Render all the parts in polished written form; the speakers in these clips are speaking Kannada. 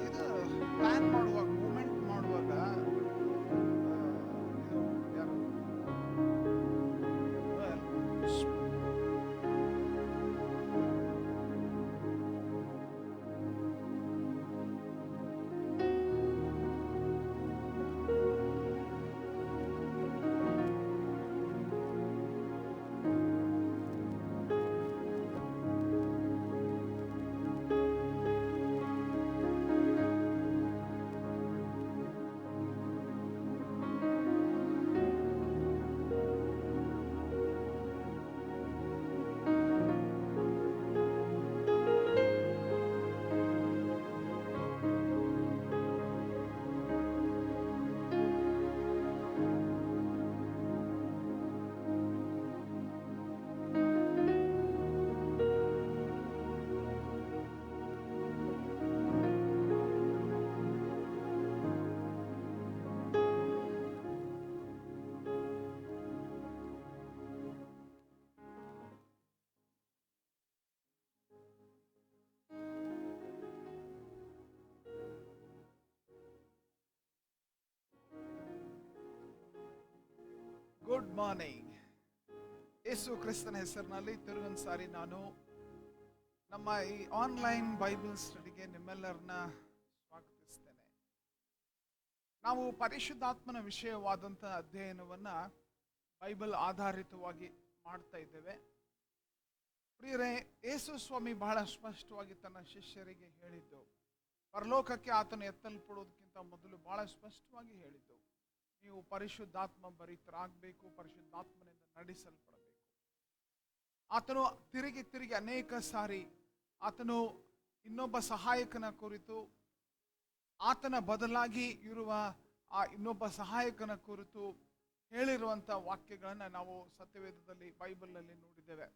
ಇದು ಪ್ಲಾನ್ ಮಾಡುವಾಗ ಮೂಮೆಂಟ್ ಮಾಡುವಾಗ ಇದು ಯಾರು ಗುಡ್ ಮಾರ್ನಿಂಗ್. ಯೇಸು ಕ್ರಿಸ್ತನ ಹೆಸರಿನಲ್ಲಿ ತಿರುಗನ್ ಸಾರಿ ನಾನು ನಮ್ಮ ಈ ಆನ್ಲೈನ್ ಬೈಬಲ್ ಸ್ಟಡಿಗೆ ನಿಮ್ಮೆಲ್ಲರನ್ನ ಸ್ವಾಗತಿಸ್ತೇನೆ. ನಾವು ಪರಿಶುದ್ಧಾತ್ಮನ ವಿಷಯವಾದಂಥ ಅಧ್ಯಯನವನ್ನ ಬೈಬಲ್ ಆಧಾರಿತವಾಗಿ ಮಾಡ್ತಾ ಇದ್ದೇವೆ. ಪ್ರಿಯರೇ, ಯೇಸು ಸ್ವಾಮಿ ಬಹಳ ಸ್ಪಷ್ಟವಾಗಿ ತನ್ನ ಶಿಷ್ಯರಿಗೆ ಹೇಳಿದ್ದು, ಪರಲೋಕಕ್ಕೆ ಆತನು ಎತ್ತಲ್ಪಡುವುದಕ್ಕಿಂತ ಮೊದಲು ಬಹಳ ಸ್ಪಷ್ಟವಾಗಿ ಹೇಳಿದ್ದು, ನೀವು ಪರಿಶುದ್ಧಾತ್ಮ ಭರಿತರಾಗಬೇಕು, ಪರಿಶುದ್ಧಾತ್ಮನಿಂದ ನಡೆಸಲ್ಪಡಬೇಕು. ಆತನು ತಿರುಗಿ ತಿರುಗಿ ಅನೇಕ ಸಾರಿ ಆತನು ಇನ್ನೊಬ್ಬ ಸಹಾಯಕನ ಕುರಿತು, ಆತನ ಬದಲಾಗಿ ಇರುವ ಆ ಇನ್ನೊಬ್ಬ ಸಹಾಯಕನ ಕುರಿತು ಹೇಳಿರುವಂಥ ವಾಕ್ಯಗಳನ್ನು ನಾವು ಸತ್ಯವೇದದಲ್ಲಿ ಬೈಬಲ್ನಲ್ಲಿ ನೋಡಿದ್ದೇವೆ.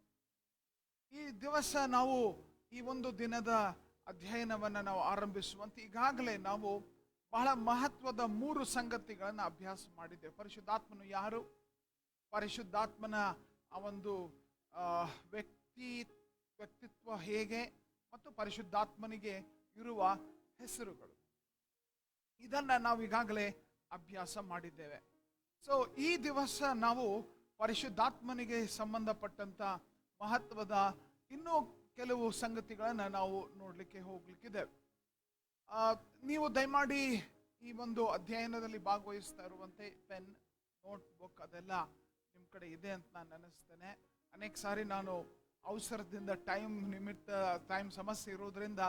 ಈ ದಿವಸ ನಾವು ಈ ಒಂದು ದಿನದ ಅಧ್ಯಯನವನ್ನು ನಾವು ಆರಂಭಿಸುವಂತೆ ಈಗಾಗಲೇ ನಾವು ಬಹಳ ಮಹತ್ವದ 3 ಸಂಗತಿಗಳನ್ನು ಅಭ್ಯಾಸ ಮಾಡಿದ್ದೇವೆ. ಪರಿಶುದ್ಧಾತ್ಮನು ಯಾರು, ಪರಿಶುದ್ಧಾತ್ಮನ ಆ ಒಂದು ವ್ಯಕ್ತಿತ್ವ ಹೇಗೆ, ಮತ್ತು ಪರಿಶುದ್ಧಾತ್ಮನಿಗೆ ಇರುವ ಹೆಸರುಗಳು. ಇದನ್ನ ನಾವು ಈಗಾಗಲೇ ಅಭ್ಯಾಸ ಮಾಡಿದ್ದೇವೆ. ಸೊ ಈ ದಿವಸ ನಾವು ಪರಿಶುದ್ಧಾತ್ಮನಿಗೆ ಸಂಬಂಧಪಟ್ಟಂತ ಮಹತ್ವದ ಇನ್ನೂ ಕೆಲವು ಸಂಗತಿಗಳನ್ನು ನಾವು ನೋಡಲಿಕ್ಕೆ ಹೋಗ್ಲಿಕ್ಕಿದೆ. ನೀವು ದಯಮಾಡಿ ಈ ಒಂದು ಅಧ್ಯಯನದಲ್ಲಿ ಭಾಗವಹಿಸ್ತಾ ಇರುವಂತೆ ಪೆನ್, ನೋಟ್ ಬುಕ್ ಅದೆಲ್ಲ ನಿಮ್ಮ ಕಡೆ ಇದೆ ಅಂತ ನಾನು ನೆನೆಸ್ತೇನೆ. ಅನೇಕ ಸಾರಿ ನಾನು ಅವಸರದಿಂದ ಟೈಮ್ ಸಮಸ್ಯೆ ಇರೋದ್ರಿಂದ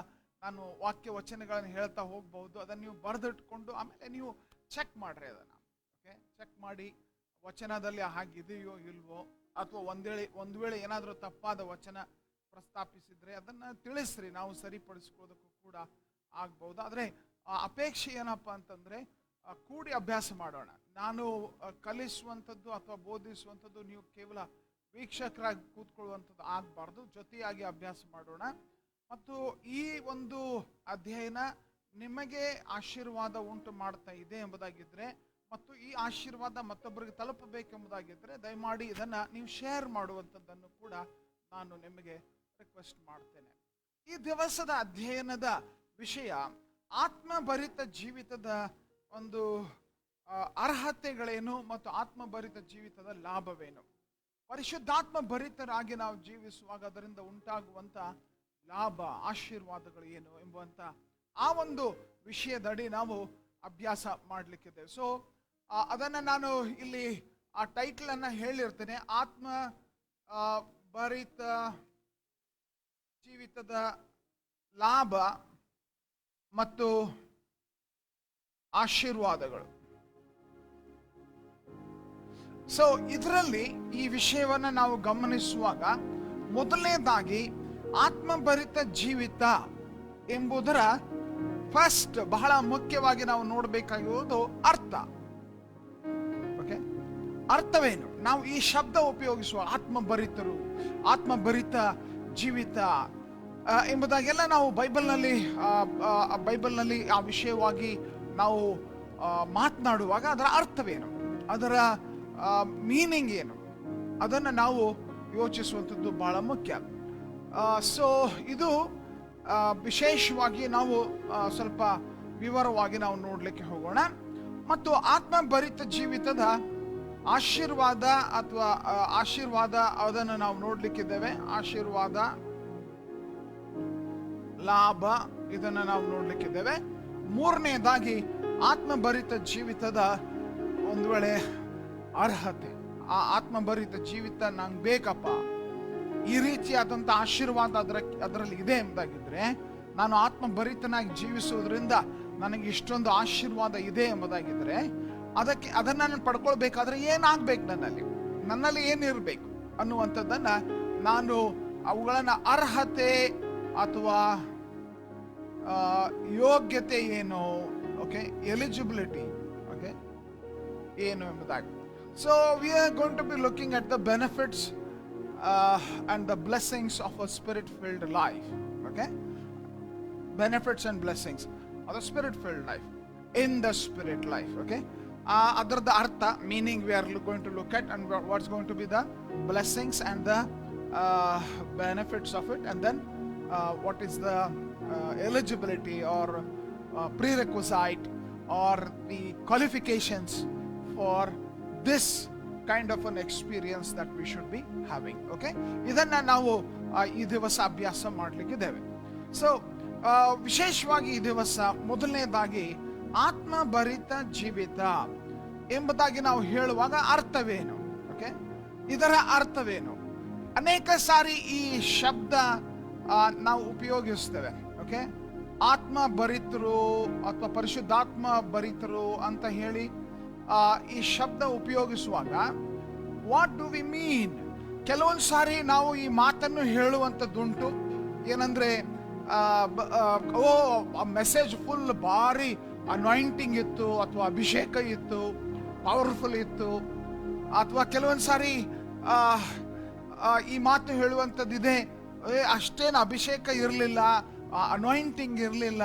ನಾನು ವಾಕ್ಯ ವಚನಗಳನ್ನು ಹೇಳ್ತಾ ಹೋಗ್ಬಹುದು. ಅದನ್ನು ನೀವು ಬರೆದಿಟ್ಕೊಂಡು ಆಮೇಲೆ ನೀವು ಚೆಕ್ ಮಾಡ್ರಿ. ಅದನ್ನು ಓಕೆ, ಚೆಕ್ ಮಾಡಿ ವಚನದಲ್ಲಿ ಹಾಗಿದೆಯೋ ಇಲ್ವೋ, ಅಥವಾ ಒಂದು ವೇಳೆ ಏನಾದರೂ ತಪ್ಪಾದ ವಚನ ಪ್ರಸ್ತಾಪಿಸಿದ್ರೆ ಅದನ್ನು ತಿಳಿಸ್ರಿ, ನಾವು ಸರಿಪಡಿಸ್ಕೊಳ್ಳೋದಕ್ಕೂ ಕೂಡ ಆಗ್ಬಹುದು. ಆದರೆ ಅಪೇಕ್ಷೆ ಏನಪ್ಪ ಅಂತಂದ್ರೆ ಕೂಡಿ ಅಭ್ಯಾಸ ಮಾಡೋಣ. ನಾನು ಕಲಿಸುವಂಥದ್ದು ಅಥವಾ ಬೋಧಿಸುವಂಥದ್ದು ನೀವು ಕೇವಲ ವೀಕ್ಷಕರಾಗಿ ಕೂತ್ಕೊಳ್ಳುವಂಥದ್ದು ಆಗಬಾರ್ದು. ಜೊತೆಯಾಗಿ ಅಭ್ಯಾಸ ಮಾಡೋಣ. ಮತ್ತು ಈ ಒಂದು ಅಧ್ಯಯನ ನಿಮಗೆ ಆಶೀರ್ವಾದ ಉಂಟು ಮಾಡ್ತಾ ಇದೆ ಎಂಬುದಾಗಿದ್ದರೆ, ಮತ್ತು ಈ ಆಶೀರ್ವಾದ ಮತ್ತೊಬ್ಬರಿಗೆ ತಲುಪಬೇಕೆಂಬುದಾಗಿದ್ದರೆ ದಯಮಾಡಿ ಇದನ್ನು ನೀವು ಶೇರ್ ಮಾಡುವಂಥದ್ದನ್ನು ಕೂಡ ನಾನು ನಿಮಗೆ ರಿಕ್ವೆಸ್ಟ್ ಮಾಡ್ತೇನೆ. ಈ ದಿವಸದ ಅಧ್ಯಯನದ ವಿಷಯ ಆತ್ಮಭರಿತ ಜೀವಿತದ ಒಂದು ಅರ್ಹತೆಗಳೇನು ಮತ್ತು ಆತ್ಮಭರಿತ ಜೀವಿತದ ಲಾಭವೇನು, ಪರಿಶುದ್ಧಾತ್ಮ ಭರಿತರಾಗಿ ನಾವು ಜೀವಿಸುವಾಗ ಅದರಿಂದ ಉಂಟಾಗುವಂಥ ಲಾಭ, ಆಶೀರ್ವಾದಗಳು ಏನು ಎಂಬುವಂಥ ಆ ಒಂದು ವಿಷಯದಡಿ ನಾವು ಅಭ್ಯಾಸ ಮಾಡಲಿಕ್ಕಿದೆ. ಸೊ ಅದನ್ನು ನಾನು ಇಲ್ಲಿ ಆ ಟೈಟಲನ್ನು ಹೇಳಿರ್ತೇನೆ, ಆತ್ಮ ಭರಿತ ಜೀವಿತದ ಲಾಭ ಮತ್ತು ಆಶೀರ್ವಾದಗಳು. ಸೊ ಇದರಲ್ಲಿ ಈ ವಿಷಯವನ್ನು ನಾವು ಗಮನಿಸುವಾಗ ಮೊದಲನೇದಾಗಿ ಆತ್ಮಭರಿತ ಜೀವಿತ ಎಂಬುದರ ಫಸ್ಟ್ ಬಹಳ ಮುಖ್ಯವಾಗಿ ನಾವು ನೋಡಬೇಕಾಗಿರುವುದು ಅರ್ಥ. ಓಕೆ, ಅರ್ಥವೇನು? ನಾವು ಈ ಶಬ್ದ ಉಪಯೋಗಿಸುವ ಆತ್ಮಭರಿತರು, ಆತ್ಮಭರಿತ ಜೀವಿತ ಎಂಬುದಾಗೆಲ್ಲ ನಾವು ಬೈಬಲ್ನಲ್ಲಿ ಆ ವಿಷಯವಾಗಿ ನಾವು ಮಾತನಾಡುವಾಗ ಅದರ ಅರ್ಥವೇನು, ಅದರ ಮೀನಿಂಗ್ ಏನು, ಅದನ್ನು ನಾವು ಯೋಚಿಸುವಂಥದ್ದು ಬಹಳ ಮುಖ್ಯ. ಸೊ ಇದು ವಿಶೇಷವಾಗಿ ನಾವು ಸ್ವಲ್ಪ ವಿವರವಾಗಿ ನಾವು ನೋಡಲಿಕ್ಕೆ ಹೋಗೋಣ. ಮತ್ತು ಆತ್ಮಭರಿತ ಜೀವಿತದ ಆಶೀರ್ವಾದ ಅಥವಾ ಆಶೀರ್ವಾದ ಅದನ್ನು ನಾವು ನೋಡ್ಲಿಕ್ಕಿದ್ದೇವೆ. ಆಶೀರ್ವಾದ, ಲಾಭ ಇದನ್ನು ನಾವು ನೋಡ್ಲಿಕ್ಕಿದ್ದೇವೆ. ಮೂರನೆಯದಾಗಿ ಆತ್ಮಭರಿತ ಜೀವಿತದ ಒಂದು ವೇಳೆ ಅರ್ಹತೆ. ಆ ಆತ್ಮಭರಿತ ಜೀವಿತ ನಂಗೆ ಬೇಕಪ್ಪ, ಈ ರೀತಿಯಾದಂಥ ಆಶೀರ್ವಾದ ಅದರಲ್ಲಿ ಇದೆ ಎಂಬುದಾಗಿದ್ರೆ, ನಾನು ಆತ್ಮಭರಿತನಾಗಿ ಜೀವಿಸುವುದರಿಂದ ನನಗೆ ಇಷ್ಟೊಂದು ಆಶೀರ್ವಾದ ಇದೆ ಎಂಬುದಾಗಿದ್ರೆ, ಅದನ್ನು ನಾನು ಪಡ್ಕೊಳ್ಬೇಕಾದ್ರೆ ಏನಾಗಬೇಕು, ನನ್ನಲ್ಲಿ ಏನಿರಬೇಕು ಅನ್ನುವಂಥದ್ದನ್ನು ನಾನು ಅವುಗಳನ್ನು ಅರ್ಹತೆ ಅಥವಾ ಯೋಗ್ಯತೆ ಏನು, ಓಕೆ, ಎಲಿಜಿಬಿಲಿಟಿ, ಓಕೆ, ಏನು ಎಂಬುದಾಗಿ. So we are going to be looking at the benefits and the blessings of a spirit-filled life. Okay, benefits and blessings of the spirit-filled life, in the spirit life. Okay, other the artha meaning we are going to look at, and what's going to be the blessings and the benefits of it, and then what is the eligibility or prerequisite or the qualifications for this kind of an experience that we should be having. Okay, ಇದನ್ನ ನಾವು ಈ ದಿವಸ ಅಭ್ಯಾಸ ಮಾಡಲಿಕ್ಕಿದ್ದೇವೆ. ಸೊ ವಿಶೇಷವಾಗಿ ಈ ದಿವಸ ಮೊದಲನೇದಾಗಿ ಆತ್ಮಭರಿತ ಜೀವಿತ ಎಂಬುದಾಗಿ ನಾವು ಹೇಳುವಾಗ ಅರ್ಥವೇನು, ಓಕೆ, ಇದರ ಅರ್ಥವೇನು? ಅನೇಕ ಸಾರಿ ಈ ಶಬ್ದ ನಾವು ಉಪಯೋಗಿಸ್ತೇವೆ. ಓಕೆ, ಆತ್ಮಭರಿತರು ಅಥವಾ ಪರಿಶುದ್ಧಾತ್ಮ ಭರಿತರು ಅಂತ ಹೇಳಿ ಈ ಶಬ್ದ ಉಪಯೋಗಿಸುವಾಗ ವಾಟ್ ಡು ವಿ ಮೀನ್? ಕೆಲವೊಂದು ಸಾರಿ ನಾವು ಈ ಮಾತನ್ನು ಹೇಳುವಂಥದ್ದುಂಟು. ಏನಂದ್ರೆ ಮೆಸೇಜ್ ಫುಲ್ ಭಾರಿ ಅನಾಯಿಂಟಿಂಗ್ ಇತ್ತು, ಅಥವಾ ಅಭಿಷೇಕ ಇತ್ತು, ಪವರ್ಫುಲ್ ಇತ್ತು. ಅಥವಾ ಕೆಲವೊಂದು ಸಾರಿ ಈ ಮಾತು ಹೇಳುವಂಥದ್ದಿದೆ, ಅಷ್ಟೇನು ಅಭಿಷೇಕ ಇರಲಿಲ್ಲ, ಅನಾಯಿಂಟಿಂಗ್ ಇರಲಿಲ್ಲ,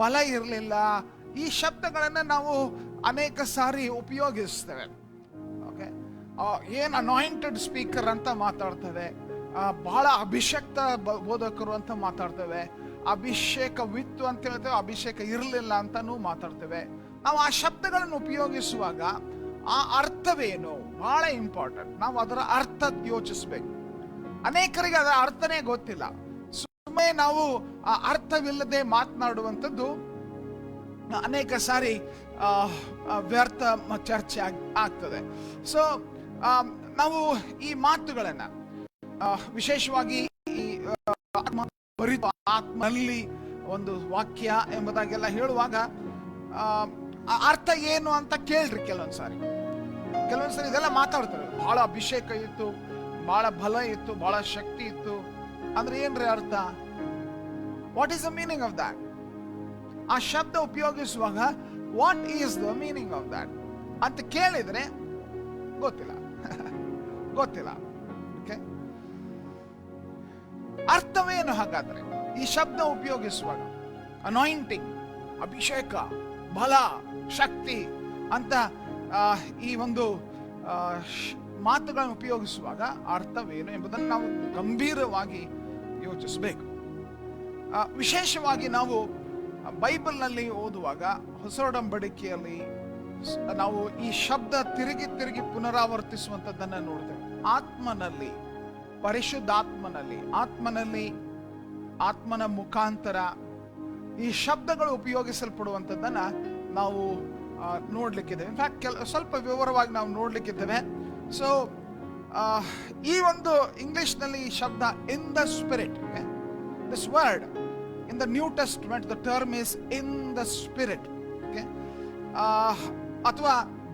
ಬಲ ಇರಲಿಲ್ಲ. ಈ ಶಬ್ದಗಳನ್ನು ನಾವು ಅನೇಕ ಸಾರಿ ಉಪಯೋಗಿಸ್ತೇವೆ. ಓಕೆ, ಏನು ಅನಾಯಿಂಟೆಡ್ ಸ್ಪೀಕರ್ ಅಂತ ಮಾತಾಡ್ತೇವೆ, ಬಹಳ ಅಭಿಷೇಕ್ತ ಬೋಧಕರು ಅಂತ ಮಾತಾಡ್ತೇವೆ, ಅಭಿಷೇಕವಿತ್ತು ಅಂತ ಹೇಳ್ತೇವೆ, ಅಭಿಷೇಕ ಇರಲಿಲ್ಲ ಅಂತಾನೂ ಮಾತಾಡ್ತೇವೆ. ನಾವು ಆ ಶಬ್ದಗಳನ್ನು ಉಪಯೋಗಿಸುವಾಗ ಆ ಅರ್ಥವೇನು ಬಹಳ ಇಂಪಾರ್ಟೆಂಟ್. ನಾವು ಅದರ ಅರ್ಥ ಯೋಚಿಸ್ಬೇಕು. ಅನೇಕರಿಗೆ ಅದರ ಅರ್ಥನೇ ಗೊತ್ತಿಲ್ಲ. ಸುಮ್ಮನೆ ನಾವು ಆ ಅರ್ಥವಿಲ್ಲದೆ ಮಾತನಾಡುವಂಥದ್ದು ಅನೇಕ ಸಾರಿ ವ್ಯರ್ಥ ಚರ್ಚೆ ಆಗ್ತದೆ. ಸೊ ನಾವು ಈ ಮಾತುಗಳನ್ನು ವಿಶೇಷವಾಗಿ ಈ ಆತ್ಮನಲ್ಲಿ ಒಂದು ವಾಕ್ಯ ಎಂಬುದಾಗೆಲ್ಲ ಹೇಳುವಾಗ ಅರ್ಥ ಏನು ಅಂತ ಕೇಳ್ರಿ. ಕೆಲವೊಂದ್ಸಾರಿ ಇದೆಲ್ಲ ಮಾತಾಡ್ತಾರೆ, ಬಹಳ ಅಭಿಷೇಕ ಇತ್ತು, ಬಹಳ ಬಲ ಇತ್ತು, ಬಹಳ ಶಕ್ತಿ ಇತ್ತು ಅಂದ್ರೆ ಏನ್ರಿ ಅರ್ಥ? What is the meaning of that? ಆ ಶಬ್ದ ಉಪಯೋಗಿಸುವಾಗ what is the meaning of that ಅಂತ ಕೇಳಿದ್ರೆ ಗೊತ್ತಿಲ್ಲ. ಓಕೆ, ಅರ್ಥವೇನು ಹಾಗಾದ್ರೆ ಈ ಶಬ್ದ ಉಪಯೋಗಿಸುವಾಗ? ಅನಾಯಿಂಟಿಂಗ್, ಅಭಿಷೇಕ, ಬಲ, ಶಕ್ತಿ ಅಂತ ಈ ಒಂದು ಮಾತುಗಳನ್ನು ಉಪಯೋಗಿಸುವಾಗ ಅರ್ಥವೇನು ಎಂಬುದನ್ನು ನಾವು ಗಂಭೀರವಾಗಿ ಯೋಚಿಸಬೇಕು. ವಿಶೇಷವಾಗಿ ನಾವು ಬೈಬಲ್ನಲ್ಲಿ ಓದುವಾಗ ಹೊಸ ಒಡಂಬಡಿಕೆಯಲ್ಲಿ ನಾವು ಈ ಶಬ್ದ ತಿರುಗಿ ಪುನರಾವರ್ತಿಸುವಂಥದ್ದನ್ನು ನೋಡ್ತೇವೆ. ಆತ್ಮನಲ್ಲಿ, ಪರಿಶುದ್ಧಾತ್ಮನಲ್ಲಿ, ಆತ್ಮನ ಮುಖಾಂತರ ಈ ಶಬ್ದಗಳು ಉಪಯೋಗಿಸಲ್ಪಡುವಂಥದ್ದನ್ನು ನಾವು ನೋಡ್ಲಿಕ್ಕಿದ್ದೇವೆ. ಇನ್ಫ್ಯಾಕ್ಟ್ ಸ್ವಲ್ಪ ವಿವರವಾಗಿ ನಾವು ನೋಡ್ಲಿಕ್ಕಿದ್ದೇವೆ. ಸೊ ಈ ಒಂದು ಇಂಗ್ಲಿಷ್ನಲ್ಲಿ ಈ ಶಬ್ದ ಇನ್ the spirit, this word in the New Testament the term is in the spirit. Okay, ಅಥವಾ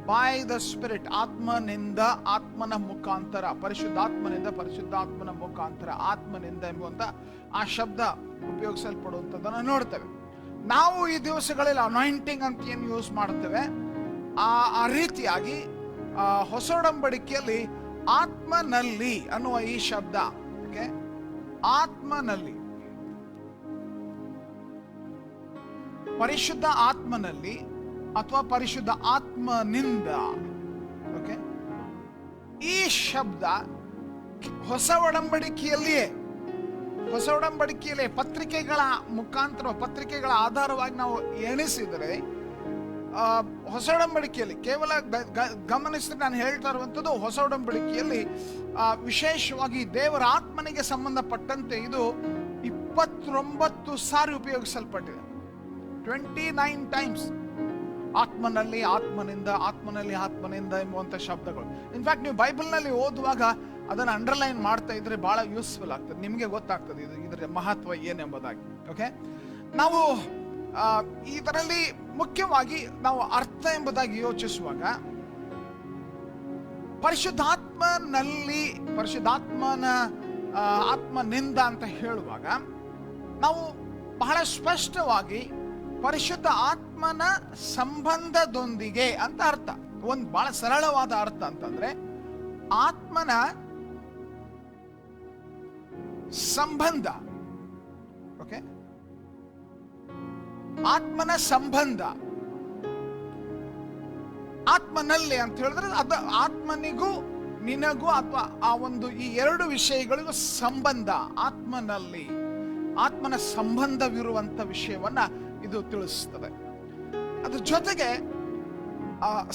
by the spirit, ಆತ್ಮನಿಂದ, ಆತ್ಮನ ಮುಖಾಂತರ, ಪರಿಶುದ್ಧಾತ್ಮನ ಮುಖಾಂತರ, ಆತ್ಮನಿಂದ ಎಂಬುವಂತ ಆ ಶಬ್ದ ಉಪಯೋಗಿಸಲ್ಪಡುವಂಥದ್ದನ್ನು ನೋಡ್ತೇವೆ. ನಾವು ಈ ದಿವಸಗಳಲ್ಲಿ ಅನಾಯಿಂಟಿಂಗ್ ಅಂತ ಏನು ಯೂಸ್ ಮಾಡ್ತೇವೆ, ಆ ರೀತಿಯಾಗಿ ಹೊಸ ಒಡಂಬಡಿಕೆಯಲ್ಲಿ ಆತ್ಮನಲ್ಲಿ ಅನ್ನುವ ಈ ಶಬ್ದ, ಓಕೆ, ಆತ್ಮನಲ್ಲಿ, ಪರಿಶುದ್ಧ ಆತ್ಮನಲ್ಲಿ ಅಥವಾ ಪರಿಶುದ್ಧ ಆತ್ಮನಿಂದ, ಓಕೆ, ಈ ಶಬ್ದ ಹೊಸ ಒಡಂಬಡಿಕೆಯಲ್ಲಿಯೇ ಹೊಸ ಒಡಂಬಡಿಕೆಯಲ್ಲಿ ಪತ್ರಿಕೆಗಳ ಮುಖಾಂತರ, ಪತ್ರಿಕೆಗಳ ಆಧಾರವಾಗಿ ನಾವು ಎಣಿಸಿದರೆ ಹೊಸ ಒಡಂಬಡಿಕೆಯಲ್ಲಿ ಕೇವಲ ಗಮನಿಸಿದ್ರೆ ನಾನು ಹೇಳ್ತಾ ಇರುವಂಥದ್ದು, ಹೊಸ ಒಡಂಬಡಿಕೆಯಲ್ಲಿ ವಿಶೇಷವಾಗಿ ದೇವರ ಆತ್ಮನಿಗೆ ಸಂಬಂಧಪಟ್ಟಂತೆ ಇದು 29 ಸಾರಿ ಉಪಯೋಗಿಸಲ್ಪಟ್ಟಿದೆ. 29 ಟೈಮ್ಸ್ ಆತ್ಮನಲ್ಲಿ, ಆತ್ಮನಿಂದ, ಆತ್ಮನಲ್ಲಿ, ಆತ್ಮನಿಂದ ಎಂಬುವಂಥ ಶಬ್ದಗಳು. ಇನ್ಫ್ಯಾಕ್ಟ್ ನೀವು ಬೈಬಲ್ನಲ್ಲಿ ಓದುವಾಗ ಅದನ್ನು ಅಂಡರ್ಲೈನ್ ಮಾಡ್ತಾ ಇದ್ರೆ ಬಹಳ ಯೂಸ್ಫುಲ್ ಆಗ್ತದೆ, ನಿಮಗೆ ಗೊತ್ತಾಗ್ತದೆ ಇದರ ಮಹತ್ವ ಏನೆಂಬುದಾಗಿ. ಓಕೆ, ನಾವು ಇದರಲ್ಲಿ ಮುಖ್ಯವಾಗಿ ನಾವು ಅರ್ಥ ಎಂಬುದಾಗಿ ಯೋಚಿಸುವಾಗ ಪರಿಶುದ್ಧಾತ್ಮನಲ್ಲಿ, ಪರಿಶುದ್ಧಾತ್ಮನ ಆತ್ಮನಿಂದ ಅಂತ ಹೇಳುವಾಗ ನಾವು ಬಹಳ ಸ್ಪಷ್ಟವಾಗಿ ಪರಿಶುದ್ಧ ಆತ್ಮನ ಸಂಬಂಧದೊಂದಿಗೆ ಅಂತ ಅರ್ಥ. ಒಂದು ಬಹಳ ಸರಳವಾದ ಅರ್ಥ ಅಂತಂದ್ರೆ ಆತ್ಮನ ಸಂಬಂಧ. ಓಕೆ, ಆತ್ಮನ ಸಂಬಂಧ ಆತ್ಮನಲ್ಲಿ ಅಂತ ಹೇಳಿದ್ರೆ ಅದು ಆತ್ಮನಿಗೂ ನಿನಗೂ ಅಥವಾ ಆ ಒಂದು ಈ ಎರಡು ವಿಷಯಗಳಿಗೂ ಸಂಬಂಧ, ಆತ್ಮನಲ್ಲಿ ಆತ್ಮನ ಸಂಬಂಧವಿರುವಂತ ವಿಷಯವನ್ನ ಇದು ತಿಳಿಸ್ತದೆ. ಅದ್ರ ಜೊತೆಗೆ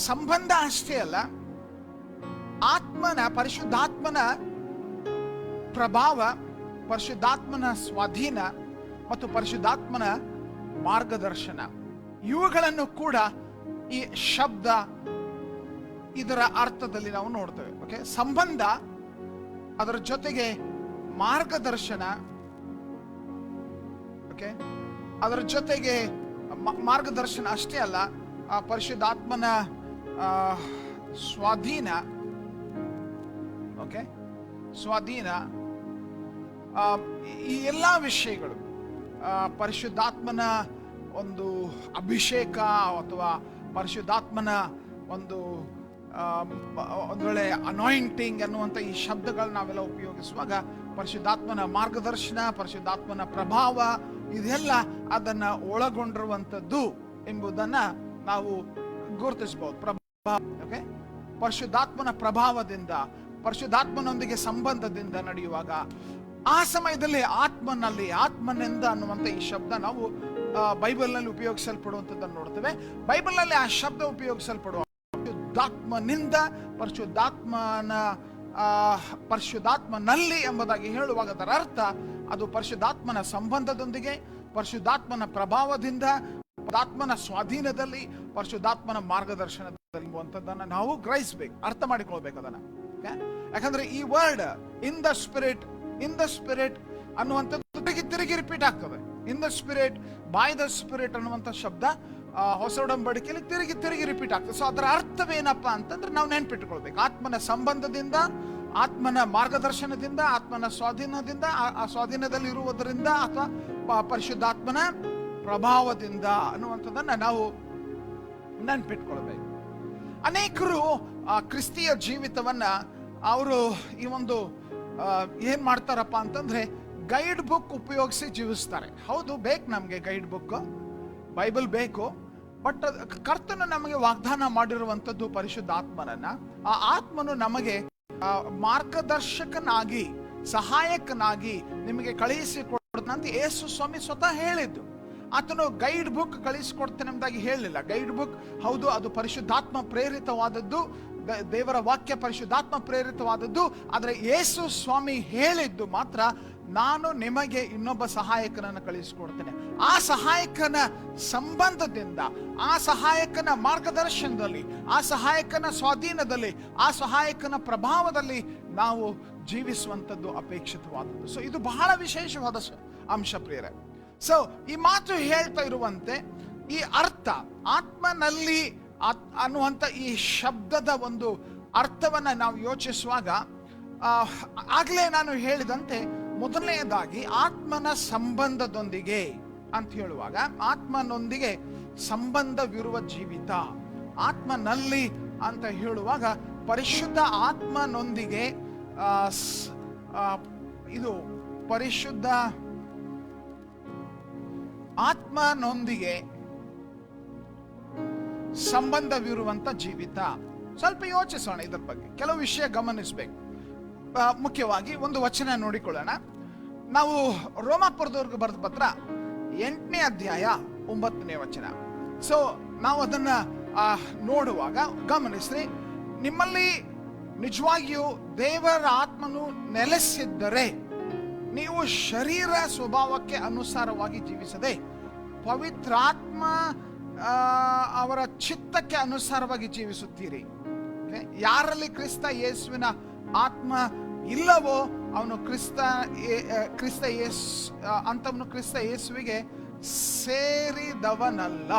ಸಂಬಂಧ ಅಷ್ಟೇ ಅಲ್ಲ, ಆತ್ಮನ, ಪರಿಶುದ್ಧಾತ್ಮನ ಪ್ರಭಾವ, ಪರಿಶುದ್ಧಾತ್ಮನ ಸ್ವಾಧೀನ ಮತ್ತು ಪರಿಶುದ್ಧಾತ್ಮನ ಮಾರ್ಗದರ್ಶನ, ಇವುಗಳನ್ನು ಕೂಡ ಈ ಶಬ್ದ ಇದರ ಅರ್ಥದಲ್ಲಿ ನಾವು ನೋಡ್ತೇವೆ. ಓಕೆ, ಸಂಬಂಧ, ಅದರ ಜೊತೆಗೆ ಮಾರ್ಗದರ್ಶನ, ಓಕೆ, ಅದರ ಜೊತೆಗೆ ಮಾರ್ಗದರ್ಶನ ಅಷ್ಟೇ ಅಲ್ಲ, ಆ ಪರಿಶುದ್ಧಾತ್ಮನ ಸ್ವಾಧೀನ, ಓಕೆ, ಸ್ವಾಧೀನ, ಈ ಎಲ್ಲ ವಿಷಯಗಳು, ಪರಿಶುದ್ಧಾತ್ಮನ ಒಂದು ಅಭಿಷೇಕ ಅಥವಾ ಪರಿಶುದ್ಧಾತ್ಮನ ಒಂದು ವೇಳೆ ಅನಾಯಿಂಟಿಂಗ್ ಅನ್ನುವಂಥ ಈ ಶಬ್ದಗಳನ್ನ ನಾವೆಲ್ಲ ಉಪಯೋಗಿಸುವಾಗ ಪರಿಶುದ್ಧಾತ್ಮನ ಮಾರ್ಗದರ್ಶನ, ಪರಿಶುದ್ಧಾತ್ಮನ ಪ್ರಭಾವ, ಇದೆಲ್ಲ ಅದನ್ನ ಒಳಗೊಂಡಿರುವಂಥದ್ದು ಎಂಬುದನ್ನ ನಾವು ಗುರುತಿಸಬಹುದು. ಪ್ರಭಾವ, ಓಕೆ, ಪರಿಶುದ್ಧಾತ್ಮನ ಪ್ರಭಾವದಿಂದ, ಪರಿಶುದ್ಧಾತ್ಮನೊಂದಿಗೆ ಸಂಬಂಧದಿಂದ ನಡೆಯುವಾಗ ಆ ಸಮಯದಲ್ಲಿ ಆತ್ಮನಲ್ಲಿ, ಆತ್ಮನಿಂದ ಅನ್ನುವಂಥ ಈ ಶಬ್ದ ನಾವು ಬೈಬಲ್ನಲ್ಲಿ ಉಪಯೋಗಿಸಲ್ಪಡುವಂಥದ್ದನ್ನು ನೋಡ್ತೇವೆ. ಬೈಬಲ್ನಲ್ಲಿ ಆ ಶಬ್ದ ಉಪಯೋಗಿಸಲ್ಪಡುವ ಪರಿಶುದ್ಧಾತ್ಮನಿಂದ, ಪರಿಶುದ್ಧಾತ್ಮನಲ್ಲಿ ಎಂಬುದಾಗಿ ಹೇಳುವಾಗ ಅದರ ಅರ್ಥ ಅದು ಪರಿಶುದ್ಧಾತ್ಮನ ಸಂಬಂಧದೊಂದಿಗೆ, ಪರಿಶುದ್ಧಾತ್ಮನ ಪ್ರಭಾವದಿಂದ, ಪರಿಶುದ್ಧಾತ್ಮನ ಸ್ವಾಧೀನದಲ್ಲಿ, ಪರಿಶುದ್ಧಾತ್ಮನ ಮಾರ್ಗದರ್ಶನದಲ್ಲಿ ಎಂಬುವಂಥದ್ದನ್ನು ನಾವು ಗ್ರಹಿಸಬೇಕು, ಅರ್ಥ ಮಾಡಿಕೊಳ್ಬೇಕು ಅದನ್ನ. ಯಾಕಂದ್ರೆ ಈ word in the spirit, in the spirit ಅನ್ನುವಂಥದ್ದು ತಿರುಗಿ ರಿಪೀಟ್ ಆಗ್ತದೆ. ಇನ್ the spirit, by the spirit ಅನ್ನುವಂಥ ಶಬ್ದ ಹೊಸ ಒಡಂಬಡಿಕೆಯಲ್ಲಿ ತಿರುಗಿ ರಿಪೀಟ್ ಆಗ್ತದೆ. ಸೊ ಅದರ ಅರ್ಥವೇನಪ್ಪ ಅಂತಂದ್ರೆ ನಾವು ನೆನ್ಪಿಟ್ಟುಕೊಳ್ಬೇಕು, ಆತ್ಮನ ಸಂಬಂಧದಿಂದ, ಆತ್ಮನ ಮಾರ್ಗದರ್ಶನದಿಂದ, ಆತ್ಮನ ಸ್ವಾಧೀನದಿಂದ, ಆ ಸ್ವಾಧೀನದಲ್ಲಿ ಇರುವುದರಿಂದ ಅಥವಾ ಪರಿಶುದ್ಧಾತ್ಮನ ಪ್ರಭಾವದಿಂದ ಅನ್ನುವಂಥದ್ದನ್ನ ನಾವು ನೆನ್ಪಿಟ್ಕೊಳ್ಬೇಕು. ಅನೇಕರು ಕ್ರಿಸ್ತಿಯ ಜೀವಿತವನ್ನ ಅವರು ಈ ಒಂದು ಏನ್ ಮಾಡ್ತಾರಪ್ಪ ಅಂತಂದ್ರೆ ಗೈಡ್ ಬುಕ್ ಉಪಯೋಗಿಸಿ ಜೀವಿಸ್ತಾರೆ. ಹೌದು, ಬೇಕು ನಮ್ಗೆ ಗೈಡ್ ಬುಕ್, ಬೈಬಲ್ ಬೇಕು. ಬಟ್ ಕರ್ತನು ನಮಗೆ ವಾಗ್ದಾನ ಮಾಡಿರುವಂಥದ್ದು ಪರಿಶುದ್ಧ ಆತ್ಮನನ್ನ. ಆ ಆತ್ಮನು ನಮಗೆ ಮಾರ್ಗದರ್ಶಕನಾಗಿ, ಸಹಾಯಕನಾಗಿ ನಿಮಗೆ ಕಳುಹಿಸಿಕೊಡ್ತಾನಂತ ಯೇಸು ಸ್ವಾಮಿ ಸ್ವತಃ ಹೇಳಿದ್ದು. ಆತನು ಗೈಡ್ ಬುಕ್ ಕಳಿಸಿಕೊಡ್ತೇನೆ ಎಂಬುದಾಗಿ ಹೇಳಲಿಲ್ಲ. ಗೈಡ್ ಬುಕ್ ಹೌದು, ಅದು ಪರಿಶುದ್ಧಾತ್ಮ ಪ್ರೇರಿತವಾದದ್ದು, ದೇವರ ವಾಕ್ಯ ಪರಿಶುದ್ಧಾತ್ಮ ಪ್ರೇರಿತವಾದದ್ದು. ಆದರೆ ಯೇಸು ಸ್ವಾಮಿ ಹೇಳಿದ್ದು ಮಾತ್ರ, ನಾನು ನಿಮಗೆ ಇನ್ನೊಬ್ಬ ಸಹಾಯಕನನ್ನು ಕಳಿಸಿಕೊಡ್ತೇನೆ. ಆ ಸಹಾಯಕನ ಸಂಬಂಧದಿಂದ, ಆ ಸಹಾಯಕನ ಮಾರ್ಗದರ್ಶನದಲ್ಲಿ, ಆ ಸಹಾಯಕನ ಸ್ವಾಧೀನದಲ್ಲಿ, ಆ ಸಹಾಯಕನ ಪ್ರಭಾವದಲ್ಲಿ ನಾವು ಜೀವಿಸುವಂಥದ್ದು ಅಪೇಕ್ಷಿತವಾದದ್ದು. ಸೊ ಇದು ಬಹಳ ವಿಶೇಷವಾದ ಅಂಶ ಪ್ರಿಯರೇ. ಸೊ ಈ ಮಾತು ಹೇಳ್ತಾ ಇರುವಂತೆ ಈ ಅರ್ಥ, ಆತ್ಮನಲ್ಲಿ ಅನ್ನುವಂಥ ಈ ಶಬ್ದದ ಒಂದು ಅರ್ಥವನ್ನ ನಾವು ಯೋಚಿಸುವಾಗ, ಆಗ್ಲೇ ನಾನು ಹೇಳಿದಂತೆ ಮೊದಲನೆಯದಾಗಿ ಆತ್ಮನ ಸಂಬಂಧದೊಂದಿಗೆ ಅಂತ ಹೇಳುವಾಗ, ಆತ್ಮನೊಂದಿಗೆ ಸಂಬಂಧವಿರುವ ಜೀವಿತ, ಆತ್ಮನಲ್ಲಿ ಅಂತ ಹೇಳುವಾಗ ಪರಿಶುದ್ಧ ಆತ್ಮನೊಂದಿಗೆ ಇದು ಪರಿಶುದ್ಧ ಆತ್ಮನೊಂದಿಗೆ ಸಂಬಂಧವಿರುವಂತ ಜೀವಿತ. ಸ್ವಲ್ಪ ಯೋಚಿಸೋಣ ಇದರ ಬಗ್ಗೆ, ಕೆಲವು ವಿಷಯ ಗಮನಿಸಬೇಕು. ಮುಖ್ಯವಾಗಿ ಒಂದು ವಚನ ನೋಡಿಕೊಳ್ಳೋಣ. ನಾವು ರೋಮಾಪುರದವ್ರಿಗೆ ಬರೆದ ಪತ್ರ 8ನೇ ಅಧ್ಯಾಯ 9ನೇ ವಚನ. ಸೊ ನಾವು ಅದನ್ನ ನೋಡುವಾಗ ಗಮನಿಸ್ರಿ, ನಿಮ್ಮಲ್ಲಿ ನಿಜವಾಗಿಯೂ ದೇವರ ಆತ್ಮನು ನೆಲೆಸಿದ್ದರೆ ನೀವು ಶರೀರ ಸ್ವಭಾವಕ್ಕೆ ಅನುಸಾರವಾಗಿ ಜೀವಿಸದೆ ಪವಿತ್ರಾತ್ಮ ಅವರ ಚಿತ್ತಕ್ಕೆ ಅನುಸಾರವಾಗಿ ಜೀವಿಸುತ್ತೀರಿ. ಯಾರಲ್ಲಿ ಕ್ರಿಸ್ತ ಯೇಸುವಿನ ಆತ್ಮ ಇಲ್ಲವೋ ಅವನು ಕ್ರಿಸ್ತ ಯೇಸುವಿಗೆ ಸೇರಿದವನಲ್ಲ.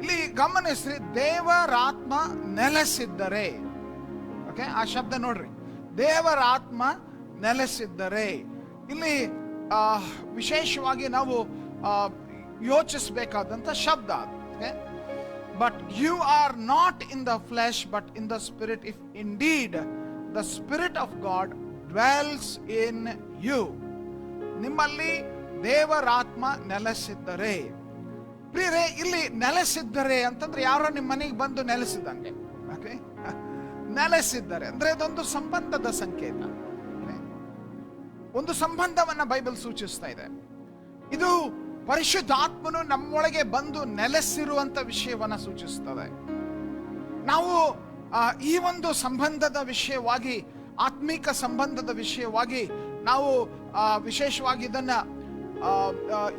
ಇಲ್ಲಿ ಗಮನಿಸ್ರಿ, ದೇವರಾತ್ಮ ನೆಲೆಸಿದ್ದರೆ, ಓಕೆ, ಆ ಶಬ್ದ ನೋಡ್ರಿ, ದೇವರಾತ್ಮ ನೆಲೆಸಿದ್ದರೆ. ಇಲ್ಲಿ ವಿಶೇಷವಾಗಿ ನಾವು ಯೋಚಿಸಬೇಕಾದಂತ ಶಬ್ದ. But you are not in the flesh but in the spirit, if indeed the spirit of God dwells in you. ನಿಮ್ಮಲ್ಲಿ ದೇವರಾತ್ಮ ನೆಲೆಸಿದ್ದರೆ. ಪ್ರಿಯರೇ, ಇಲ್ಲಿ ನೆಲೆಸಿದ್ದರೆ ಅಂತಂದ್ರೆ ಯಾರೋ ನಿಮ್ಮ ಮನೆಗೆ ಬಂದು ನೆಲೆಸಿದಂಗೆ. ಓಕೆ, ನೆಲೆಸಿದ್ದರೆ ಅಂದ್ರೆ ಅದೊಂದು ಸಂಬಂಧದ ಸಂಕೇತ. ಒಂದು ಸಂಬಂಧವನ್ನ ಬೈಬಲ್ ಸೂಚಿಸ್ತಾ ಇದೆ. ಇದು ಪರಿಶುದ್ಧಾತ್ಮನು ನಮ್ಮೊಳಗೆ ಬಂದು ನೆಲೆಸಿರುವಂತ ವಿಷಯವನ್ನ ಸೂಚಿಸ್ತದೆ. ನಾವು ಈ ಒಂದು ಸಂಬಂಧದ ವಿಷಯವಾಗಿ, ಆತ್ಮಿಕ ಸಂಬಂಧದ ವಿಷಯವಾಗಿ ನಾವು ವಿಶೇಷವಾಗಿ ಇದನ್ನ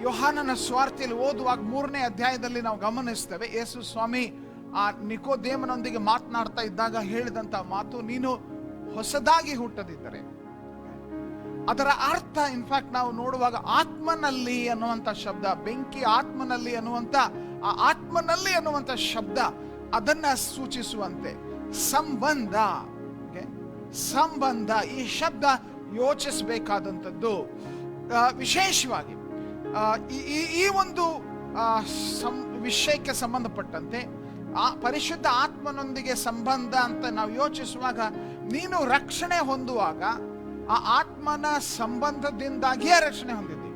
ಯೋಹಾನನ ಸುವಾರ್ತೆಯಲ್ಲಿ ಓದುವಾಗ 3ನೇ ಅಧ್ಯಾಯದಲ್ಲಿ ನಾವು ಗಮನಿಸ್ತೇವೆ. ಯೇಸು ಸ್ವಾಮಿ ಆ ನಿಕೋದೇಮನೊಂದಿಗೆ ಮಾತನಾಡ್ತಾ ಇದ್ದಾಗ ಹೇಳಿದಂತ ಮಾತು, ನೀನು ಹೊಸದಾಗಿ ಹುಟ್ಟದಿದ್ದರೆ. ಅದರ ಅರ್ಥ ಇನ್ಫ್ಯಾಕ್ಟ್ ನಾವು ನೋಡುವಾಗ ಆತ್ಮನಲ್ಲಿ ಅನ್ನುವಂಥ ಶಬ್ದ, ಬೆಂಕಿ ಆತ್ಮನಲ್ಲಿ ಅನ್ನುವಂಥ ಆ ಆತ್ಮನಲ್ಲಿ ಅನ್ನುವಂಥ ಶಬ್ದ ಅದನ್ನ ಸೂಚಿಸುವಂತೆ ಸಂಬಂಧ. ಸಂಬಂಧ ಈ ಶಬ್ದ ಯೋಚಿಸಬೇಕಾದಂಥದ್ದು. ವಿಶೇಷವಾಗಿ ಈ ಒಂದು ವಿಷಯಕ್ಕೆ ಸಂಬಂಧಪಟ್ಟಂತೆ ಆ ಪರಿಶುದ್ಧ ಆತ್ಮನೊಂದಿಗೆ ಸಂಬಂಧ ಅಂತ ನಾವು ಯೋಚಿಸುವಾಗ, ನೀನು ರಕ್ಷಣೆ ಹೊಂದುವಾಗ ಆ ಆತ್ಮನ ಸಂಬಂಧದಿಂದಾಗಿಯೇ ರಕ್ಷಣೆ ಹೊಂದಿದ್ದಿ.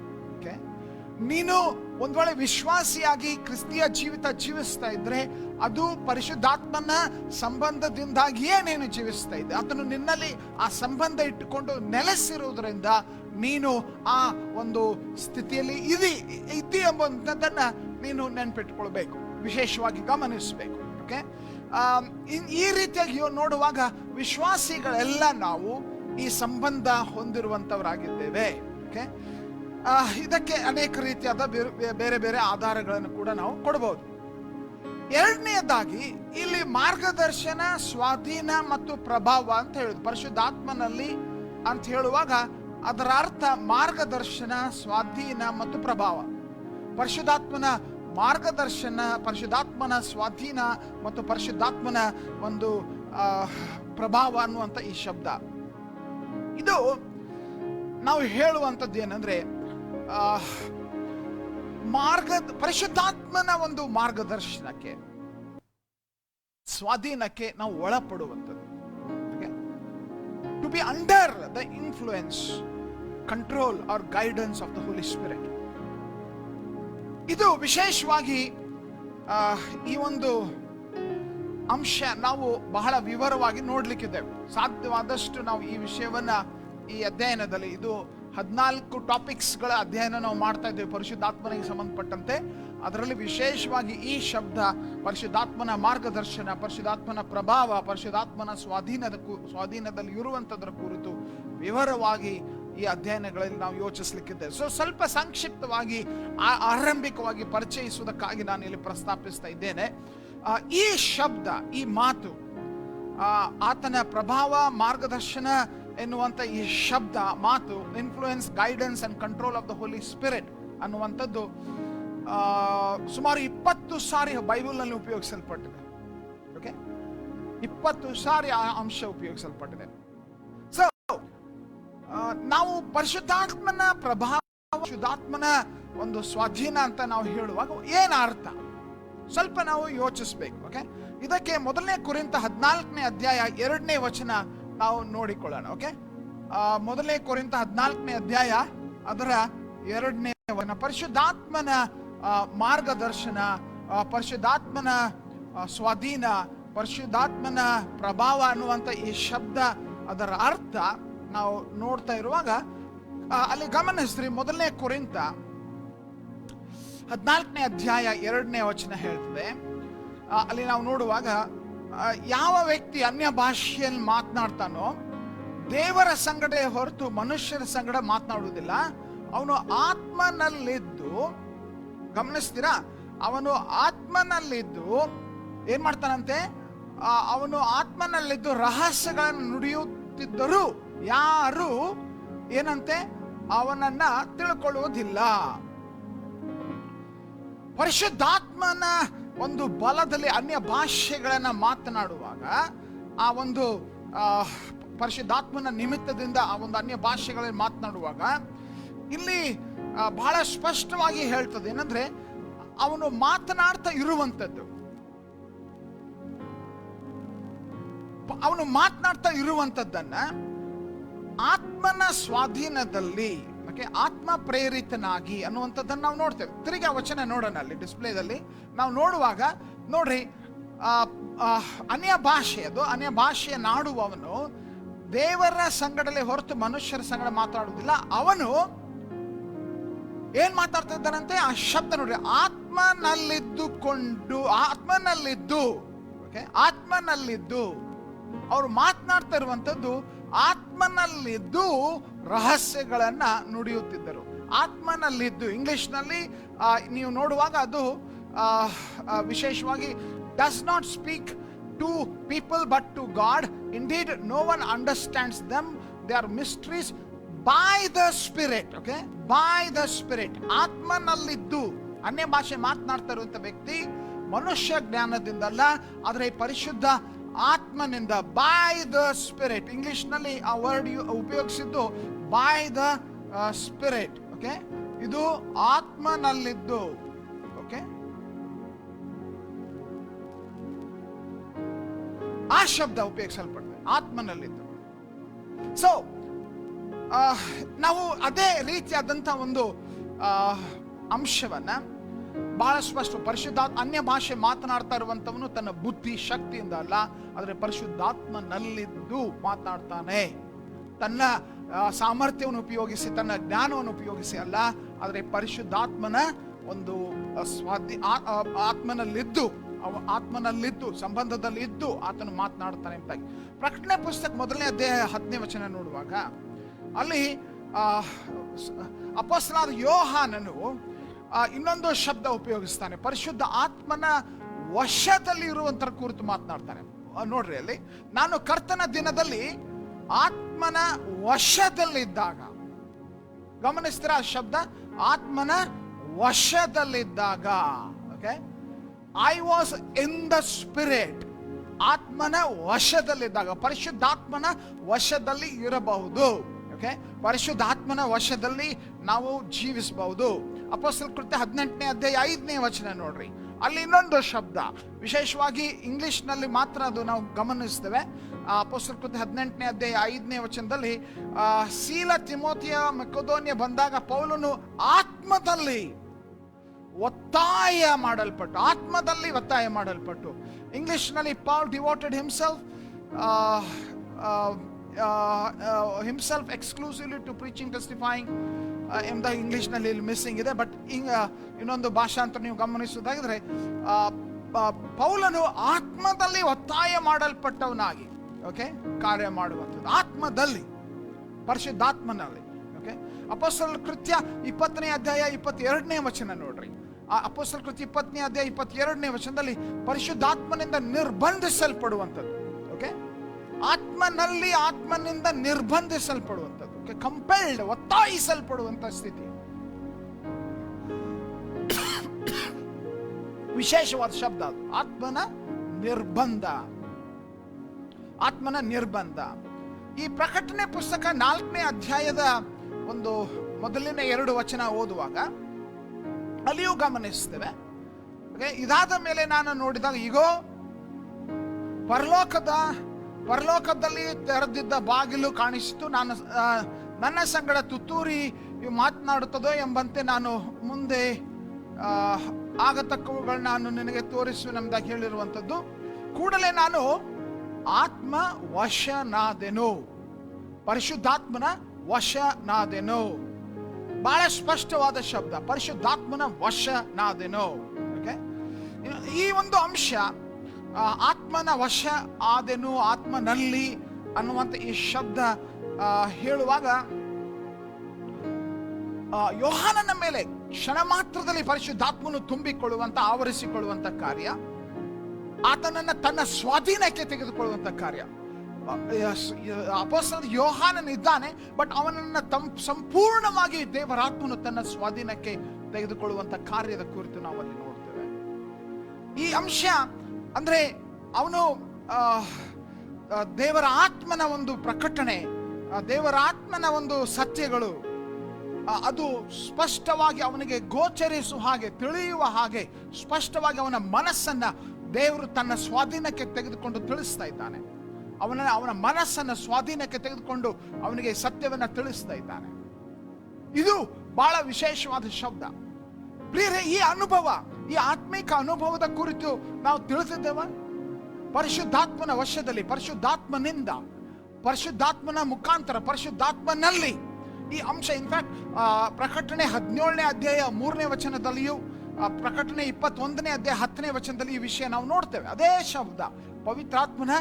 ನೀನು ಒಂದ್ ವೇಳೆ ವಿಶ್ವಾಸಿಯಾಗಿ ಕ್ರಿಸ್ತಿಯ ಜೀವಿತ ಜೀವಿಸ್ತಾ ಇದ್ರೆ ಅದು ಪರಿಶುದ್ಧಾತ್ಮನ ಸಂಬಂಧದಿಂದಾಗಿಯೇ ನೀನು ಜೀವಿಸ್ತಾ ಇದ್ದೆ. ಆತನು ನಿನ್ನಲ್ಲಿ ಆ ಸಂಬಂಧ ಇಟ್ಟುಕೊಂಡು ನೆಲೆಸಿರುವುದರಿಂದ ನೀನು ಆ ಒಂದು ಸ್ಥಿತಿಯಲ್ಲಿ ಇದ್ದಿ ಎಂಬುದನ್ನ ನೀನು ನೆನ್ಪಿಟ್ಕೊಳ್ಬೇಕು, ವಿಶೇಷವಾಗಿ ಗಮನಿಸಬೇಕು. ಓಕೆ, ಈ ರೀತಿಯಾಗಿ ನೋಡುವಾಗ ವಿಶ್ವಾಸಿಗಳೆಲ್ಲ ನಾವು ಈ ಸಂಬಂಧ ಹೊಂದಿರುವಂತವರಾಗಿದ್ದೇವೆ. ಓಕೆ, ಇದಕ್ಕೆ ಅನೇಕ ರೀತಿಯಾದ ಬೇರೆ ಬೇರೆ ಆಧಾರಗಳನ್ನು ಕೂಡ ನಾವು ಕೊಡಬಹುದು. ಎರಡನೆಯದಾಗಿ ಇಲ್ಲಿ ಮಾರ್ಗದರ್ಶನ, ಸ್ವಾಧೀನ ಮತ್ತು ಪ್ರಭಾವ ಅಂತ ಹೇಳುದು. ಪರಿಶುದ್ಧಾತ್ಮನಲ್ಲಿ ಅಂತ ಹೇಳುವಾಗ ಅದರ ಅರ್ಥ ಮಾರ್ಗದರ್ಶನ, ಸ್ವಾಧೀನ ಮತ್ತು ಪ್ರಭಾವ. ಪರಿಶುದ್ಧಾತ್ಮನ ಮಾರ್ಗದರ್ಶನ, ಪರಿಶುದ್ಧಾತ್ಮನ ಸ್ವಾಧೀನ ಮತ್ತು ಪರಿಶುದ್ಧಾತ್ಮನ ಒಂದು ಪ್ರಭಾವ ಅನ್ನುವಂಥ ಈ ಶಬ್ದ, ಇದು ನಾವು ಹೇಳುವಂಥದ್ದು ಏನಂದ್ರೆ ಪರಿಶುದ್ಧಾತ್ಮನ ಒಂದು ಮಾರ್ಗದರ್ಶನಕ್ಕೆ, ಸ್ವಾಧೀನಕ್ಕೆ ನಾವು ಒಳಪಡುವಂಥದ್ದು. To be under the influence, control or guidance of the Holy Spirit. ಇದು ವಿಶೇಷವಾಗಿ ಈ ಒಂದು ಅಂಶ ನಾವು ಬಹಳ ವಿವರವಾಗಿ ನೋಡ್ಲಿಕ್ಕಿದ್ದೇವೆ. ಸಾಧ್ಯವಾದಷ್ಟು ನಾವು ಈ ವಿಷಯವನ್ನ ಈ ಅಧ್ಯಯನದಲ್ಲಿ, ಇದು 14 ಟಾಪಿಕ್ಸ್ಗಳ ಅಧ್ಯಯನ ನಾವು ಮಾಡ್ತಾ ಇದ್ದೇವೆ ಪರಿಶುದ್ಧಾತ್ಮನಿಗೆ ಸಂಬಂಧಪಟ್ಟಂತೆ. ಅದರಲ್ಲಿ ವಿಶೇಷವಾಗಿ ಈ ಶಬ್ದ ಪರಿಶುದ್ಧಾತ್ಮನ ಮಾರ್ಗದರ್ಶನ, ಪರಿಶುದ್ಧಾತ್ಮನ ಪ್ರಭಾವ, ಪರಿಶುದ್ಧಾತ್ಮನ ಸ್ವಾಧೀನದಲ್ಲಿ ಇರುವಂತದರ ಕುರಿತು ವಿವರವಾಗಿ ಈ ಅಧ್ಯಯನಗಳಲ್ಲಿ ನಾವು ಯೋಚಿಸಲಿಕ್ಕಿದ್ದೇವೆ. ಸೊ ಸ್ವಲ್ಪ ಸಂಕ್ಷಿಪ್ತವಾಗಿ ಆರಂಭಿಕವಾಗಿ ಪರಿಚಯಿಸುವುದಕ್ಕಾಗಿ ನಾನು ಇಲ್ಲಿ ಪ್ರಸ್ತಾಪಿಸ್ತಾ ಇದ್ದೇನೆ. ಈ ಶಬ್ದ, ಈ ಮಾತು, ಆತನ ಪ್ರಭಾವ, ಮಾರ್ಗದರ್ಶನ ಎನ್ನುವಂಥ ಈ ಶಬ್ದ, ಮಾತು, influence, guidance and control of the Holy Spirit ಅನ್ನುವಂಥದ್ದು ಸುಮಾರು 20 ಸಾರಿ ಬೈಬಲ್ನಲ್ಲಿ ಉಪಯೋಗಿಸಲ್ಪಟ್ಟಿದೆ. ಓಕೆ, 20 ಸಾರಿ ಆ ಅಂಶ ಉಪಯೋಗಿಸಲ್ಪಟ್ಟಿದೆ. ಸೊ ನಾವು ಪರಿಶುದ್ಧಾತ್ಮನ ಪ್ರಭಾವ, ಪರಿಶುದ್ಧಾತ್ಮನ ಒಂದು ಸ್ವಾಧೀನ ಅಂತ ನಾವು ಹೇಳುವಾಗ ಏನ ಅರ್ಥ ಸ್ವಲ್ಪ ನಾವು ಯೋಚಿಸಬೇಕು. ಓಕೆ, ಇದಕ್ಕೆ 1 ಕೊರಿಂಥ 14ನೇ ಅಧ್ಯಾಯ 2ನೇ ವಚನ ನಾವು ನೋಡಿಕೊಳ್ಳೋಣ. ಓಕೆ, 1 ಕೊರಿಂಥ 14ನೇ ಅಧ್ಯಾಯ ಅದರ 2ನೇ ವಚನ, ಪರಿಶುದ್ಧಾತ್ಮನ ಮಾರ್ಗದರ್ಶನ, ಪರಿಶುದ್ಧಾತ್ಮನ ಸ್ವಾಧೀನ, ಪರಿಶುದ್ಧಾತ್ಮನ ಪ್ರಭಾವ ಅನ್ನುವಂಥ ಈ ಶಬ್ದ, ಅದರ ಅರ್ಥ ನಾವು ನೋಡ್ತಾ ಇರುವಾಗ ಅಲ್ಲಿ ಗಮನಿಸ್ರಿ, 1 ಕೊರಿಂಥ 14ನೇ ಅಧ್ಯಾಯ 2ನೇ ವಚನ ಹೇಳ್ತದೆ. ಅಲ್ಲಿ ನಾವು ನೋಡುವಾಗ ಯಾವ ವ್ಯಕ್ತಿ ಅನ್ಯ ಭಾಷೆಯಲ್ಲಿ ಮಾತನಾಡ್ತಾನೋ ದೇವರ ಸಂಗಡ ಹೊರತು ಮನುಷ್ಯರ ಸಂಗಡ ಮಾತನಾಡುವುದಿಲ್ಲ. ಅವನು ಆತ್ಮನಲ್ಲಿದ್ದು, ಗಮನಿಸ್ತೀರಾ, ಅವನು ಆತ್ಮನಲ್ಲಿದ್ದು ಏನ್ ಮಾಡ್ತಾನಂತೆ? ಅವನು ಆತ್ಮನಲ್ಲಿದ್ದು ರಹಸ್ಯಗಳನ್ನು ನುಡಿಯುತ್ತಿದ್ದರೂ ಯಾರು ಏನಂತೆ ಅವನನ್ನ ತಿಳ್ಕೊಳ್ಳುವುದಿಲ್ಲ. ಪರಿಶುದ್ಧಾತ್ಮನ ಒಂದು ಬಲದಲ್ಲಿ ಅನ್ಯ ಭಾಷೆಗಳನ್ನ ಮಾತನಾಡುವಾಗ, ಆ ಒಂದು ಪರಿಶುದ್ಧಾತ್ಮನ ನಿಮಿತ್ತದಿಂದ ಆ ಒಂದು ಅನ್ಯ ಭಾಷೆಗಳಲ್ಲಿ ಮಾತನಾಡುವಾಗ ಇಲ್ಲಿ ಬಹಳ ಸ್ಪಷ್ಟವಾಗಿ ಹೇಳ್ತದೆ. ಏನಂದ್ರೆ ಅವನು ಮಾತನಾಡ್ತಾ ಇರುವಂಥದ್ದು, ಅವನು ಮಾತನಾಡ್ತಾ ಇರುವಂಥದ್ದನ್ನ ಆತ್ಮನ ಸ್ವಾಧೀನದಲ್ಲಿ, ಆತ್ಮ ಪ್ರೇರಿತನಾಗಿ ಅನ್ನುವಂಥದ್ದನ್ನು ನಾವು ನೋಡ್ತೇವೆ. ತಿರುಗಿ ಆ ವಚನ ನೋಡೋಣ ಅಲ್ಲಿ ಡಿಸ್ಪ್ಲೇದಲ್ಲಿ ನಾವು ನೋಡುವಾಗ. ನೋಡ್ರಿ, ಅನ್ಯ ಭಾಷೆ, ಅದು ಅನ್ಯ ಭಾಷೆಯ ನಾಡುವವನು ದೇವರ ಸಂಗಡಲೇ ಹೊರತು ಮನುಷ್ಯರ ಸಂಗಡ ಮಾತಾಡುವುದಿಲ್ಲ. ಅವನು ಏನ್ ಮಾತಾಡ್ತಾ ಇದ್ದಾನಂತೆ? ಆ ಶಬ್ದ ನೋಡ್ರಿ, ಆತ್ಮನಲ್ಲಿದ್ದು ಅವ್ರು ಮಾತನಾಡ್ತಾ ಇರುವಂಥದ್ದು ಆತ್ಮನಲ್ಲಿದ್ದು ರಹಸ್ಯಗಳನ್ನ ನುಡಿಯುತ್ತಿದ್ದರು. ಆತ್ಮನಲ್ಲಿದ್ದು, ಇಂಗ್ಲಿಷ್ನಲ್ಲಿ ನೀವು ನೋಡುವಾಗ ಅದು ವಿಶೇಷವಾಗಿ does not speak to people but to God, indeed no one understands them, they are mysteries by the spirit. Okay, by the spirit. ಆತ್ಮನಲ್ಲಿದ್ದು ಅನ್ಯ ಭಾಷೆ ಮಾತನಾಡ್ತಾ ಇರುವಂತ ವ್ಯಕ್ತಿ ಮನುಷ್ಯ ಜ್ಞಾನದಿಂದಲ್ಲ, ಆದರೆ ಪರಿಶುದ್ಧ ಆತ್ಮನಿಂದ, ಬೈ ದ ಸ್ಪಿರಿಟ್. ಇಂಗ್ಲಿಷ್ನಲ್ಲಿ ಆ ವರ್ಡ್ ಉಪಯೋಗಿಸಿದ್ದು ಬೈ ದ ಸ್ಪಿರಿಟ್. ಓಕೆ, ಇದು ಆತ್ಮನಲ್ಲಿದ್ದು. ಓಕೆ, ಆ ಶಬ್ದ ಉಪಯೋಗಿಸಲ್ಪಡ್ತದೆ, ಆತ್ಮನಲ್ಲಿದ್ದು. ಸೊ ನಾವು ಅದೇ ರೀತಿಯಾದಂಥ ಒಂದು ಅಂಶವನ್ನ ಬಹಳ ಸ್ಪಷ್ಟ, ಅನ್ಯ ಭಾಷೆ ಮಾತನಾಡ್ತಾ ಇರುವಂತವನು ತನ್ನ ಬುದ್ಧಿ ಶಕ್ತಿಯಿಂದ ಅಲ್ಲ, ಆದರೆ ಪರಿಶುದ್ಧಾತ್ಮನಲ್ಲಿದ್ದು ಮಾತನಾಡ್ತಾನೆ. ತನ್ನ ಸಾಮರ್ಥ್ಯವನ್ನು ಉಪಯೋಗಿಸಿ, ತನ್ನ ಜ್ಞಾನವನ್ನು ಉಪಯೋಗಿಸಿ ಅಲ್ಲ, ಆದರೆ ಪರಿಶುದ್ಧಾತ್ಮನ ಒಂದು ಆತ್ಮನಲ್ಲಿದ್ದು ಸಂಬಂಧದಲ್ಲಿ ಇದ್ದು ಆತನು ಮಾತನಾಡ್ತಾನೆ ಎಂಬುದಾಗಿ. ಪ್ರಕಟಣೆ ಪುಸ್ತಕ 1ನೇ ಅಧ್ಯಾಯ 10ನೇ ವಚನ ನೋಡುವಾಗ ಅಲ್ಲಿ ಅಪೊಸ್ತಲನಾದ ಯೋಹಾನನು ಇನ್ನೊಂದು ಶಬ್ದ ಉಪಯೋಗಿಸ್ತಾನೆ. ಪರಿಶುದ್ಧ ಆತ್ಮನ ವಶದಲ್ಲಿ ಇರುವಂತರ ಕುರಿತು ಮಾತನಾಡ್ತಾನೆ. ನೋಡ್ರಿ, ಅಲ್ಲಿ ನಾನು ಕರ್ತನ ದಿನದಲ್ಲಿ ಆತ್ಮನ ವಶದಲ್ಲಿದ್ದಾಗ, ಗಮನಿಸ್ತೀರಾ ಆ ಶಬ್ದ? ಆತ್ಮನ ವಶದಲ್ಲಿದ್ದಾಗ. Okay, I was in the spirit. ಆತ್ಮನ ವಶದಲ್ಲಿದ್ದಾಗ, ಪರಿಶುದ್ಧಾತ್ಮನ ವಶದಲ್ಲಿ ಇರಬಹುದು. ಓಕೆ, ಪರಿಶುದ್ಧಾತ್ಮನ ವಶದಲ್ಲಿ ನಾವು ಜೀವಿಸಬಹುದು. ಅಪೊಸ್ತಲ ಕೃತ್ಯ 18ನೇ ಅಧ್ಯಾಯ 5ನೇ ವಚನ ನೋಡ್ರಿ, ಅಲ್ಲಿ ಇನ್ನೊಂದು ಶಬ್ದ, ವಿಶೇಷವಾಗಿ ಇಂಗ್ಲಿಷ್ನಲ್ಲಿ ಮಾತ್ರ ಅದು ನಾವು ಗಮನಿಸ್ತೇವೆ. ಅಪೊಸ್ತಲ ಕೃತ್ಯ 18ನೇ ಅಧ್ಯಾಯ 5ನೇ ವಚನದಲ್ಲಿ ಸೀಲ, ತಿಮೋತಿಯ, ಮಕೆದೋನ್ಯ ಬಂದಾಗ ಪೌಲನು ಆತ್ಮದಲ್ಲಿ ಒತ್ತಾಯ ಮಾಡಲ್ಪಟ್ಟು, ಇಂಗ್ಲಿಷ್ನಲ್ಲಿ Paul devoted himself exclusively to preaching, testifying ಎಂಬ ಇಂಗ್ಲಿಷ್ನಲ್ಲಿ ಮಿಸ್ಸಿಂಗ್ ಇದೆ. ಬಟ್ ಇನ್ನೊಂದು ಭಾಷಾಂತರ ನೀವು ಗಮನಿಸುವುದಾಗಿದ್ರೆ ಪೌಲನು ಆತ್ಮದಲ್ಲಿ ಒತ್ತಾಯ ಮಾಡಲ್ಪಟ್ಟವನಾಗಿ, ಓಕೆ, ಕಾರ್ಯ ಮಾಡುವಂಥದ್ದು ಆತ್ಮದಲ್ಲಿ, ಪರಿಶುದ್ಧಾತ್ಮನಲ್ಲಿ. ಓಕೆ, ಅಪೊಸ್ತಲರ ಕೃತ್ಯ 20ನೇ ಅಧ್ಯಾಯ 22ನೇ ವಚನ ನೋಡ್ರಿ. ಆ ಅಪೊಸ್ತಲರ ಕೃತ್ಯ 20ನೇ ಅಧ್ಯಾಯ 22ನೇ ವಚನದಲ್ಲಿ ಪರಿಶುದ್ಧಾತ್ಮನಿಂದ ನಿರ್ಬಂಧಿಸಲ್ಪಡುವಂಥದ್ದು. ಓಕೆ, ಆತ್ಮನಿಂದ ನಿರ್ಬಂಧಿಸಲ್ಪಡುವಂಥದ್ದು. ಕಂಪೆಲ್ಡ್, ಒತ್ತಾಯಿಸಲ್ಪಡುವಂತ ಸ್ಥಿತಿ. ವಿಶೇಷವಾದ ಶಬ್ದ ಅದು, ಆತ್ಮನ ನಿರ್ಬಂಧ. ಈ ಪ್ರಕಟಣೆ ಪುಸ್ತಕ 4ನೇ ಅಧ್ಯಾಯದ ಒಂದು ಮೊದಲಿನ 2 ವಚನ ಓದುವಾಗ ಅಲ್ಲಿಯೂ ಗಮನಿಸ್ತೇವೆ. ಇದಾದ ಮೇಲೆ ನಾನು ನೋಡಿದಾಗ, ಈಗೋ ಪರಲೋಕದಲ್ಲಿ ತೆರೆದಿದ್ದ ಬಾಗಿಲು ಕಾಣಿಸಿತು. ನನ್ನ ಸಂಗಡ ತುತ್ತೂರಿ ಮಾತನಾಡುತ್ತದೋ ಎಂಬಂತೆ ನಾನು ಮುಂದೆ ಆಗತಕ್ಕವುಗಳನ್ನ ನಾನು ನಿನಗೆ ತೋರಿಸುವೆನೆಂಬುದಾಗಿ ಹೇಳಿರುವಂಥದ್ದು. ಕೂಡಲೇ ನಾನು ಆತ್ಮ ವಶನಾದೆನು, ಪರಿಶುದ್ಧಾತ್ಮನ ವಶನಾದೆನು. ಬಹಳ ಸ್ಪಷ್ಟವಾದ ಶಬ್ದ, ಪರಿಶುದ್ಧಾತ್ಮನ ವಶನಾದೆನು. ಓಕೆ, ಈ ಒಂದು ಅಂಶ ಆತ್ಮನ ವಶ ಆದೆನು, ಆತ್ಮನಲ್ಲಿ ಅನ್ನುವಂಥ ಈ ಶಬ್ದ ಹೇಳುವಾಗ ಯೋಹಾನನ ಮೇಲೆ ಕ್ಷಣ ಮಾತ್ರದಲ್ಲಿ ಪರಿಶುದ್ಧಾತ್ಮನು ತುಂಬಿಕೊಳ್ಳುವಂತ, ಆವರಿಸಿಕೊಳ್ಳುವಂತ ಕಾರ್ಯ, ಆತನನ್ನ ತನ್ನ ಸ್ವಾಧೀನಕ್ಕೆ ತೆಗೆದುಕೊಳ್ಳುವಂತ ಕಾರ್ಯ. ಅಪೊಸ್ತಲ ಯೋಹಾನನಿದ್ದಾನೆ, ಬಟ್ ಅವನನ್ನ ಸಂಪೂರ್ಣವಾಗಿ ದೇವರಾತ್ಮನು ತನ್ನ ಸ್ವಾಧೀನಕ್ಕೆ ತೆಗೆದುಕೊಳ್ಳುವಂತ ಕಾರ್ಯದ ಕುರಿತು ನಾವು ಅಲ್ಲಿ ನೋಡ್ತೇವೆ. ಈ ಅಂಶ ಅಂದ್ರೆ ಅವನು ದೇವರ ಆತ್ಮನ ಒಂದು ಪ್ರಕಟಣೆ, ದೇವರ ಆತ್ಮನ ಒಂದು ಸತ್ಯಗಳು ಅದು ಸ್ಪಷ್ಟವಾಗಿ ಅವನಿಗೆ ಗೋಚರಿಸುವ ಹಾಗೆ, ತಿಳಿಯುವ ಹಾಗೆ ಸ್ಪಷ್ಟವಾಗಿ ಅವನ ಮನಸ್ಸನ್ನ ದೇವರು ತನ್ನ ಸ್ವಾಧೀನಕ್ಕೆ ತೆಗೆದುಕೊಂಡು ತಿಳಿಸ್ತಾ ಇದ್ದಾನೆ. ಅವನ ಮನಸ್ಸನ್ನ ಸ್ವಾಧೀನಕ್ಕೆ ತೆಗೆದುಕೊಂಡು ಅವನಿಗೆ ಸತ್ಯವನ್ನ ತಿಳಿಸ್ತಾ ಇದ್ದಾನೆ. ಇದು ಬಹಳ ವಿಶೇಷವಾದ ಶಬ್ದ ಪ್ರಿಯರೇ. ಈ ಅನುಭವ, ಈ ಆತ್ಮಿಕ ಅನುಭವದ ಕುರಿತು ನಾವು ತಿಳಿದಿದ್ದೇವ. ಪರಿಶುದ್ಧಾತ್ಮನ ವಶದಲ್ಲಿ, ಪರಿಶುದ್ಧಾತ್ಮನಿಂದ, ಪರಿಶುದ್ಧಾತ್ಮನ ಮುಖಾಂತರ, ಪರಿಶುದ್ಧಾತ್ಮನಲ್ಲಿ ಈ ಅಂಶ. ಇನ್ಫ್ಯಾಕ್ಟ್ ಪ್ರಕಟಣೆ 17ನೇ ಅಧ್ಯಾಯ 3ನೇ ವಚನದಲ್ಲಿಯೂ, ಪ್ರಕಟಣೆ 21ನೇ ಅಧ್ಯಾಯ 10ನೇ ವಚನದಲ್ಲಿ ಈ ವಿಷಯ ನಾವು ನೋಡ್ತೇವೆ. ಅದೇ ಶಬ್ದ, ಪವಿತ್ರಾತ್ಮನ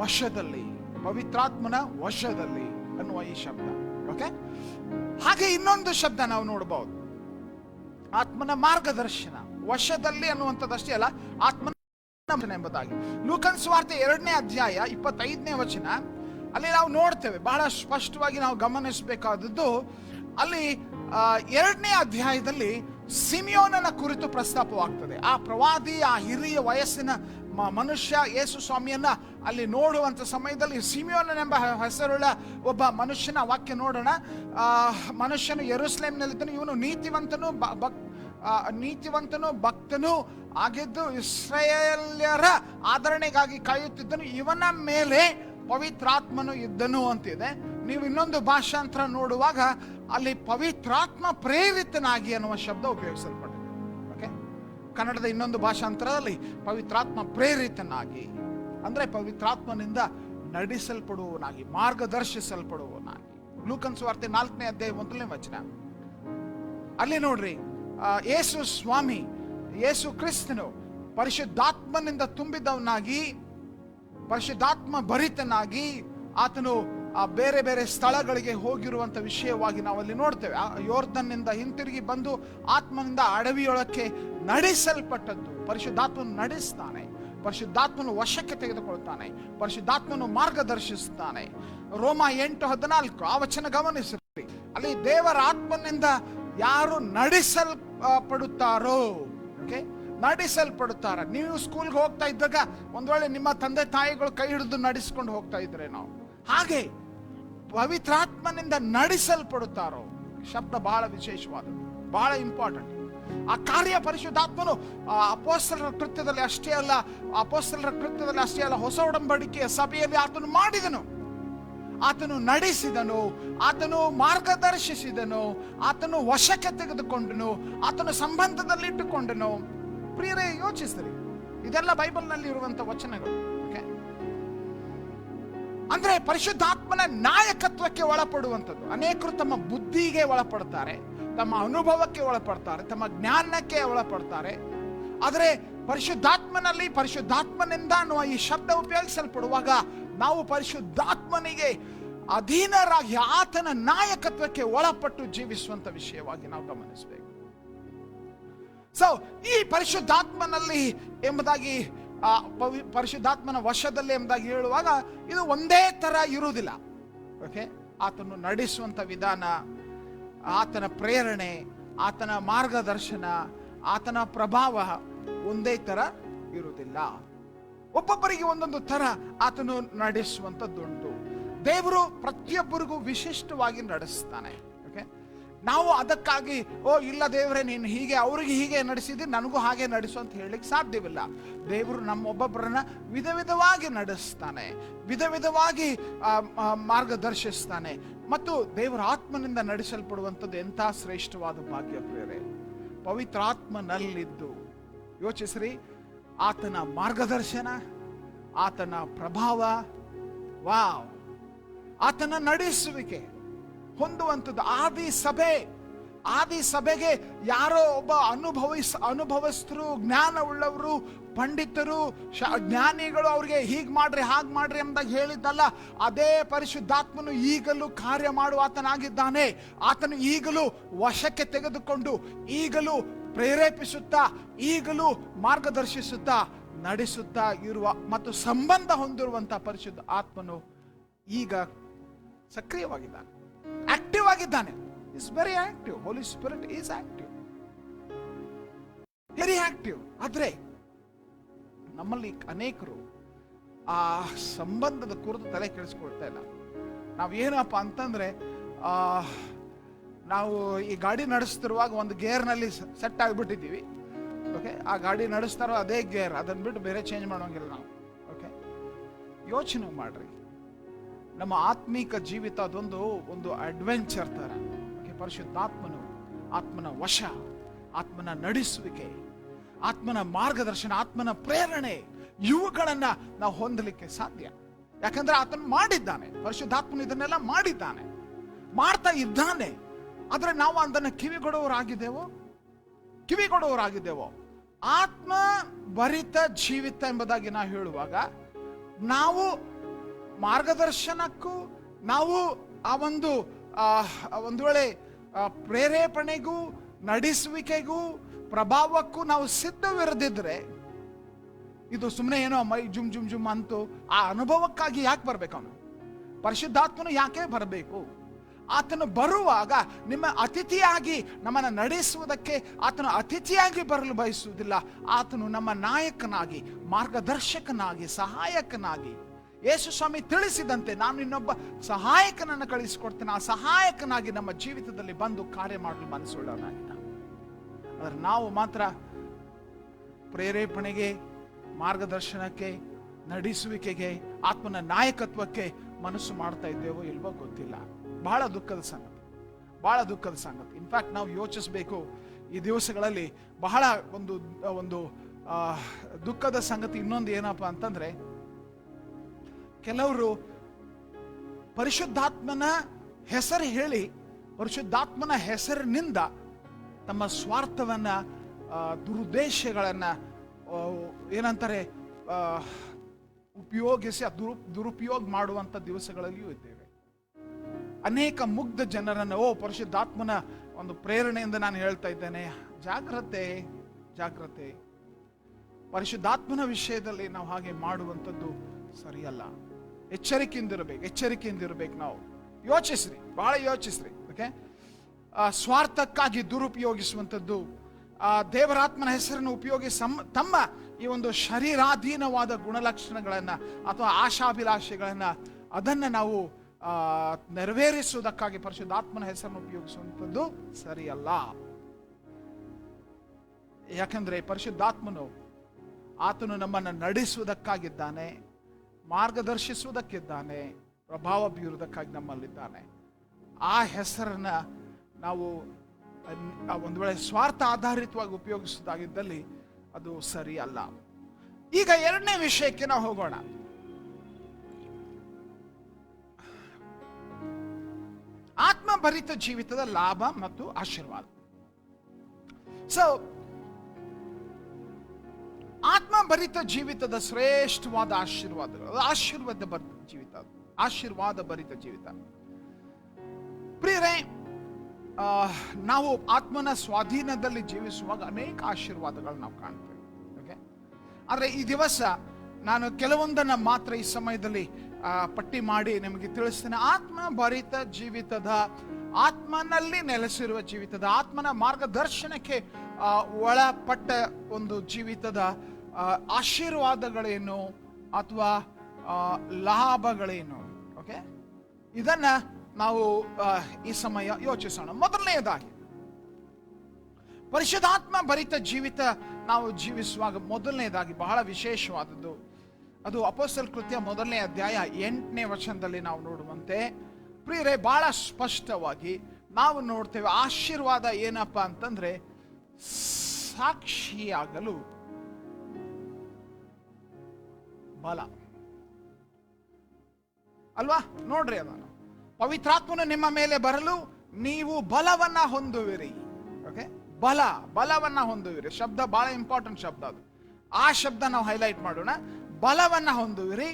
ವಶದಲ್ಲಿ, ಪವಿತ್ರಾತ್ಮನ ವಶದಲ್ಲಿ ಅನ್ನುವ ಈ ಶಬ್ದ. ಓಕೆ, ಹಾಗೆ ಇನ್ನೊಂದು ಶಬ್ದ ನಾವು ನೋಡಬಹುದು, ಆತ್ಮನ ಮಾರ್ಗದರ್ಶನ. ವಶದಲ್ಲಿ ಅನ್ನುವಂಥದ್ದಷ್ಟೇ ಅಲ್ಲ, ಆತ್ಮನ ಎಂಬುದಾಗಿ. ಲೂಕನ ಸುವಾರ್ತೆ 2ನೇ ಅಧ್ಯಾಯ 25ನೇ ವಚನ ಅಲ್ಲಿ ನಾವು ನೋಡ್ತೇವೆ. ಬಹಳ ಸ್ಪಷ್ಟವಾಗಿ ನಾವು ಗಮನಿಸಬೇಕಾದದ್ದು, ಅಲ್ಲಿ 2ನೇ ಅಧ್ಯಾಯದಲ್ಲಿ ಸಿಮಿಯೋನನ ಕುರಿತು ಪ್ರಸ್ತಾಪವಾಗ್ತದೆ. ಆ ಪ್ರವಾದಿ, ಆ ಹಿರಿಯ ವಯಸ್ಸಿನ ಮನುಷ್ಯ ಯೇಸು ಸ್ವಾಮಿಯನ್ನ ಅಲ್ಲಿ ನೋಡುವಂತ ಸಮಯದಲ್ಲಿ ಸಿಮಿಯೋನನೆಂಬ ಹೆಸರುಳ್ಳ ಒಬ್ಬ ಮನುಷ್ಯನ ವಾಕ್ಯ ನೋಡೋಣ. ಮನುಷ್ಯನು ಯೆರೂಸಲೇಮಿನಲ್ಲಿದ್ದನು, ಇವನು ನೀತಿವಂತನು ಭಕ್ತನು ಆಗಿದ್ದು ಇಸ್ರಾಯೇಲ್ಯರ ಆದರಣೆಗಾಗಿ ಕಾಯುತ್ತಿದ್ದನು, ಇವನ ಮೇಲೆ ಪವಿತ್ರಾತ್ಮನು ಇದ್ದನು ಅಂತಿದೆ. ನೀವು ಇನ್ನೊಂದು ಭಾಷಾಂತರ ನೋಡುವಾಗ ಅಲ್ಲಿ ಪವಿತ್ರಾತ್ಮ ಪ್ರೇರಿತನಾಗಿ ಅನ್ನುವ ಶಬ್ದ ಉಪಯೋಗಿಸಲ್ಪಟ್ಟಿದೆ. ಓಕೆ, ಕನ್ನಡದ ಇನ್ನೊಂದು ಭಾಷಾಂತರದಲ್ಲಿ ಪವಿತ್ರಾತ್ಮ ಪ್ರೇರಿತನಾಗಿ ಅಂದ್ರೆ ಪವಿತ್ರಾತ್ಮನಿಂದ ನಡೆಸಲ್ಪಡುವನಾಗಿ, ಮಾರ್ಗದರ್ಶಿಸಲ್ಪಡುವನಾಗಿ. ಲೂಕನ ಸುವಾರ್ತೆ 4ನೇ ಅಧ್ಯಾಯ 1ನೇ ವಚನ ಅಲ್ಲಿ ನೋಡ್ರಿ, ಯೇಸು ಸ್ವಾಮಿ, ಯೇಸು ಕ್ರಿಸ್ತನು ಪರಿಶುದ್ಧಾತ್ಮನಿಂದ ತುಂಬಿದವನಾಗಿ, ಪರಿಶುದ್ಧಾತ್ಮ ಭರಿತನಾಗಿ ಆತನು ಬೇರೆ ಬೇರೆ ಸ್ಥಳಗಳಿಗೆ ಹೋಗಿರುವಂತ ವಿಷಯವಾಗಿ ನಾವಲ್ಲಿ ನೋಡ್ತೇವೆ. ಯೋರ್ದನ್ನಿಂದ ಹಿಂತಿರುಗಿ ಬಂದು ಆತ್ಮನಿಂದ ಅಡವಿಯೊಳಕ್ಕೆ ನಡೆಸಲ್ಪಟ್ಟದ್ದು. ಪರಿಶುದ್ಧಾತ್ಮನು ನಡೆಸ್ತಾನೆ, ಪರಿಶುದ್ಧಾತ್ಮನು ವಶಕ್ಕೆ ತೆಗೆದುಕೊಳ್ತಾನೆ, ಪರಿಶುದ್ಧಾತ್ಮನು ಮಾರ್ಗದರ್ಶಿಸ್ತಾನೆ. ರೋಮ 8:14 ಆ ವಚನ ಗಮನಿಸಿರಿ. ಅಲ್ಲಿ ದೇವರ ಆತ್ಮನಿಂದ ಯಾರು ನಡೆಸಲ್ಪಡುತ್ತಾರೋ, ಓಕೆ, ನಡೆಸಲ್ಪಡುತ್ತಾರ. ನೀವು ಸ್ಕೂಲ್ಗೆ ಹೋಗ್ತಾ ಇದ್ದಾಗ ಒಂದ್ ವೇಳೆ ನಿಮ್ಮ ತಂದೆ ತಾಯಿಗಳು ಕೈ ಹಿಡಿದು ನಡೆಸ್ಕೊಂಡು ಹೋಗ್ತಾ ಇದ್ರೆ ನಾವು ಹಾಗೆ ಪವಿತ್ರಾತ್ಮನಿಂದ ನಡೆಸಲ್ಪಡುತ್ತಾರೋ. ಶಬ್ದ ಬಹಳ ವಿಶೇಷವಾದದ್ದು, ಬಹಳ ಇಂಪಾರ್ಟೆಂಟ್. ಆ ಕಾರ್ಯ ಪರಿಶುದ್ಧಾತ್ಮನು ಅಪೊಸ್ತಲರ ಕೃತ್ಯದಲ್ಲಿ ಅಷ್ಟೇ ಅಲ್ಲ, ಹೊಸ ಒಡಂಬಡಿಕೆಯ ಸಭೆಯಲ್ಲಿ ಆತನು ಮಾಡಿದನು, ಆತನು ನಡೆಸಿದನು, ಆತನು ಮಾರ್ಗದರ್ಶಿಸಿದನು, ಆತನು ವಶಕ್ಕೆ ತೆಗೆದುಕೊಂಡನು, ಆತನು ಸಂಬಂಧದಲ್ಲಿ ಇಟ್ಟುಕೊಂಡನು. ಪ್ರಿಯರೇ, ಯೋಚಿಸ್ತೀರಿ, ಇದೆಲ್ಲ ಬೈಬಲ್ನಲ್ಲಿ ಇರುವಂತ ವಚನಗಳು. ಅಂದ್ರೆ ಪರಿಶುದ್ಧಾತ್ಮನ ನಾಯಕತ್ವಕ್ಕೆ ಒಳಪಡುವಂಥದ್ದು. ಅನೇಕರು ತಮ್ಮ ಬುದ್ಧಿಗೆ ಒಳಪಡ್ತಾರೆ, ತಮ್ಮ ಅನುಭವಕ್ಕೆ ಒಳಪಡ್ತಾರೆ, ತಮ್ಮ ಜ್ಞಾನಕ್ಕೆ ಒಳಪಡ್ತಾರೆ. ಆದರೆ ಪರಿಶುದ್ಧಾತ್ಮನಲ್ಲಿ, ಪರಿಶುದ್ಧಾತ್ಮನಿಂದ ಅನ್ನುವ ಈ ಶಬ್ದ ಉಪಯೋಗಿಸಲ್ಪಡುವಾಗ ನಾವು ಪರಿಶುದ್ಧಾತ್ಮನಿಗೆ ಅಧೀನರಾಗಿ ಆತನ ನಾಯಕತ್ವಕ್ಕೆ ಒಳಪಟ್ಟು ಜೀವಿಸುವಂತ ವಿಷಯವಾಗಿ ನಾವು ಗಮನಿಸಬೇಕು. ಸೊ ಈ ಪರಿಶುದ್ಧಾತ್ಮನಲ್ಲಿ ಎಂಬುದಾಗಿ, ಪರಿಶುದ್ಧಾತ್ಮನ ವಶದಲ್ಲಿ ಎಂಬುದಾಗಿ ಹೇಳುವಾಗ ಇದು ಒಂದೇ ತರ ಇರುವುದಿಲ್ಲ. ಓಕೆ, ಆತನು ನಡೆಸುವಂತ ವಿಧಾನ, ಆತನ ಪ್ರೇರಣೆ, ಆತನ ಮಾರ್ಗದರ್ಶನ, ಆತನ ಪ್ರಭಾವ ಒಂದೇ ತರ ಇರುವುದಿಲ್ಲ. ಒಬ್ಬೊಬ್ಬರಿಗೆ ಒಂದೊಂದು ತರ ಆತನು ನಡೆಸುವಂಥದ್ದುಂಟು. ದೇವರು ಪ್ರತಿಯೊಬ್ಬರಿಗೂ ವಿಶಿಷ್ಟವಾಗಿ ನಡೆಸ್ತಾನೆ. ಓಕೆ, ನಾವು ಅದಕ್ಕಾಗಿ ಇಲ್ಲ ದೇವರೇ ನೀನು ಹೀಗೆ ಅವ್ರಿಗೆ ಹೀಗೆ ನಡೆಸಿದಿ, ನನಗೂ ಹಾಗೆ ನಡೆಸು ಅಂತ ಹೇಳಲಿಕ್ಕೆ ಸಾಧ್ಯವಿಲ್ಲ. ದೇವರು ನಮ್ಮೊಬ್ಬೊಬ್ಬರನ್ನ ವಿಧ ವಿಧವಾಗಿ ನಡೆಸ್ತಾನೆ, ವಿಧ ವಿಧವಾಗಿ ಮಾರ್ಗದರ್ಶಿಸ್ತಾನೆ. ಮತ್ತು ದೇವರ ಆತ್ಮನಿಂದ ನಡೆಸಲ್ಪಡುವಂಥದ್ದು ಎಂಥ ಶ್ರೇಷ್ಠವಾದ ಭಾಗ್ಯ ಪ್ರಿಯರೇ. ಪವಿತ್ರಾತ್ಮನಲ್ಲಿದ್ದು ಯೋಚಿಸ್ರಿ, ಆತನ ಮಾರ್ಗದರ್ಶನ, ಆತನ ಪ್ರಭಾವ, ವಾವ್, ಆತನ ನಡೆಸುವಿಕೆ, ಹೊಂದುವಂಥದ್ದು. ಆದಿ ಸಭೆಗೆ ಯಾರೋ ಒಬ್ಬ ಅನುಭವಸ್ಥರು, ಜ್ಞಾನವುಳ್ಳವರು, ಪಂಡಿತರು, ಜ್ಞಾನಿಗಳು ಅವ್ರಿಗೆ ಹೀಗ್ ಮಾಡ್ರಿ ಹಾಗ್ ಮಾಡ್ರಿ ಎಂದಾಗ ಹೇಳಿದ್ದಲ್ಲ. ಅದೇ ಪರಿಶುದ್ಧಾತ್ಮನು ಈಗಲೂ ಕಾರ್ಯ ಮಾಡುವ ಆತನಾಗಿದ್ದಾನೆ. ಆತನು ಈಗಲೂ ವಶಕ್ಕೆ ತೆಗೆದುಕೊಂಡು, ಈಗಲೂ ಪ್ರೇರೇಪಿಸುತ್ತಾ, ಈಗಲೂ ಮಾರ್ಗದರ್ಶಿಸುತ್ತಾ, ನಡೆಸುತ್ತಾ ಇರುವ ಮತ್ತು ಸಂಬಂಧ ಹೊಂದಿರುವಂತಹ ಪರಿಶುದ್ಧ ಆತ್ಮನು ಈಗ ಸಕ್ರಿಯವಾಗಿದ್ದಾನೆ, ಆಕ್ಟಿವ್ ಆಗಿದ್ದಾನೆ. Is very active. Holy Spirit is active, very active. ಆದ್ರೆ ನಮ್ಮಲ್ಲಿ ಅನೇಕರು ಆ ಸಂಬಂಧದ ಕುರಿತು ತಲೆ ಕೆಡಿಸ್ಕೊಳ್ತಾ ಇಲ್ಲ. ನಾವೇನಪ್ಪ ಅಂತಂದ್ರೆ, ನಾವು ಈ ಗಾಡಿ ನಡೆಸ್ತಿರುವಾಗ ಒಂದು ಗೇರ್ನಲ್ಲಿ ಸೆಟ್ ಆಗಿಬಿಟ್ಟಿದ್ದೀವಿ. ಓಕೆ, ಆ ಗಾಡಿ ನಡೆಸ್ತಾರೋ ಅದೇ ಗೇರ್, ಅದನ್ನ ಬಿಟ್ಟು ಬೇರೆ ಚೇಂಜ್ ಮಾಡೋಂಗಿಲ್ಲ ನಾವು. ಓಕೆ, ಯೋಚನೆ ಮಾಡ್ರಿ, ನಮ್ಮ ಆತ್ಮೀಕ ಜೀವಿತ ಒಂದು ಅಡ್ವೆಂಚರ್ ತರ. ಓಕೆ, ಪರಿಶುದ್ಧಾತ್ಮನು, ಆತ್ಮನ ವಶ, ಆತ್ಮನ ನಡೆಸುವಿಕೆ, ಆತ್ಮನ ಮಾರ್ಗದರ್ಶನ, ಆತ್ಮನ ಪ್ರೇರಣೆ, ಇವುಗಳನ್ನ ನಾವು ಹೊಂದಲಿಕ್ಕೆ ಸಾಧ್ಯ. ಯಾಕಂದ್ರೆ ಆತನು ಮಾಡಿದ್ದಾನೆ, ಪರಿಶುದ್ಧಾತ್ಮನು ಇದನ್ನೆಲ್ಲ ಮಾಡಿದ್ದಾನೆ, ಮಾಡ್ತಾ ಇದ್ದಾನೆ. ಆದ್ರೆ ನಾವು ಅದನ್ನ ಕಿವಿಗೊಡುವವರಾಗಿದ್ದೇವೋ? ಆತ್ಮ ಭರಿತ ಜೀವಿತ ಎಂಬುದಾಗಿ ನಾವು ಹೇಳುವಾಗ, ನಾವು ಮಾರ್ಗದರ್ಶನಕ್ಕೂ, ನಾವು ಆ ಒಂದು ವೇಳೆ ಪ್ರೇರೇಪಣೆಗೂ, ನಡೆಸುವಿಕೆಗೂ, ಪ್ರಭಾವಕ್ಕೂ ನಾವು ಸಿದ್ಧವಿರದಿದ್ರೆ, ಇದು ಸುಮ್ಮನೆ ಏನೋ ಮೈ ಜುಮ್ ಜುಮ್ ಜುಮ್ ಅಂತೂ ಆ ಅನುಭವಕ್ಕಾಗಿ ಯಾಕೆ ಬರ್ಬೇಕು? ಅವನು ಪರಿಶುದ್ಧಾತ್ಮನು ಯಾಕೆ ಬರಬೇಕು? ಆತನು ಬರುವಾಗ ನಿಮ್ಮ ಅತಿಥಿಯಾಗಿ ನಮ್ಮನ್ನು ನಡೆಸುವುದಕ್ಕೆ ಆತನು ಅತಿಥಿಯಾಗಿ ಬರಲು ಬಯಸುವುದಿಲ್ಲ. ಆತನು ನಮ್ಮ ನಾಯಕನಾಗಿ, ಮಾರ್ಗದರ್ಶಕನಾಗಿ, ಸಹಾಯಕನಾಗಿ, ಯೇಸು ಸ್ವಾಮಿ ತಿಳಿಸಿದಂತೆ, ನಾನು ಇನ್ನೊಬ್ಬ ಸಹಾಯಕನನ್ನು ಕಳಿಸಿಕೊಡ್ತೇನೆ, ಆ ಸಹಾಯಕನಾಗಿ ನಮ್ಮ ಜೀವಿತದಲ್ಲಿ ಬಂದು ಕಾರ್ಯ ಮಾಡಲು ಮನಸ್ಸುಳ್ಳವನಾಗಿದ್ದ. ಆದರೆ ನಾವು ಮಾತ್ರ ಪ್ರೇರೇಪಣೆಗೆ, ಮಾರ್ಗದರ್ಶನಕ್ಕೆ, ನಡೆಸುವಿಕೆಗೆ, ಆತ್ಮನ ನಾಯಕತ್ವಕ್ಕೆ ಮನಸ್ಸು ಮಾಡ್ತಾ ಇದ್ದೇವೋ ಇಲ್ವೋ ಗೊತ್ತಿಲ್ಲ. ಬಹಳ ದುಃಖದ ಸಂಗತಿ. ಇನ್ಫ್ಯಾಕ್ಟ್ ನಾವು ಯೋಚಿಸಬೇಕು, ಈ ದಿವಸಗಳಲ್ಲಿ ಬಹಳ ಒಂದು ದುಃಖದ ಸಂಗತಿ ಇನ್ನೊಂದು ಏನಪ್ಪಾ ಅಂತಂದ್ರೆ, ಕೆಲವರು ಪರಿಶುದ್ಧಾತ್ಮನ ಹೆಸರು ಹೇಳಿ, ಪರಿಶುದ್ಧಾತ್ಮನ ಹೆಸರಿನಿಂದ ತಮ್ಮ ಸ್ವಾರ್ಥವನ್ನ, ದುರುದ್ದೇಶಗಳನ್ನ ಏನಂತಾರೆ ಉಪಯೋಗಿಸಿ ದುರುಪಯೋಗ ಮಾಡುವಂತ ದಿವಸಗಳಲ್ಲಿಯೂ ಇದ್ದೇವೆ. ಅನೇಕ ಮುಗ್ಧ ಜನರನ್ನು ಪರಿಶುದ್ಧಾತ್ಮನ ಒಂದು ಪ್ರೇರಣೆಯಿಂದ ನಾನು ಹೇಳ್ತಾ ಇದ್ದೇನೆ, ಜಾಗ್ರತೆ. ಪರಿಶುದ್ಧಾತ್ಮನ ವಿಷಯದಲ್ಲಿ ನಾವು ಹಾಗೆ ಮಾಡುವಂಥದ್ದು ಸರಿಯಲ್ಲ. ಎಚ್ಚರಿಕೆಯಿಂದಿರಬೇಕು. ನಾವು ಬಹಳ ಯೋಚಿಸ್ರಿ. ಓಕೆ, ಸ್ವಾರ್ಥಕ್ಕಾಗಿ ದುರುಪಯೋಗಿಸುವಂಥದ್ದು, ದೇವರಾತ್ಮನ ಹೆಸರನ್ನು ಉಪಯೋಗಿಸಿ ತಮ್ಮ ಈ ಒಂದು ಶರೀರಾಧೀನವಾದ ಗುಣಲಕ್ಷಣಗಳನ್ನ ಅಥವಾ ಆಶಾಭಿಲಾಷೆಗಳನ್ನ ಅದನ್ನ ನಾವು ನೆರವೇರಿಸುವುದಕ್ಕಾಗಿ ಪರಿಶುದ್ಧಾತ್ಮನ ಹೆಸರನ್ನು ಉಪಯೋಗಿಸುವಂಥದ್ದು ಸರಿಯಲ್ಲ. ಯಾಕಂದ್ರೆ ಪರಿಶುದ್ಧಾತ್ಮನು, ಆತನು ನಮ್ಮನ್ನು ನಡೆಸುವುದಕ್ಕಾಗಿದ್ದಾನೆ, ಮಾರ್ಗದರ್ಶಿಸುವುದಕ್ಕಿದ್ದಾನೆ, ಪ್ರಭಾವ ಬೀರುವುದಕ್ಕಾಗಿ ನಮ್ಮಲ್ಲಿದ್ದಾನೆ. ಆ ಹೆಸರನ್ನ ನಾವು ಒಂದು ವೇಳೆ ಸ್ವಾರ್ಥ ಆಧಾರಿತವಾಗಿ ಉಪಯೋಗಿಸುವುದಾಗಿದ್ದಲ್ಲಿ ಅದು ಸರಿ ಅಲ್ಲ. ಈಗ ಎರಡನೇ ವಿಷಯಕ್ಕೆ ನಾವು ಹೋಗೋಣ. ಆತ್ಮಭರಿತ ಜೀವಿತದ ಲಾಭ ಮತ್ತು ಆಶೀರ್ವಾದ. ಆತ್ಮಭರಿತ ಜೀವಿತದ ಶ್ರೇಷ್ಠವಾದ ಆಶೀರ್ವಾದಗಳು, ಆಶೀರ್ವಾದ ಭರಿತ ಜೀವಿತ. ಪ್ರಿಯರೇ, ನಾವು ಆತ್ಮನ ಸ್ವಾಧೀನದಲ್ಲಿ ಜೀವಿಸುವಾಗ ಅನೇಕ ಆಶೀರ್ವಾದಗಳು ನಾವು ಕಾಣ್ತೇವೆ. ಓಕೆ, ಆದರೆ ಈ ದಿವಸ ನಾನು ಕೆಲವೊಂದನ್ನು ಮಾತ್ರ ಈ ಸಮಯದಲ್ಲಿ ಪಟ್ಟಿ ಮಾಡಿ ನಿಮಗೆ ತಿಳಿಸ್ತೇನೆ. ಆತ್ಮಭರಿತ ಜೀವಿತದ, ಆತ್ಮನಲ್ಲಿ ನೆಲೆಸಿರುವ ಜೀವಿತದ, ಆತ್ಮನ ಮಾರ್ಗದರ್ಶನಕ್ಕೆ ಒಳಪಟ್ಟ ಒಂದು ಜೀವಿತದ ಆಶೀರ್ವಾದಗಳೇನು ಅಥವಾ ಲಾಭಗಳೇನು? ಓಕೆ, ಇದನ್ನ ನಾವು ಈ ಸಮಯ ಯೋಚಿಸೋಣ. ಮೊದಲನೆಯದಾಗಿ, ಪರಿಶುದ್ಧಾತ್ಮ ಭರಿತ ಜೀವಿತ ನಾವು ಜೀವಿಸುವಾಗ ಮೊದಲನೆಯದಾಗಿ ಬಹಳ ವಿಶೇಷವಾದದ್ದು, ಅದು ಅಪೊಸ್ತಲ ಕೃತ್ಯ 1ನೇ ಅಧ್ಯಾಯ 8ನೇ ವಚನದಲ್ಲಿ ನಾವು ನೋಡುವಂತೆ, ಪ್ರಿಯರೇ, ಬಹಳ ಸ್ಪಷ್ಟವಾಗಿ ನಾವು ನೋಡ್ತೇವೆ. ಆಶೀರ್ವಾದ ಏನಪ್ಪಾ ಅಂತಂದ್ರೆ, ಸಾಕ್ಷಿಯಾಗಲು ಬಲ ಅಲ್ವಾ? ನೋಡ್ರಿ, ಅದನ್ನು ಪವಿತ್ರಾತ್ಮನು ನಿಮ್ಮ ಮೇಲೆ ಬರಲು ನೀವು ಬಲವನ್ನ ಹೊಂದುವಿರಿ. ಓಕೆ, ಬಲವನ್ನ ಹೊಂದುವಿರಿ. ಶಬ್ದ ಬಹಳ ಇಂಪಾರ್ಟೆಂಟ್ ಶಬ್ದ ಅದು. ಆ ಶಬ್ದ ನಾವು ಹೈಲೈಟ್ ಮಾಡೋಣ. ಬಲವನ್ನ ಹೊಂದುವಿರಿ.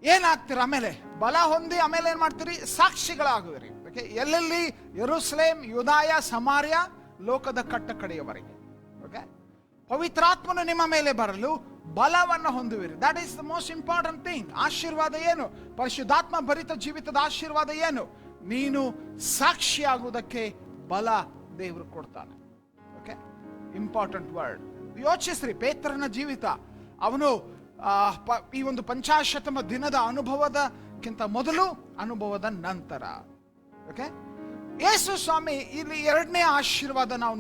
ಏನಾಗ್ತೀರ ಆಮೇಲೆ? ಬಲ ಹೊಂದಿ ಆಮೇಲೆ ಏನ್ ಮಾಡ್ತೀರಿ? ಸಾಕ್ಷಿಗಳಾಗುವಿರಿ. ಓಕೆ, ಎಲ್ಲೆಲ್ಲಿ? ಯೆರೂಸಲೇಮ್, ಯೂದಾಯ, ಸಮಾರ್ಯ, ಲೋಕದ ಕಟ್ಟ ಕಡೆಯವರೆಗೆ. ಓಕೆ, ಪವಿತ್ರಾತ್ಮನು ನಿಮ್ಮ ಮೇಲೆ ಬರಲು ಬಲವನ್ನು ಹೊಂದುವಿರಿ. That is the most important thing. ಆಶೀರ್ವಾದ ಏನು? ಪರಿಶುದ್ಧಾತ್ಮ ಭರಿತ ಜೀವಿತದ ಆಶೀರ್ವಾದ ಏನು? ನೀನು ಸಾಕ್ಷಿಯಾಗುವುದಕ್ಕೆ ಬಲ ದೇವರು ಕೊಡ್ತಾನೆ. Okay, important word. ಯೋಚಿಸ್ರಿ, ಪೇತ್ರನ ಜೀವಿತ, ಅವನು ಈ ಒಂದು ಪಂಚಾಶತಮ ದಿನದ ಅನುಭವದಕ್ಕಿಂತ ಮೊದಲು, ಅನುಭವದ ನಂತರ. ಓಕೆ, ಯೇಸು ಸ್ವಾಮಿ ಇಲ್ಲಿ ಎರಡನೇ ಆಶೀರ್ವಾದ ನಾವು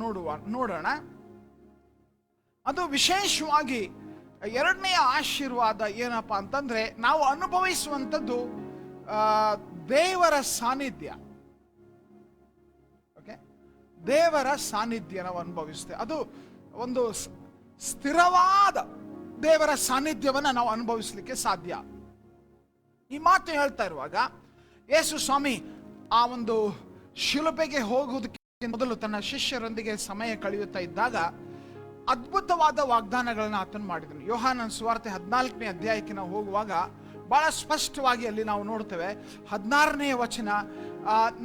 ನೋಡೋಣ. ಅದು ವಿಶೇಷವಾಗಿ ಎರಡನೆಯ ಆಶೀರ್ವಾದ ಏನಪ್ಪಾ ಅಂತಂದ್ರೆ, ನಾವು ಅನುಭವಿಸುವಂಥದ್ದು ದೇವರ ಸಾನ್ನಿಧ್ಯ. ಓಕೆ, ದೇವರ ಸಾನ್ನಿಧ್ಯ ನಾವು ಅನುಭವಿಸ್ತೇವೆ. ಅದು ಒಂದು ಸ್ಥಿರವಾದ ದೇವರ ಸಾನ್ನಿಧ್ಯವನ್ನು ನಾವು ಅನುಭವಿಸಲಿಕ್ಕೆ ಸಾಧ್ಯ. ಈ ಮಾತು ಹೇಳ್ತಾ ಇರುವಾಗ ಯೇಸು ಸ್ವಾಮಿ ಆ ಒಂದು ಶಿಲುಬೆಗೆ ಹೋಗುವುದಕ್ಕೆ ಮೊದಲು ತನ್ನ ಶಿಷ್ಯರೊಂದಿಗೆ ಸಮಯ ಕಳೆಯುತ್ತಾ ಇದ್ದಾಗ ಅದ್ಭುತವಾದ ವಾಗ್ದಾನಗಳನ್ನ ಆತನು ಮಾಡಿದನು. ಯೋಹಾನನ ಸುವಾರ್ತೆ 14ನೇ ಅಧ್ಯಾಯಕ್ಕೆ ನಾವು ಹೋಗುವಾಗ ಬಹಳ ಸ್ಪಷ್ಟವಾಗಿ ಅಲ್ಲಿ ನಾವು ನೋಡ್ತೇವೆ. 16ನೇ ವಚನ,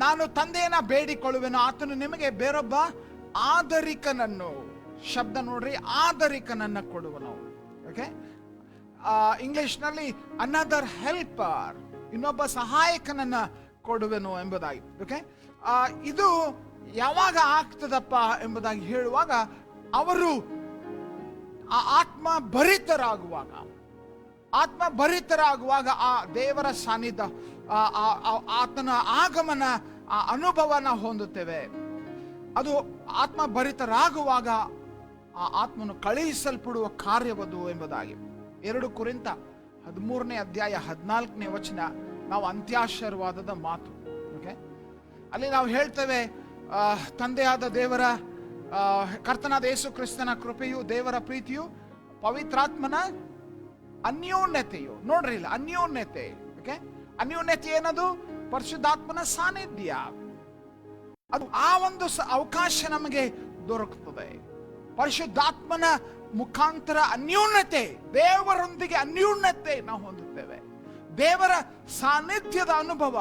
ನಾನು ತಂದೆಯನ್ನ ಬೇಡಿಕೊಳ್ಳುವೆನು, ಆತನು ನಿಮಗೆ ಬೇರೊಬ್ಬ ಆದರಿಕನನ್ನು, ಶಬ್ದ ನೋಡ್ರಿ, ಆದರಿಕನನ್ನ ಕೊಡುವನು. ಓಕೆ, ಇಂಗ್ಲಿಷ್ನಲ್ಲಿ ಅನದರ್ ಹೆಲ್ಪರ್, ಇನ್ನೊಬ್ಬ ಸಹಾಯಕನನ್ನ ಕೊಡುವೆನು ಎಂಬುದಾಗಿ. ಓಕೆ, ಇದು ಯಾವಾಗ ಆಗ್ತದಪ್ಪ ಎಂಬುದಾಗಿ ಹೇಳುವಾಗ, ಅವರು ಆ ಆತ್ಮ ಭರಿತರಾಗುವಾಗ ಆ ದೇವರ ಸಾನ್ನಿಧ್ಯ, ಆತನ ಆಗಮನ, ಆ ಅನುಭವನ ಹೊಂದುತ್ತೇವೆ. ಅದು ಆತ್ಮ ಭರಿತರಾಗುವಾಗ ಆ ಆತ್ಮನು ಕಳುಹಿಸಲ್ಪಡುವ ಕಾರ್ಯವದು ಎಂಬುದಾಗಿ. 2 ಕೊರಿಂಥ 13ನೇ ಅಧ್ಯಾಯ 14ನೇ ವಚನ ನಾವು ಅಂತ್ಯಾಶೀರ್ವಾದದ ಮಾತು. ಓಕೆ, ಅಲ್ಲಿ ನಾವು ಹೇಳ್ತೇವೆ, ತಂದೆಯಾದ ದೇವರ, ಕರ್ತನಾದ ಯೇಸು ಕ್ರಿಸ್ತನ ಕೃಪೆಯು, ದೇವರ ಪ್ರೀತಿಯು, ಪವಿತ್ರಾತ್ಮನ ಅನ್ಯೋನ್ಯತೆಯು. ನೋಡ್ರಿ ಇಲ್ಲ, ಅನ್ಯೋನ್ಯತೆ. ಓಕೆ, ಅನ್ಯೋನ್ಯತೆ ಏನದು? ಪರಿಶುದ್ಧಾತ್ಮನ ಸಾನ್ನಿಧ್ಯ. ಅದು ಆ ಒಂದು ಅವಕಾಶ ನಮಗೆ ದೊರಕುತ್ತದೆ. ಪರಿಶುದ್ಧಾತ್ಮನ ಮುಖಾಂತರ ಅನ್ಯೋನ್ಯತೆ, ದೇವರೊಂದಿಗೆ ಅನ್ಯೋನ್ಯತೆ ನಾವು ಹೊಂದುತ್ತೇವೆ. ದೇವರ ಸಾನ್ನಿಧ್ಯದ ಅನುಭವ,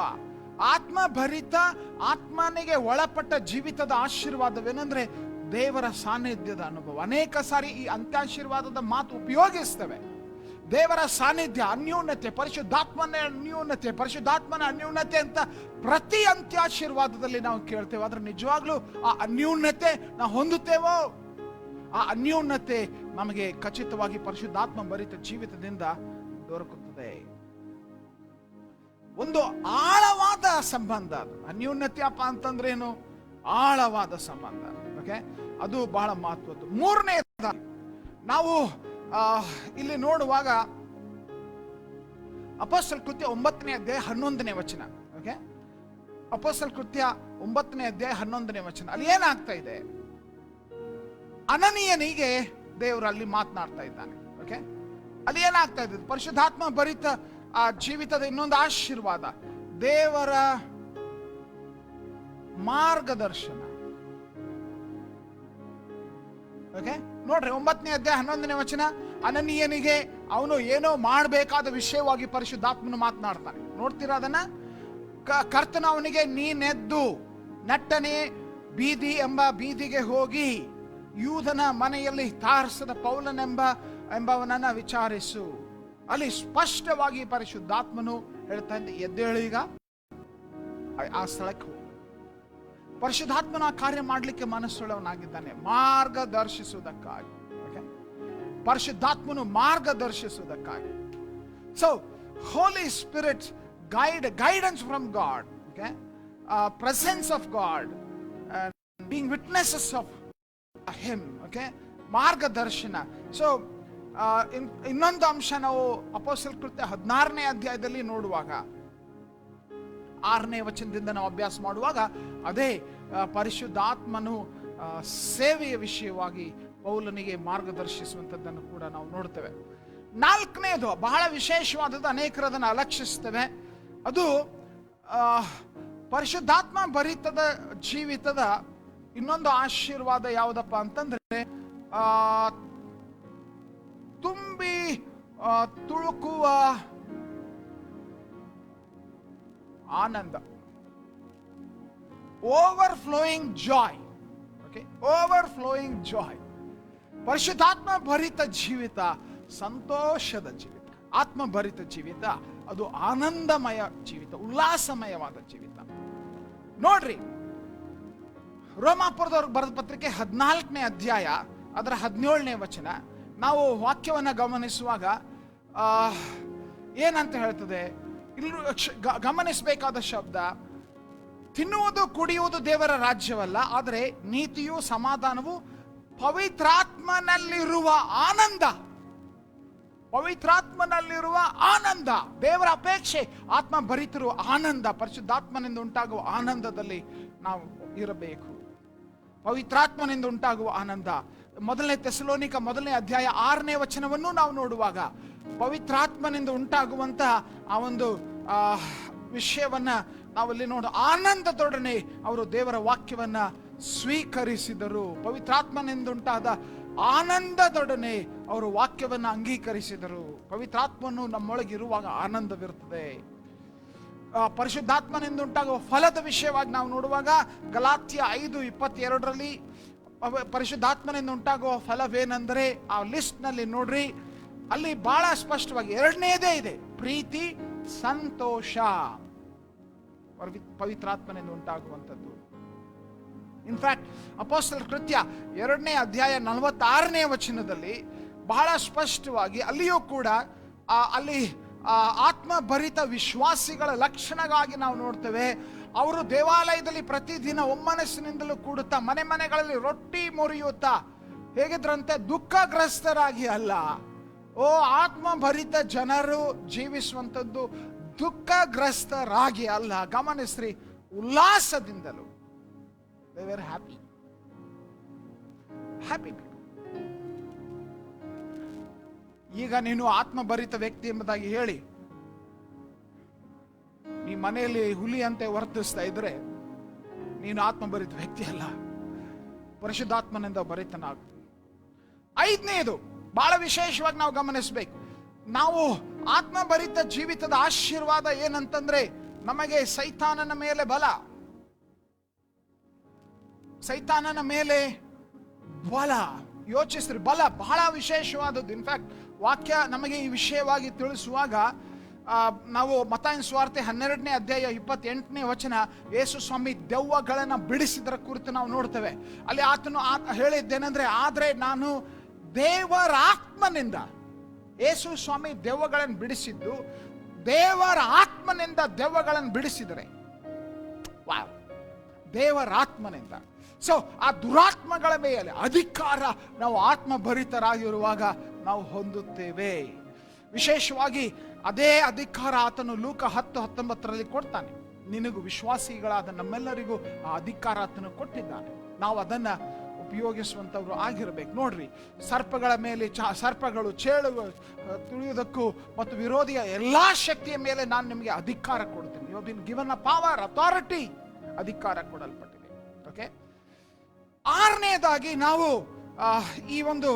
ಆತ್ಮಭರಿತ, ಆತ್ಮನಿಗೆ ಒಳಪಟ್ಟ ಜೀವಿತದ ಆಶೀರ್ವಾದವೇನೆಂದ್ರೆ ದೇವರ ಸಾನ್ನಿಧ್ಯದ ಅನುಭವ. ಅನೇಕ ಸಾರಿ ಈ ಅಂತ್ಯಾಶೀರ್ವಾದದ ಮಾತು ಉಪಯೋಗಿಸ್ತೇವೆ. ದೇವರ ಸಾನ್ನಿಧ್ಯ, ಅನ್ಯೋನ್ಯತೆ, ಪರಿಶುದ್ಧಾತ್ಮನ ಅನ್ಯೋನ್ಯತೆ ಅಂತ ಪ್ರತಿ ಅಂತ್ಯಾಶೀರ್ವಾದದಲ್ಲಿ ನಾವು ಕೇಳ್ತೇವೆ. ಆದ್ರೆ ನಿಜವಾಗ್ಲೂ ಆ ಅನ್ಯೋನ್ಯತೆ ನಾವು ಹೊಂದುತ್ತೇವೋ? ಆ ಅನ್ಯೋನ್ಯತೆ ನಮಗೆ ಖಚಿತವಾಗಿ ಪರಿಶುದ್ಧಾತ್ಮ ಭರಿತ ಜೀವಿತದಿಂದ ದೊರಕುತ್ತದೆ. ಒಂದು ಆಳವಾದ ಸಂಬಂಧ ಅದು. ಅನ್ಯೋನ್ಯತೆ ಅಪ್ಪ ಅಂತಂದ್ರೆ ಏನು? ಆಳವಾದ ಸಂಬಂಧ. ಓಕೆ, ಅದು ಬಹಳ ಮಹತ್ವದ್ದು. ಮೂರನೇ ನಾವು ಇಲ್ಲಿ ನೋಡುವಾಗ ಅಪೊಸ್ತಲ ಕೃತ್ಯ 9ನೇ ಅಧ್ಯಾಯ 11ನೇ ವಚನ. ಓಕೆ, ಅಪೊಸ್ತಲ ಕೃತ್ಯ 9ನೇ ಅಧ್ಯಾಯ 11ನೇ ವಚನ. ಅಲ್ಲಿ ಏನಾಗ್ತಾ ಇದೆ? ಅನನೀಯನಿಗೆ ದೇವರು ಅಲ್ಲಿ ಮಾತನಾಡ್ತಾ ಇದ್ದಾನೆ. ಓಕೆ, ಅಲ್ಲಿ ಏನಾಗ್ತಾ ಇದೆ? ಪರಿಶುದ್ಧಾತ್ಮ ಭರಿತ ಆ ಜೀವಿತದ ಇನ್ನೊಂದು ಆಶೀರ್ವಾದ, ದೇವರ ಮಾರ್ಗದರ್ಶನ. ಓಕೆ, ನೋಡ್ರಿ 9ನೇ ಅಧ್ಯಾಯ 11ನೇ ವಚನ. ಅನನೀಯನಿಗೆ ಅವನು ಏನೋ ಮಾಡಬೇಕಾದ ವಿಷಯವಾಗಿ ಪರಿಶುದ್ಧಾತ್ಮನು ಮಾತನಾಡ್ತಾನೆ. ನೋಡ್ತೀರಾ ಅದನ್ನ? ಕರ್ತನ ಅವನಿಗೆ, ನೀನೆದ್ದು ನಟ್ಟನೆ ಬೀದಿ ಎಂಬ ಬೀದಿಗೆ ಹೋಗಿ ಯೂದನ ಮನೆಯಲ್ಲಿ ತಾರ್ಸದ ಪೌಲನೆಂಬವನನ್ನ ವಿಚಾರಿಸು. ಅಲ್ಲಿ ಸ್ಪಷ್ಟವಾಗಿ ಪರಿಶುದ್ಧಾತ್ಮನು ಹೇಳ್ತಾ ಇದ್ದ, ಎದ್ದೇಳು, ಈಗ ಆ ಸ್ಥಳಕ್ಕೆ ಹೋಗು. ಪರಿಶುದ್ಧಾತ್ಮನ ಕಾರ್ಯ ಮಾಡಲಿಕ್ಕೆ ಮನಸ್ಸುಳ್ಳವನಾಗಿದ್ದಾನೆ, ಮಾರ್ಗದರ್ಶಿಸುವುದಕ್ಕಾಗಿ. ಪರಿಶುದ್ಧಾತ್ಮನು ಮಾರ್ಗದರ್ಶಿಸುವುದಕ್ಕಾಗಿ. So Holy Spirit guidance from God. Okay, presence of God, being witnesses of him. Okay, ಮಾರ್ಗದರ್ಶನ. ಸೊ ಇನ್ನೊಂದು ಅಂಶ ನಾವು ಅಪೊಸ್ತಲ ಕೃತ್ಯ 16ನೇ ಅಧ್ಯಾಯದಲ್ಲಿ ನೋಡುವಾಗ, 6ನೇ ವಚನದಿಂದ ನಾವು ಅಭ್ಯಾಸ ಮಾಡುವಾಗ, ಅದೇ ಪರಿಶುದ್ಧಾತ್ಮನು ಸೇವೆಯ ವಿಷಯವಾಗಿ ಪೌಲನಿಗೆ ಮಾರ್ಗದರ್ಶಿಸುವಂಥದ್ದನ್ನು ಕೂಡ ನಾವು ನೋಡ್ತೇವೆ. 4ನೇದು ಬಹಳ ವಿಶೇಷವಾದದ್ದು, ಅನೇಕರು ಅದನ್ನು ಅಲಕ್ಷಿಸ್ತೇವೆ. ಅದು ಪರಿಶುದ್ಧಾತ್ಮ ಭರಿತದ ಜೀವಿತದ ಇನ್ನೊಂದು ಆಶೀರ್ವಾದ ಯಾವುದಪ್ಪ ಅಂತಂದ್ರೆ ತುಂಬಿ ತುಳುಕುವ ಆನಂದ, ಓವರ್ಫ್ಲೋಯಿಂಗ್ ಜಾಯ್. ಓಕೆ, ಓವರ್ಫ್ಲೋಯಿಂಗ್ ಜಾಯ್. ಪರಿಶುದ್ಧಾತ್ಮ ಭರಿತ ಜೀವಿತ ಸಂತೋಷದ ಜೀವಿತ. ಆತ್ಮಭರಿತ ಜೀವಿತ ಅದು ಆನಂದಮಯ ಜೀವಿತ, ಉಲ್ಲಾಸಮಯವಾದ ಜೀವಿತ. ನೋಡ್ರಿ, ರೋಮಾಪುರದವ್ರಿಗೆ ಬರೆದ ಪತ್ರಿಕೆ 14ನೇ ಅಧ್ಯಾಯ ಅದರ 17ನೇ ವಚನ ನಾವು ವಾಕ್ಯವನ್ನ ಗಮನಿಸುವಾಗ ಏನಂತ ಹೇಳ್ತದೆ? ಇಲ್ಲಿ ಗಮನಿಸಬೇಕಾದ ಶಬ್ದ, ತಿನ್ನುವುದು ಕುಡಿಯುವುದು ದೇವರ ರಾಜ್ಯವಲ್ಲ, ಆದರೆ ನೀತಿಯು ಸಮಾಧಾನವು ಪವಿತ್ರಾತ್ಮನಲ್ಲಿರುವ ಆನಂದ. ಪವಿತ್ರಾತ್ಮನಲ್ಲಿರುವ ಆನಂದ, ದೇವರ ಅಪೇಕ್ಷೆ, ಆತ್ಮ ಭರಿತಿರುವ ಆನಂದ, ಪರಿಶುದ್ಧಾತ್ಮನಿಂದ ಉಂಟಾಗುವ ಆನಂದದಲ್ಲಿ ನಾವು ಇರಬೇಕು. ಪವಿತ್ರಾತ್ಮನಿಂದ ಉಂಟಾಗುವ ಆನಂದ. ಮೊದಲನೇ ಥೆಸಲೋನಿಕ 1ನೇ ಅಧ್ಯಾಯ 6ನೇ ವಚನವನ್ನು ನಾವು ನೋಡುವಾಗ ಪವಿತ್ರಾತ್ಮನಿಂದ ಉಂಟಾಗುವಂತಹ ಆ ಒಂದು ವಿಷಯವನ್ನ ನಾವಲ್ಲಿ ನೋಡು. ಆನಂದದೊಡನೆ ಅವರು ದೇವರ ವಾಕ್ಯವನ್ನ ಸ್ವೀಕರಿಸಿದರು. ಪವಿತ್ರಾತ್ಮನಿಂದ ಉಂಟಾದ ಆನಂದದೊಡನೆ ಅವರು ವಾಕ್ಯವನ್ನ ಅಂಗೀಕರಿಸಿದರು. ಪವಿತ್ರಾತ್ಮನು ನಮ್ಮೊಳಗಿರುವಾಗ ಆನಂದವಿರುತ್ತದೆ. ಪರಿಶುದ್ಧಾತ್ಮನಿಂದ ಉಂಟಾಗುವ ಫಲದ ವಿಷಯವಾಗಿ ನಾವು ನೋಡುವಾಗ ಗಲಾತ್ಯ 5:22 ಪರಿಶುದ್ಧಾತ್ಮನಿಂದ ಉಂಟಾಗುವ ಫಲವೇನೆಂದರೆ ಆ ಲಿಸ್ಟ್ ನಲ್ಲಿ ನೋಡ್ರಿ, ಅಲ್ಲಿ ಬಹಳ ಸ್ಪಷ್ಟವಾಗಿ 2ನೇದೇ ಇದೆ, ಪ್ರೀತಿ, ಸಂತೋಷ. ಪವಿತ್ರಾತ್ಮನಿಂದ ಉಂಟಾಗುವಂಥದ್ದು. ಇನ್ಫ್ಯಾಕ್ಟ್ ಅಪೊಸ್ತಲರ ಕೃತ್ಯ 2ನೇ ಅಧ್ಯಾಯ 46ನೇ ವಚನದಲ್ಲಿ ಬಹಳ ಸ್ಪಷ್ಟವಾಗಿ ಅಲ್ಲಿಯೂ ಕೂಡ ಅಲ್ಲಿ ಆತ್ಮಭರಿತ ವಿಶ್ವಾಸಿಗಳ ಲಕ್ಷಣವಾಗಿ ನಾವು ನೋಡ್ತೇವೆ. ಅವರು ದೇವಾಲಯದಲ್ಲಿ ಪ್ರತಿದಿನ ಒಮ್ಮನಸ್ಸಿನಿಂದಲೂ ಕೂಡುತ್ತಾ ಮನೆ ಮನೆಗಳಲ್ಲಿ ರೊಟ್ಟಿ ಮುರಿಯುತ್ತಾ ಹೇಗಿದ್ರಂತೆ? ದುಃಖಗ್ರಸ್ತರಾಗಿ ಅಲ್ಲ. ಆತ್ಮಭರಿತ ಜನರು ಜೀವಿಸುವಂಥದ್ದು ದುಃಖಗ್ರಸ್ತರಾಗಿ ಅಲ್ಲ. ಗಮನಿಸ್ರಿ, ಉಲ್ಲಾಸದಿಂದಲೂ. They were happy. Happy people. ಈಗ ನೀನು ಆತ್ಮಭರಿತ ವ್ಯಕ್ತಿ ಎಂಬುದಾಗಿ ಹೇಳಿ ನೀ ಮನೆಯಲ್ಲಿ ಹುಲಿಯಂತೆ ವರ್ತಿಸ್ತಾ ಇದ್ರೆ ನೀನು ಆತ್ಮಭರಿತ ವ್ಯಕ್ತಿ ಅಲ್ಲ, ಪರಿಶುದ್ಧಾತ್ಮನಿಂದ ಭರಿತನಾಗು. 5ನೇದು ಬಹಳ ವಿಶೇಷವಾಗಿ ನಾವು ಗಮನಿಸಬೇಕು. ನಾವು ಆತ್ಮಭರಿತ ಜೀವಿತದ ಆಶೀರ್ವಾದ ಏನಂತಂದ್ರೆ ನಮಗೆ ಸೈತಾನನ ಮೇಲೆ ಬಲ. ಸೈತಾನನ ಮೇಲೆ ಬಲ. ಯೋಚಿಸ್ರಿ, ಬಲ ಬಹಳ ವಿಶೇಷವಾದದ್ದು. ಇನ್ಫ್ಯಾಕ್ಟ್ ವಾಕ್ಯ ನಮಗೆ ಈ ವಿಷಯವಾಗಿ ತಿಳಿಸುವಾಗ ನಾವು ಮತ್ತಾಯನ ಸುವಾರ್ತೆ 12ನೇ ಅಧ್ಯಾಯ 28ನೇ ವಚನ ಯೇಸು ಸ್ವಾಮಿ ದೆವ್ವಗಳನ್ನು ಬಿಡಿಸಿದರ ಕುರಿತು ನಾವು ನೋಡ್ತೇವೆ. ಅಲ್ಲಿ ಆತನು ಹೇಳಿದ್ದೇನೆಂದ್ರೆ, ಆದ್ರೆ ನಾನು ದೇವರ ಆತ್ಮನಿಂದ, ಯೇಸು ಸ್ವಾಮಿ ದೆವ್ವಗಳನ್ನು ಬಿಡಿಸಿದ್ದು ದೇವರ ಆತ್ಮನಿಂದ ದೆವ್ವಗಳನ್ನು ಬಿಡಿಸಿದರೆ, ದೇವರ ಆತ್ಮನಿಂದ. ಸೊ ಆ ದುರಾತ್ಮಗಳ ಮೇಲೆ ಅಧಿಕಾರ ನಾವು ಆತ್ಮಭರಿತರಾಗಿರುವಾಗ ನಾವು ಹೊಂದುತ್ತೇವೆ. ವಿಶೇಷವಾಗಿ ಅದೇ ಅಧಿಕಾರ ಆತನು ಲೂಕ 10:19 ಕೊಡ್ತಾನೆ. ನಿನಗೂ ವಿಶ್ವಾಸಿಗಳಾದ ನಮ್ಮೆಲ್ಲರಿಗೂ ಆ ಅಧಿಕಾರ ಆತನು ಕೊಟ್ಟಿದ್ದಾನೆ. ನಾವು ಅದನ್ನ ಉಪಯೋಗಿಸುವಂತವ್ರು ಆಗಿರ್ಬೇಕು. ನೋಡ್ರಿ, ಸರ್ಪಗಳ ಮೇಲೆ ಸರ್ಪಗಳು, ಚೇಳುಗಳು ತುಳಿಯುವುದಕ್ಕೂ ಮತ್ತು ವಿರೋಧಿಯ ಎಲ್ಲಾ ಶಕ್ತಿಯ ಮೇಲೆ ನಾನು ನಿಮಗೆ ಅಧಿಕಾರ ಕೊಡ್ತೇನೆ. You have been given a power, authority, ಅಧಿಕಾರ ಕೊಡಲ್ಪಟ್ಟಿದೆ. ಓಕೆ, 6ನೇದಾಗಿ ನಾವು ಈ ಒಂದು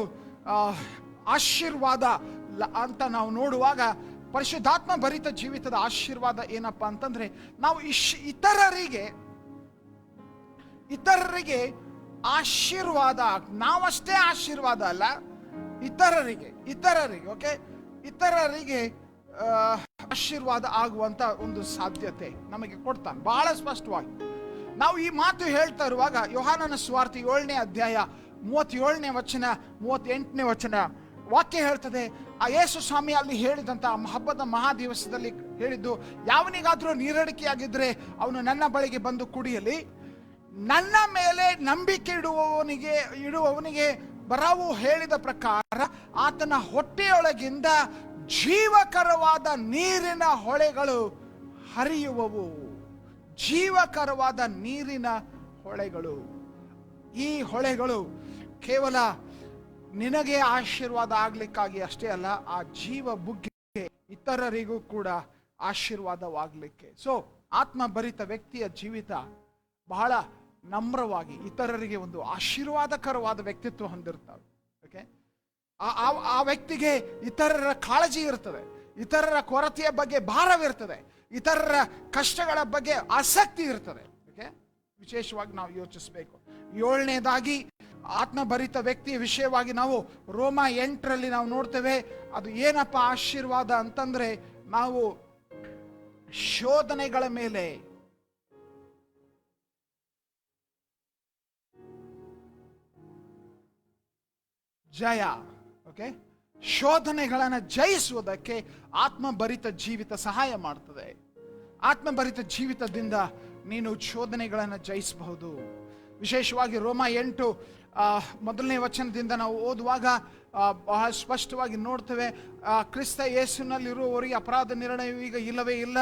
ಆಶೀರ್ವಾದ ಅಂತ ನಾವು ನೋಡುವಾಗ ಪರಿಶುದ್ಧಾತ್ಮ ಭರಿತ ಜೀವಿತದ ಆಶೀರ್ವಾದ ಏನಪ್ಪ ಅಂತಂದ್ರೆ, ನಾವು ಇತರರಿಗೆ ಆಶೀರ್ವಾದ, ನಾವಷ್ಟೇ ಆಶೀರ್ವಾದ ಅಲ್ಲ, ಇತರರಿಗೆ ಓಕೆ, ಇತರರಿಗೆ ಆಶೀರ್ವಾದ ಆಗುವಂತ ಒಂದು ಸಾಧ್ಯತೆ ನಮಗೆ ಕೊಡ್ತಾನೆ ಬಹಳ ಸ್ಪಷ್ಟವಾಗಿ. ನಾವು ಈ ಮಾತು ಹೇಳ್ತಾ ಇರುವಾಗ ಯೋಹಾನನ ಸುವಾರ್ತೆ 7ನೇ ಅಧ್ಯಾಯ 37ನೇ ವಚನ 38ನೇ ವಚನ ವಾಕ್ಯ ಹೇಳ್ತದೆ, ಆ ಯೇಸು ಸ್ವಾಮಿ ಅಲ್ಲಿ ಹೇಳಿದಂತ ಹಬ್ಬದ ಮಹಾದಿವಸದಲ್ಲಿ ಹೇಳಿದ್ದು, ಯಾವನಿಗಾದ್ರೂ ನೀರಡಿಕೆಯಾಗಿದ್ರೆ ಅವನು ನನ್ನ ಬಳಿಗೆ ಬಂದು ಕುಡಿಯಲಿ, ನನ್ನ ಮೇಲೆ ನಂಬಿಕೆ ಇಡುವವನಿಗೆ ಬರವು ಹೇಳಿದ ಪ್ರಕಾರ ಆತನ ಹೊಟ್ಟೆಯೊಳಗಿಂದ ಜೀವಕರವಾದ ನೀರಿನ ಹೊಳೆಗಳು ಹರಿಯುವವು. ಜೀವಕರವಾದ ನೀರಿನ ಹೊಳೆಗಳು. ಈ ಹೊಳೆಗಳು ಕೇವಲ ನಿನಗೆ ಆಶೀರ್ವಾದ ಆಗ್ಲಿಕ್ಕಾಗಿ ಅಷ್ಟೇ ಅಲ್ಲ, ಆ ಜೀವ ಬುಗ್ಗೆ ಇತರರಿಗೂ ಕೂಡ ಆಶೀರ್ವಾದವಾಗಲಿಕ್ಕೆ. ಸೊ ಆತ್ಮಭರಿತ ವ್ಯಕ್ತಿಯ ಜೀವಿತ ಬಹಳ ನಮ್ರವಾಗಿ ಇತರರಿಗೆ ಒಂದು ಆಶೀರ್ವಾದಕರವಾದ ವ್ಯಕ್ತಿತ್ವ ಹೊಂದಿರ್ತಾರೆ. ಓಕೆ, ಆ ವ್ಯಕ್ತಿಗೆ ಇತರರ ಕಾಳಜಿ ಇರ್ತದೆ, ಇತರರ ಕೊರತೆಯ ಬಗ್ಗೆ ಭಾರವಿರ್ತದೆ, ಇತರರ ಕಷ್ಟಗಳ ಬಗ್ಗೆ ಆಸಕ್ತಿ ಇರ್ತದೆ. ಓಕೆ, ವಿಶೇಷವಾಗಿ ನಾವು ಯೋಚಿಸಬೇಕು. 7ನೇದಾಗಿ ಆತ್ಮಭರಿತ ವ್ಯಕ್ತಿಯ ವಿಷಯವಾಗಿ ನಾವು ರೋಮ 8ರಲ್ಲಿ ನಾವು ನೋಡ್ತೇವೆ. ಅದು ಏನಪ್ಪ ಆಶೀರ್ವಾದ ಅಂತಂದ್ರೆ, ನಾವು ಶೋಧನೆಗಳ ಮೇಲೆ ಜಯ. ಓಕೆ, ಶೋಧನೆಗಳನ್ನು ಜಯಿಸುವುದಕ್ಕೆ ಆತ್ಮಭರಿತ ಜೀವಿತ ಸಹಾಯ ಮಾಡ್ತದೆ. ಆತ್ಮಭರಿತ ಜೀವಿತದಿಂದ ನೀನು ಶೋಧನೆಗಳನ್ನು ಜಯಿಸಬಹುದು. ವಿಶೇಷವಾಗಿ ರೋಮ 8 ಮೊದಲನೇ ವಚನದಿಂದ ನಾವು ಓದುವಾಗ ಬಹಳ ಸ್ಪಷ್ಟವಾಗಿ ನೋಡ್ತೇವೆ. ಕ್ರಿಸ್ತ ಯೇಸುನಲ್ಲಿರುವವರಿಗೆ ಅಪರಾಧ ನಿರ್ಣಯ ಈಗ ಇಲ್ಲವೇ ಇಲ್ಲ.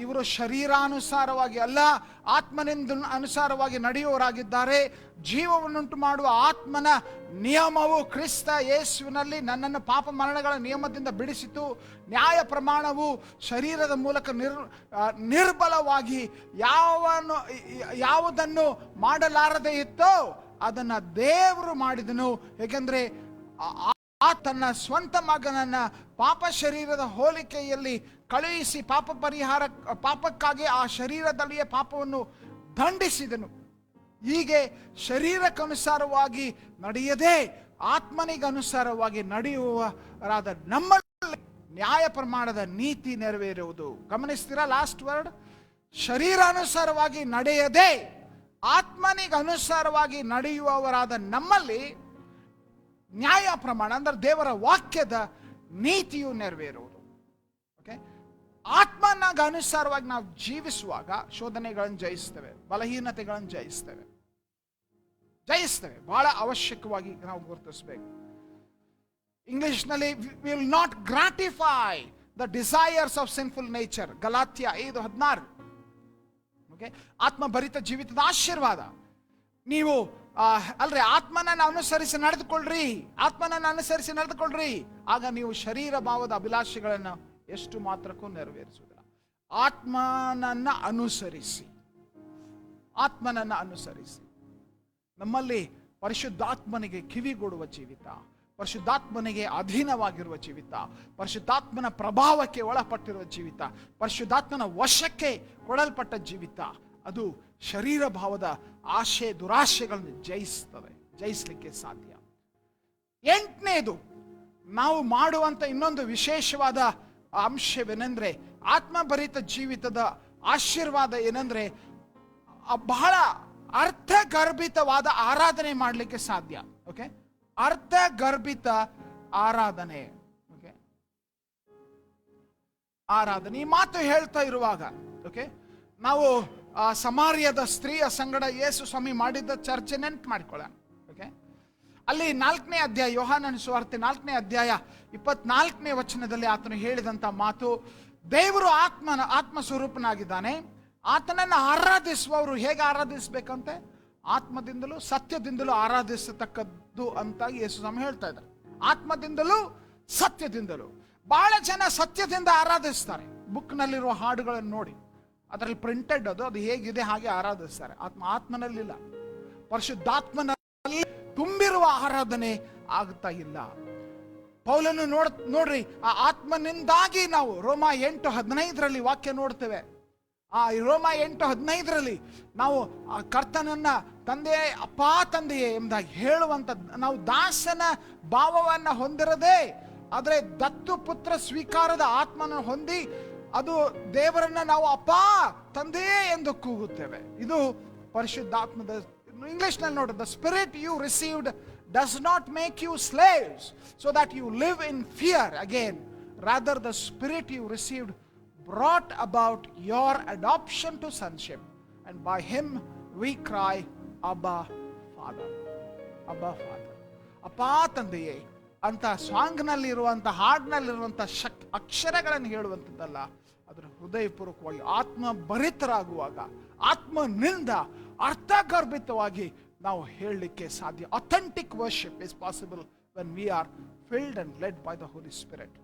ಇವರು ಶರೀರಾನುಸಾರವಾಗಿ ಅಲ್ಲ, ಆತ್ಮನಿಂದ ಅನುಸಾರವಾಗಿ ನಡೆಯುವವರಾಗಿದ್ದಾರೆ. ಜೀವವನ್ನುಂಟು ಮಾಡುವ ಆತ್ಮನ ನಿಯಮವು ಕ್ರಿಸ್ತ ಯೇಸುವಿನಲ್ಲಿ ನನ್ನನ್ನು ಪಾಪ ಮರಣಗಳ ನಿಯಮದಿಂದ ಬಿಡಿಸಿತು. ನ್ಯಾಯ ಪ್ರಮಾಣವು ಶರೀರದ ಮೂಲಕ ನಿರ್ಬಲವಾಗಿ ಯಾವುದನ್ನು ಮಾಡಲಾರದೆ ಇತ್ತೋ ಅದನ್ನ ದೇವರು ಮಾಡಿದನು. ಹೇಗೆಂದ್ರೆ ತನ್ನ ಸ್ವಂತ ಮಗನನ್ನ ಪಾಪ ಶರೀರದ ಹೋಲಿಕೆಯಲ್ಲಿ ಕಳುಹಿಸಿ ಪಾಪಕ್ಕಾಗಿ ಆ ಶರೀರದಲ್ಲಿಯೇ ಪಾಪವನ್ನು ದಂಡಿಸಿದನು. ಹೀಗೆ ಶರೀರಕ್ಕನುಸಾರವಾಗಿ ನಡೆಯದೆ ಆತ್ಮನಿಗನುಸಾರವಾಗಿ ನಡೆಯುವರಾದ ನಮ್ಮಲ್ಲಿ ನ್ಯಾಯ ಪ್ರಮಾಣದ ನೀತಿ ನೆರವೇರುವುದು. ಗಮನಿಸ್ತೀರಾ ಲಾಸ್ಟ್ ವರ್ಡ್? ಶರೀರಾನುಸಾರವಾಗಿ ನಡೆಯದೆ ಆತ್ಮನಿಗನುಸಾರವಾಗಿ ನಡೆಯುವವರಾದ ನಮ್ಮಲ್ಲಿ ನ್ಯಾಯ ಪ್ರಮಾಣ ಅಂದ್ರೆ ದೇವರ ವಾಕ್ಯದ ನೀತಿಯು ನೆರವೇರುವುದು. ಓಕೆ, ಆತ್ಮನಾಗ ಅನುಸಾರವಾಗಿ ನಾವು ಜೀವಿಸುವಾಗ ಶೋಧನೆಗಳನ್ನು ಜಯಿಸ್ತೇವೆ, ಬಲಹೀನತೆಗಳನ್ನು ಜಯಿಸ್ತೇವೆ. ಬಹಳ ಅವಶ್ಯಕವಾಗಿ ನಾವು ಗುರುತಿಸಬೇಕು. ಇಂಗ್ಲಿಷ್ನಲ್ಲಿ will not gratify the desires of sinful nature. ಗಲಾತ್ಯ 5:16. ಓಕೆ, ಆತ್ಮಭರಿತ ಜೀವಿತದ ಆಶೀರ್ವಾದ. ನೀವು ಅಲ್ರಿ ಆತ್ಮನನ್ನು ಅನುಸರಿಸಿ ನಡೆದುಕೊಳ್ಳ್ರಿ, ಆಗ ನೀವು ಶರೀರ ಭಾವದ ಅಭಿಲಾಷೆಗಳನ್ನು ಎಷ್ಟು ಮಾತ್ರಕ್ಕೂ ನೆರವೇರಿಸುವುದಿಲ್ಲ. ಆತ್ಮನನ್ನ ಅನುಸರಿಸಿ ನಮ್ಮಲ್ಲಿ ಪರಿಶುದ್ಧಾತ್ಮನಿಗೆ ಕಿವಿಗೊಡುವ ಜೀವಿತ, ಪರಿಶುದ್ಧಾತ್ಮನಿಗೆ ಅಧೀನವಾಗಿರುವ ಜೀವಿತ, ಪರಿಶುದ್ಧಾತ್ಮನ ಪ್ರಭಾವಕ್ಕೆ ಒಳಪಟ್ಟಿರುವ ಜೀವಿತ, ಪರಿಶುದ್ಧಾತ್ಮನ ವಶಕ್ಕೆ ಕೊಡಲ್ಪಟ್ಟ ಜೀವಿತ, ಅದು ಶರೀರ ಭಾವದ ಆಶೆ ದುರಾಶೆಗಳನ್ನು ಜಯಿಸಲಿಕ್ಕೆ ಸಾಧ್ಯ. 8ನೇದು ನಾವು ಮಾಡುವಂತ ಇನ್ನೊಂದು ವಿಶೇಷವಾದ ಅಂಶವೇನೆಂದ್ರೆ, ಆತ್ಮಭರಿತ ಜೀವಿತದ ಆಶೀರ್ವಾದ ಏನಂದ್ರೆ, ಬಹಳ ಅರ್ಥಗರ್ಭಿತವಾದ ಆರಾಧನೆ ಮಾಡಲಿಕ್ಕೆ ಸಾಧ್ಯ. ಓಕೆ, ಅರ್ಥಗರ್ಭಿತ ಆರಾಧನೆ. ಓಕೆ, ಆರಾಧನೆ ಈ ಮಾತು ಹೇಳ್ತಾ ಇರುವಾಗ, ಓಕೆ, ನಾವು ಸಮಾರ್ಯದ ಸ್ತ್ರೀಯ ಸಂಗಡ ಯೇಸು ಸ್ವಾಮಿ ಮಾಡಿದ್ದ ಚರ್ಚೆ ನೆನಪು ಮಾಡಿಕೊಳ್ಳೋಣ. ಓಕೆ, ಅಲ್ಲಿ 4ನೇ ಅಧ್ಯಾಯ, ಯೋಹಾನನ ಸುವಾರ್ತೆ 4ನೇ ಅಧ್ಯಾಯ 24ನೇ ವಚನದಲ್ಲಿ ಆತನು ಹೇಳಿದಂತ ಮಾತು, ದೇವರು ಆತ್ಮ ಸ್ವರೂಪನಾಗಿದ್ದಾನೆ. ಆತನನ್ನು ಆರಾಧಿಸುವವರು ಹೇಗೆ ಆರಾಧಿಸಬೇಕಂತೆ? ಆತ್ಮದಿಂದಲೂ ಸತ್ಯದಿಂದಲೂ ಆರಾಧಿಸತಕ್ಕದ್ದು ಅಂತ ಯೇಸು ಸ್ವಾಮಿ ಹೇಳ್ತಾ ಇದ್ದಾರೆ. ಆತ್ಮದಿಂದಲೂ ಸತ್ಯದಿಂದಲೂ. ಬಹಳ ಜನ ಸತ್ಯದಿಂದ ಆರಾಧಿಸ್ತಾರೆ. ಬುಕ್ನಲ್ಲಿರುವ ಹಾಡುಗಳನ್ನು ನೋಡಿ, ಅದರಲ್ಲಿ ಪ್ರಿಂಟೆಡ್ ಅದು ಹೇಗಿದೆ ಹಾಗೆ ಆರಾಧಿಸ್ತಾರೆ. ಆತ್ಮನಲ್ಲಿಲ್ಲ, ಪರಿಶುದ್ಧಾತ್ಮನಲ್ಲಿ ತುಂಬಿರುವ ಆರಾಧನೆ ಆಗ್ತಾ ಇಲ್ಲ. ಪೌಲನು ನೋಡ್ರಿ, ಆ ಆತ್ಮನಿಂದಾಗಿ ನಾವು ರೋಮ 8:15 ವಾಕ್ಯ ನೋಡ್ತೇವೆ. ಆ ರೋಮ 8:15 ನಾವು ಆ ಕರ್ತನನ್ನ ತಂದೆ, ಅಪ್ಪಾ ತಂದೆಯೇ ಎಂಬುದಾಗಿ ಹೇಳುವಂತ, ನಾವು ದಾಸನ ಭಾವವನ್ನ ಹೊಂದಿರದೆ ಆದರೆ ದತ್ತು ಪುತ್ರ ಸ್ವೀಕಾರದ ಆತ್ಮನ ಹೊಂದಿ ಅದು ದೇವರನ್ನ ನಾವು ಅಪ್ಪಾ ತಂದೆಯೇ ಎಂದು ಕೂಗುತ್ತೇವೆ. ಇದು ಪರಿಶುದ್ಧಾತ್ಮದ. ಇಂಗ್ಲಿಷ್ ನಲ್ಲಿ ನೋಡಿ, the spirit you received does not make you slaves so that you live in fear again. Rather, the spirit you received brought about your adoption to sonship, and by him we cry, Abba Father. Abba Father. ಅಪ್ಪಾ ತಂದೆಯೇ ಅಂತ ಸಾಂಗ್ನಲ್ಲಿ ಇರುವಂತ, ಹಾಡಿನಲ್ಲಿರುವಂತ ಅಕ್ಷರಗಳನ್ನು ಹೇಳುವಂಥದ್ದಲ್ಲ, ಅದರ ಹೃದಯಪೂರ್ವಕವಾಗಿ ಆತ್ಮ ಭರಿತರಾಗುವಾಗ ಆತ್ಮನಿಂದ ಅರ್ಥಗರ್ಭಿತವಾಗಿ ನಾವು ಹೇಳಲಿಕ್ಕೆ ಸಾಧ್ಯ. Authentic worship is possible when we are filled and led by the Holy Spirit.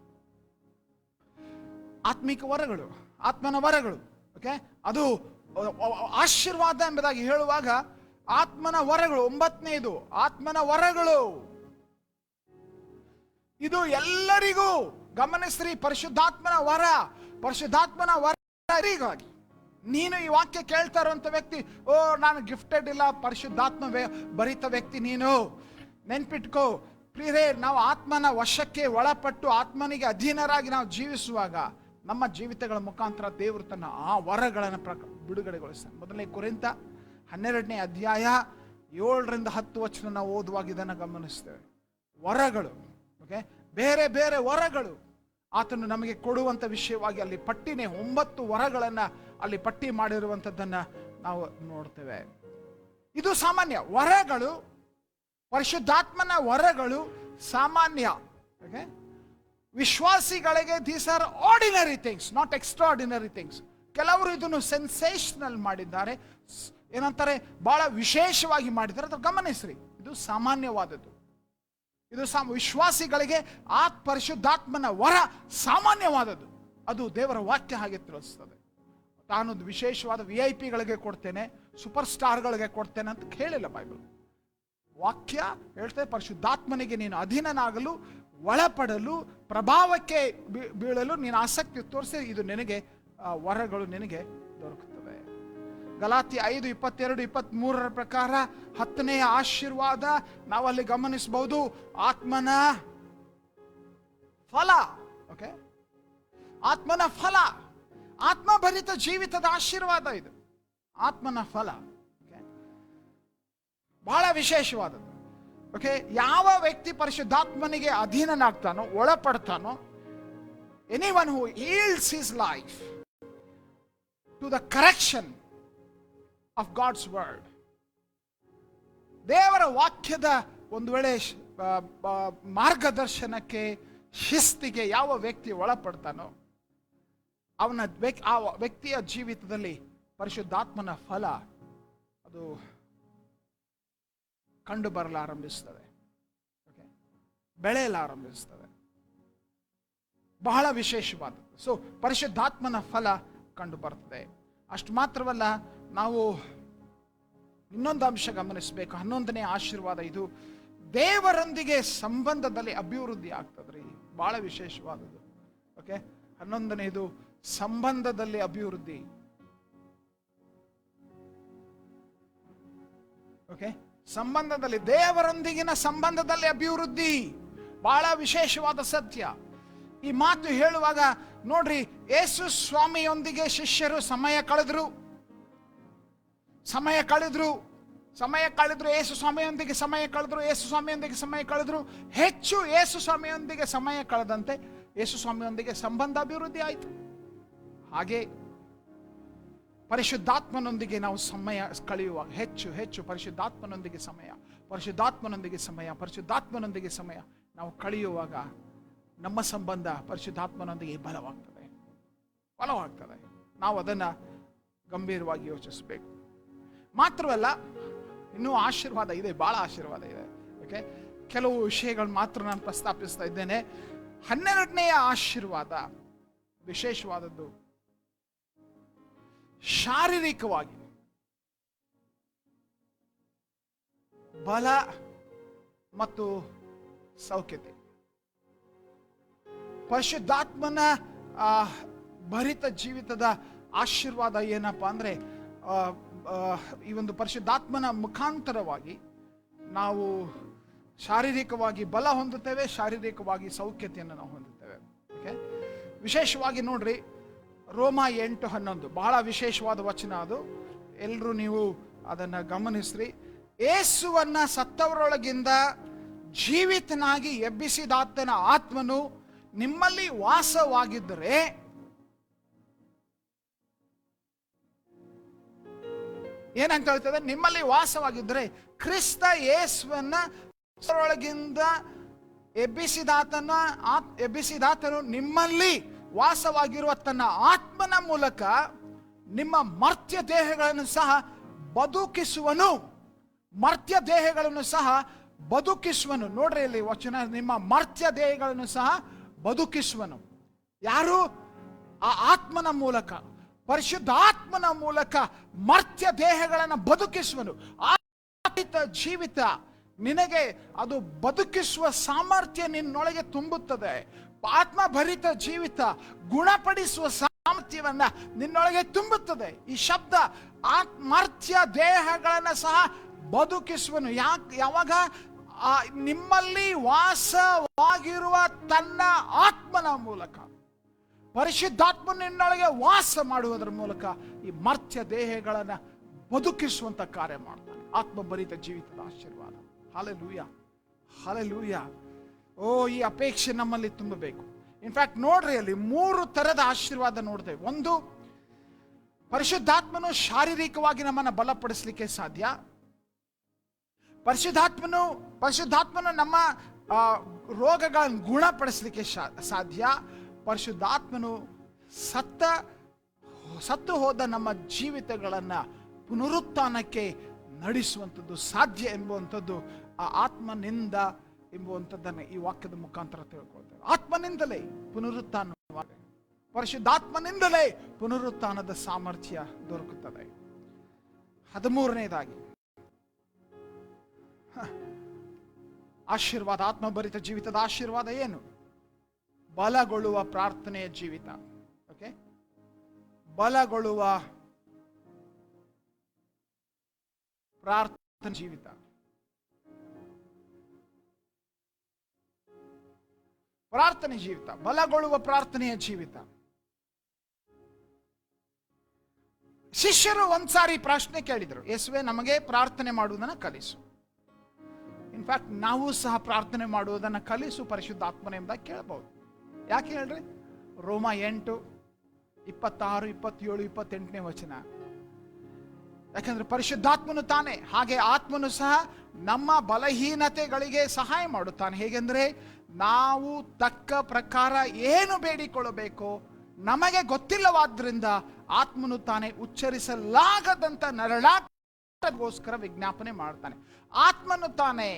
ಆತ್ಮಿಕ ವರಗಳು, ಆತ್ಮನ ವರಗಳು. ಓಕೆ, ಅದು ಆಶೀರ್ವಾದ ಎಂಬುದಾಗಿ ಹೇಳುವಾಗ ಆತ್ಮನ ವರಗಳು, 9ನೇದು ಆತ್ಮನ ವರಗಳು. ಇದು ಎಲ್ಲರಿಗೂ ಗಮನಿಸ್ರಿ. ಪರಿಶುದ್ಧಾತ್ಮನ ವರ, ಪರಿಶುದ್ಧಾತ್ಮನ ವರರಿಗಾಗಿ. ನೀನು ಈ ವಾಕ್ಯ ಕೇಳ್ತಾ ಇರುವಂತ ವ್ಯಕ್ತಿ, ಓ ನಾನು ಗಿಫ್ಟೆಡ್ ಇಲ್ಲ, ಪರಿಶುದ್ಧಾತ್ಮ ಭರಿತ ವ್ಯಕ್ತಿ ನೀನು, ನೆನ್ಪಿಟ್ಕೋ ಪ್ರಿಯರೇ, ನಾವು ಆತ್ಮನ ವಶಕ್ಕೆ ಒಳಪಟ್ಟು ಆತ್ಮನಿಗೆ ಅಧೀನರಾಗಿ ನಾವು ಜೀವಿಸುವಾಗ ನಮ್ಮ ಜೀವಿತಗಳ ಮುಖಾಂತರ ದೇವರು ತನ್ನ ಆ ವರಗಳನ್ನು ಬಿಡುಗಡೆಗೊಳಿಸ್ತಾನೆ. 1 ಕೊರಿಂಥ 12ನೇ ಅಧ್ಯಾಯ 7ರಿಂದ 10 ವಚನ ನಾವು ಓದುವಾಗ ಇದನ್ನು ಗಮನಿಸ್ತೇವೆ. ವರಗಳು, ಓಕೆ, ಬೇರೆ ಬೇರೆ ವರಗಳು ಆತನು ನಮಗೆ ಕೊಡುವಂಥ ವಿಷಯವಾಗಿ ಅಲ್ಲಿ ಪಟ್ಟಿನೇ 9 ವರಗಳನ್ನು ಅಲ್ಲಿ ಪಟ್ಟಿ ಮಾಡಿರುವಂಥದ್ದನ್ನ ನಾವು ನೋಡ್ತೇವೆ. ಇದು ಸಾಮಾನ್ಯ ವರಗಳು, ಪರಿಶುದ್ಧಾತ್ಮನ ವರಗಳು ಸಾಮಾನ್ಯ. ಓಕೆ, ವಿಶ್ವಾಸಿಗಳಿಗೆ these are ordinary things, not extraordinary things. ಕೆಲವರು ಇದನ್ನು ಸೆನ್ಸೇಷನಲ್ ಮಾಡಿದ್ದಾರೆ, ಏನಂತಾರೆ, ಬಹಳ ವಿಶೇಷವಾಗಿ ಮಾಡಿದ್ದಾರೆ. ಅದು ಗಮನಿಸ್ರಿ, ಇದು ಸಾಮಾನ್ಯವಾದದ್ದು. ಇದು ವಿಶ್ವಾಸಿಗಳಿಗೆ ಆ ಪರಿಶುದ್ಧಾತ್ಮನ ವರ ಸಾಮಾನ್ಯವಾದದ್ದು. ಅದು ದೇವರ ವಾಕ್ಯ ಹಾಗೆ ತಿಳಿಸ್ತದೆ. ತಾನು ವಿಶೇಷವಾದ VIP ಗಳಿಗೆ ಕೊಡ್ತೇನೆ, ಸೂಪರ್ ಸ್ಟಾರ್ಗಳಿಗೆ ಕೊಡ್ತೇನೆ ಅಂತ ಹೇಳಿಲ್ಲ ಬೈಬಲ್. ವಾಕ್ಯ ಹೇಳ್ತೇವೆ, ಪರಿಶುದ್ಧಾತ್ಮನಿಗೆ ನೀನು ಅಧೀನನಾಗಲು, ಒಳಪಡಲು, ಪ್ರಭಾವಕ್ಕೆ ಬೀಳಲು ನೀನು ಆಸಕ್ತಿ ತೋರಿಸಿ ಇದು ನಿನಗೆ ವರಗಳು ನಿನಗೆ ದೊರಕುತ್ತವೆ. ಗಲಾತ್ಯ 5:22-23 ಪ್ರಕಾರ 10ನೇ ಆಶೀರ್ವಾದ ನಾವಲ್ಲಿ ಗಮನಿಸಬಹುದು, ಆತ್ಮನ ಫಲ. ಓಕೆ, ಆತ್ಮನ ಫಲ, ಆತ್ಮಭರಿತ ಜೀವಿತದ ಆಶೀರ್ವಾದ ಇದು, ಆತ್ಮನ ಫಲ. ಬಹಳ ವಿಶೇಷವಾದದ್ದು. ಓಕೆ, ಯಾವ ವ್ಯಕ್ತಿ ಪರಿಶುದ್ಧಾತ್ಮನಿಗೆ ಅಧೀನನಾಗ್ತಾನೋ, ಒಳಪಡ್ತಾನೋ, anyone who yields his life to the correction of God's word, ದೇವರ ವಾಕ್ಯದ ಒಂದು ವೇಳೆ ಮಾರ್ಗದರ್ಶನಕ್ಕೆ, ಶಿಸ್ತಿಗೆ ಯಾವ ವ್ಯಕ್ತಿ ಒಳಪಡ್ತಾನೋ ಆ ವ್ಯಕ್ತಿಯ ಜೀವಿತದಲ್ಲಿ ಪರಿಶುದ್ಧಾತ್ಮನ ಫಲ ಅದು ಕಂಡು ಬರಲಾರಂಭಿಸ್ತದೆ. ಓಕೆ, ಬೆಳೆಯಲಾರಂಭಿಸ್ತದೆ. ಬಹಳ ವಿಶೇಷವಾದದ್ದು. ಸೊ ಪರಿಶುದ್ಧಾತ್ಮನ ಫಲ ಕಂಡು ಬರ್ತದೆ. ಅಷ್ಟು ಮಾತ್ರವಲ್ಲ, ನಾವು ಇನ್ನೊಂದು ಅಂಶ ಗಮನಿಸಬೇಕು. 11ನೇ ಆಶೀರ್ವಾದ ಇದು ದೇವರೊಂದಿಗೆ ಸಂಬಂಧದಲ್ಲಿ ಅಭಿವೃದ್ಧಿ ಆಗ್ತದ್ರಿ. ಬಹಳ ವಿಶೇಷವಾದದ್ದು. ಓಕೆ, 11ನೇದು ಸಂಬಂಧದಲ್ಲಿ ಅಭಿವೃದ್ಧಿ. ಓಕೆ, ಸಂಬಂಧದಲ್ಲಿ, ದೇವರೊಂದಿಗಿನ ಸಂಬಂಧದಲ್ಲಿ ಅಭಿವೃದ್ಧಿ ಬಹಳ ವಿಶೇಷವಾದ ಸತ್ಯ. ಈ ಮಾತು ಹೇಳುವಾಗ ನೋಡ್ರಿ, ಯೇಸು ಸ್ವಾಮಿಯೊಂದಿಗೆ ಶಿಷ್ಯರು ಸಮಯ ಕಳೆದ್ರು, ಯೇಸು ಸ್ವಾಮಿಯೊಂದಿಗೆ ಸಮಯ ಕಳೆದ್ರು. ಹೆಚ್ಚು ಯೇಸು ಸ್ವಾಮಿಯೊಂದಿಗೆ ಸಮಯ ಕಳೆದಂತೆ ಯೇಸು ಸ್ವಾಮಿಯೊಂದಿಗೆ ಸಂಬಂಧ ಅಭಿವೃದ್ಧಿ ಆಯಿತು. ಹಾಗೆ ಪರಿಶುದ್ಧಾತ್ಮನೊಂದಿಗೆ ನಾವು ಸಮಯ ಕಳೆಯುವಾಗ ಹೆಚ್ಚು ಪರಿಶುದ್ಧಾತ್ಮನೊಂದಿಗೆ ಸಮಯ ನಾವು ಕಳೆಯುವಾಗ ನಮ್ಮ ಸಂಬಂಧ ಪರಿಶುದ್ಧಾತ್ಮನೊಂದಿಗೆ ಬಲವಾಗ್ತದೆ. ನಾವು ಅದನ್ನ ಗಂಭೀರವಾಗಿ ಯೋಚಿಸಬೇಕು. ಮಾತ್ರವಲ್ಲ, ಇನ್ನೂ ಆಶೀರ್ವಾದ ಇದೆ, ಬಹಳ ಆಶೀರ್ವಾದ ಇದೆ. ಓಕೆ, ಕೆಲವು ವಿಷಯಗಳು ಮಾತ್ರ ನಾನು ಪ್ರಸ್ತಾಪಿಸ್ತಾ ಇದ್ದೇನೆ. 12ನೆಯ ಆಶೀರ್ವಾದ ವಿಶೇಷವಾದದ್ದು. ಶಾರೀರಿಕವಾಗಿ ಬಲ ಮತ್ತು ಸೌಖ್ಯತೆ. ಪರಿಶುದ್ಧಾತ್ಮನ ಭರಿತ ಜೀವಿತದ ಆಶೀರ್ವಾದ ಏನಪ್ಪಾ ಅಂದ್ರೆ, ಈ ಒಂದು ಪರಿಶುದ್ಧಾತ್ಮನ ಮುಖಾಂತರವಾಗಿ ನಾವು ಶಾರೀರಿಕವಾಗಿ ಬಲ ಹೊಂದುತ್ತೇವೆ, ಶಾರೀರಿಕವಾಗಿ ಸೌಖ್ಯತೆಯನ್ನು ನಾವು ಹೊಂದುತ್ತೇವೆ. ಓಕೆ, ವಿಶೇಷವಾಗಿ ನೋಡ್ರಿ, ರೋಮ 8:11 ಬಹಳ ವಿಶೇಷವಾದ ವಚನ ಅದು. ಎಲ್ಲರೂ ನೀವು ಅದನ್ನ ಗಮನಿಸ್ರಿ. ಯೇಸುವನ್ನ ಸತ್ತವರೊಳಗಿಂದ ಜೀವಿತನಾಗಿ ಎಬ್ಬಿಸಿದಾತನ ಆತ್ಮನು ನಿಮ್ಮಲ್ಲಿ ವಾಸವಾಗಿದ್ದರೆ ಏನಂತ ಹೇಳ್ತದೆ? ನಿಮ್ಮಲ್ಲಿ ವಾಸವಾಗಿದ್ದರೆ, ಕ್ರಿಸ್ತ ಯೇಸುವನ್ನ ಒಳಗಿಂದ ಎಬ್ಬಿಸಿದಾತನು ನಿಮ್ಮಲ್ಲಿ ವಾಸವಾಗಿರುವ ತನ್ನ ಆತ್ಮನ ಮೂಲಕ ನಿಮ್ಮ ಮರ್ತ್ಯ ದೇಹಗಳನ್ನು ಸಹ ಬದುಕಿಸುವನು. ನೋಡ್ರಿ ಇಲ್ಲಿ ವಚನ, ನಿಮ್ಮ ಮರ್ತ್ಯ ದೇಹಗಳನ್ನು ಸಹ ಬದುಕಿಸುವನು. ಯಾರು? ಆ ಆತ್ಮನ ಮೂಲಕ, ಪರಿಶುದ್ಧಾತ್ಮನ ಮೂಲಕ ಮರ್ತ್ಯ ದೇಹಗಳನ್ನು ಬದುಕಿಸುವನು. ಆತ್ಮಿಕ ಜೀವಿತ ನಿನಗೆ ಅದು ಬದುಕಿಸುವ ಸಾಮರ್ಥ್ಯ ನಿನ್ನೊಳಗೆ ತುಂಬುತ್ತದೆ. ಆತ್ಮಭರಿತ ಜೀವಿತ ಗುಣಪಡಿಸುವ ಸಾಮರ್ಥ್ಯವನ್ನ ನಿನ್ನೊಳಗೆ ತುಂಬುತ್ತದೆ. ಈ ಶಬ್ದ ಮರ್ತ್ಯ ದೇಹಗಳನ್ನು ಸಹ ಬದುಕಿಸುವನು. ಯಾವಾಗ ನಿಮ್ಮಲ್ಲಿ ವಾಸವಾಗಿರುವ ತನ್ನ ಆತ್ಮನ ಮೂಲಕ, ಪರಿಶುದ್ಧಾತ್ಮ ನಿನ್ನೊಳಗೆ ವಾಸ ಮಾಡುವುದರ ಮೂಲಕ ಈ ಮರ್ತ್ಯ ದೇಹಗಳನ್ನು ಬದುಕಿಸುವಂತ ಕಾರ್ಯ ಮಾಡ್ತಾನೆ. ಆತ್ಮಭರಿತ ಜೀವಿತದ ಆಶೀರ್ವಾದ. Hallelujah, hallelujah. ಓ, ಈ ಅಪೇಕ್ಷೆ ನಮ್ಮಲ್ಲಿ ತುಂಬಬೇಕು. ಇನ್ಫ್ಯಾಕ್ಟ್ ನೋಡ್ರಿ, ಅಲ್ಲಿ 3 ತರದ ಆಶೀರ್ವಾದ ನೋಡ್ತೇವೆ. ಒಂದು, ಪರಿಶುದ್ಧಾತ್ಮನು ಶಾರೀರಿಕವಾಗಿ ನಮ್ಮನ್ನು ಬಲಪಡಿಸಲಿಕ್ಕೆ ಸಾಧ್ಯ. ಪರಿಶುದ್ಧಾತ್ಮನು ನಮ್ಮ ರೋಗಗಳನ್ನು ಗುಣಪಡಿಸಲಿಕ್ಕೆ ಸಾಧ್ಯ. ಪರಿಶುದ್ಧಾತ್ಮನು ಸತ್ತು ಹೋದ ನಮ್ಮ ಜೀವಿತಗಳನ್ನ ಪುನರುತ್ಥಾನಕ್ಕೆ ನಡೆಸುವಂಥದ್ದು ಸಾಧ್ಯ ಎಂಬುವಂಥದ್ದು ಆ ಆತ್ಮನಿಂದ ಎಂಬುವಂಥದ್ದನ್ನು ಈ ವಾಕ್ಯದ ಮುಖಾಂತರ ತಿಳ್ಕೊಳ್ತೇವೆ. ಆತ್ಮನಿಂದಲೇ ಪುನರುತ್ಥಾನ, ಪರಿಶುದ್ಧಾತ್ಮನಿಂದಲೇ ಪುನರುತ್ಥಾನದ ಸಾಮರ್ಥ್ಯ ದೊರಕುತ್ತದೆ. 13ನೇದಾಗಿ ಆಶೀರ್ವಾದ, ಆತ್ಮಭರಿತ ಜೀವಿತದ ಆಶೀರ್ವಾದ ಏನು? ಬಲಗೊಳ್ಳುವ ಪ್ರಾರ್ಥನೆಯ ಜೀವಿತ. ಓಕೆ, ಬಲಗೊಳ್ಳುವ ಪ್ರಾರ್ಥನೆ ಜೀವಿತ. ಪ್ರಾರ್ಥನೆ ಜೀವಿತ, ಬಲಗೊಳ್ಳುವ ಪ್ರಾರ್ಥನೆಯ ಜೀವಿತ. ಶಿಷ್ಯರು ಒಂದ್ಸಾರಿ ಪ್ರಶ್ನೆ ಕೇಳಿದರು, ಯೇಸುವೆ, ನಮಗೆ ಪ್ರಾರ್ಥನೆ ಮಾಡುವುದನ್ನು ಕಲಿಸು. ಇನ್ಫ್ಯಾಕ್ಟ್ ನಾವು ಸಹ ಪ್ರಾರ್ಥನೆ ಮಾಡುವುದನ್ನು ಕಲಿಸು ಪರಿಶುದ್ಧಾತ್ಮನೆ ಎಂಬುದಾಗಿ ಕೇಳಬಹುದು. ಯಾಕೆ ಹೇಳ್ರಿ? ರೋಮ 8, 26, 27, 28ನೇ ವಚನ. ಯಾಕಂದ್ರೆ ಪರಿಶುದ್ಧಾತ್ಮನು ತಾನೆ, ಹಾಗೆ ಆತ್ಮನು ಸಹ ನಮ್ಮ ಬಲಹೀನತೆಗಳಿಗೆ ಸಹಾಯ ಮಾಡುತ್ತಾನೆ. ಹೇಗೆಂದ್ರೆ ನಾವು ತಕ್ಕ ಪ್ರಕಾರ ಏನು ಬೇಡಿಕೊಳ್ಳಬೇಕೋ ನಮಗೆ ಗೊತ್ತಿಲ್ಲವಾದ್ರಿಂದ ಆತ್ಮನು ತಾನೇ ಉಚ್ಚರಿಸಲಾಗದಂತ ನರಳಾಟಗೋಸ್ಕರ ವಿಜ್ಞಾಪನೆ ಮಾಡ್ತಾನೆ. ಆತ್ಮನು ತಾನೇ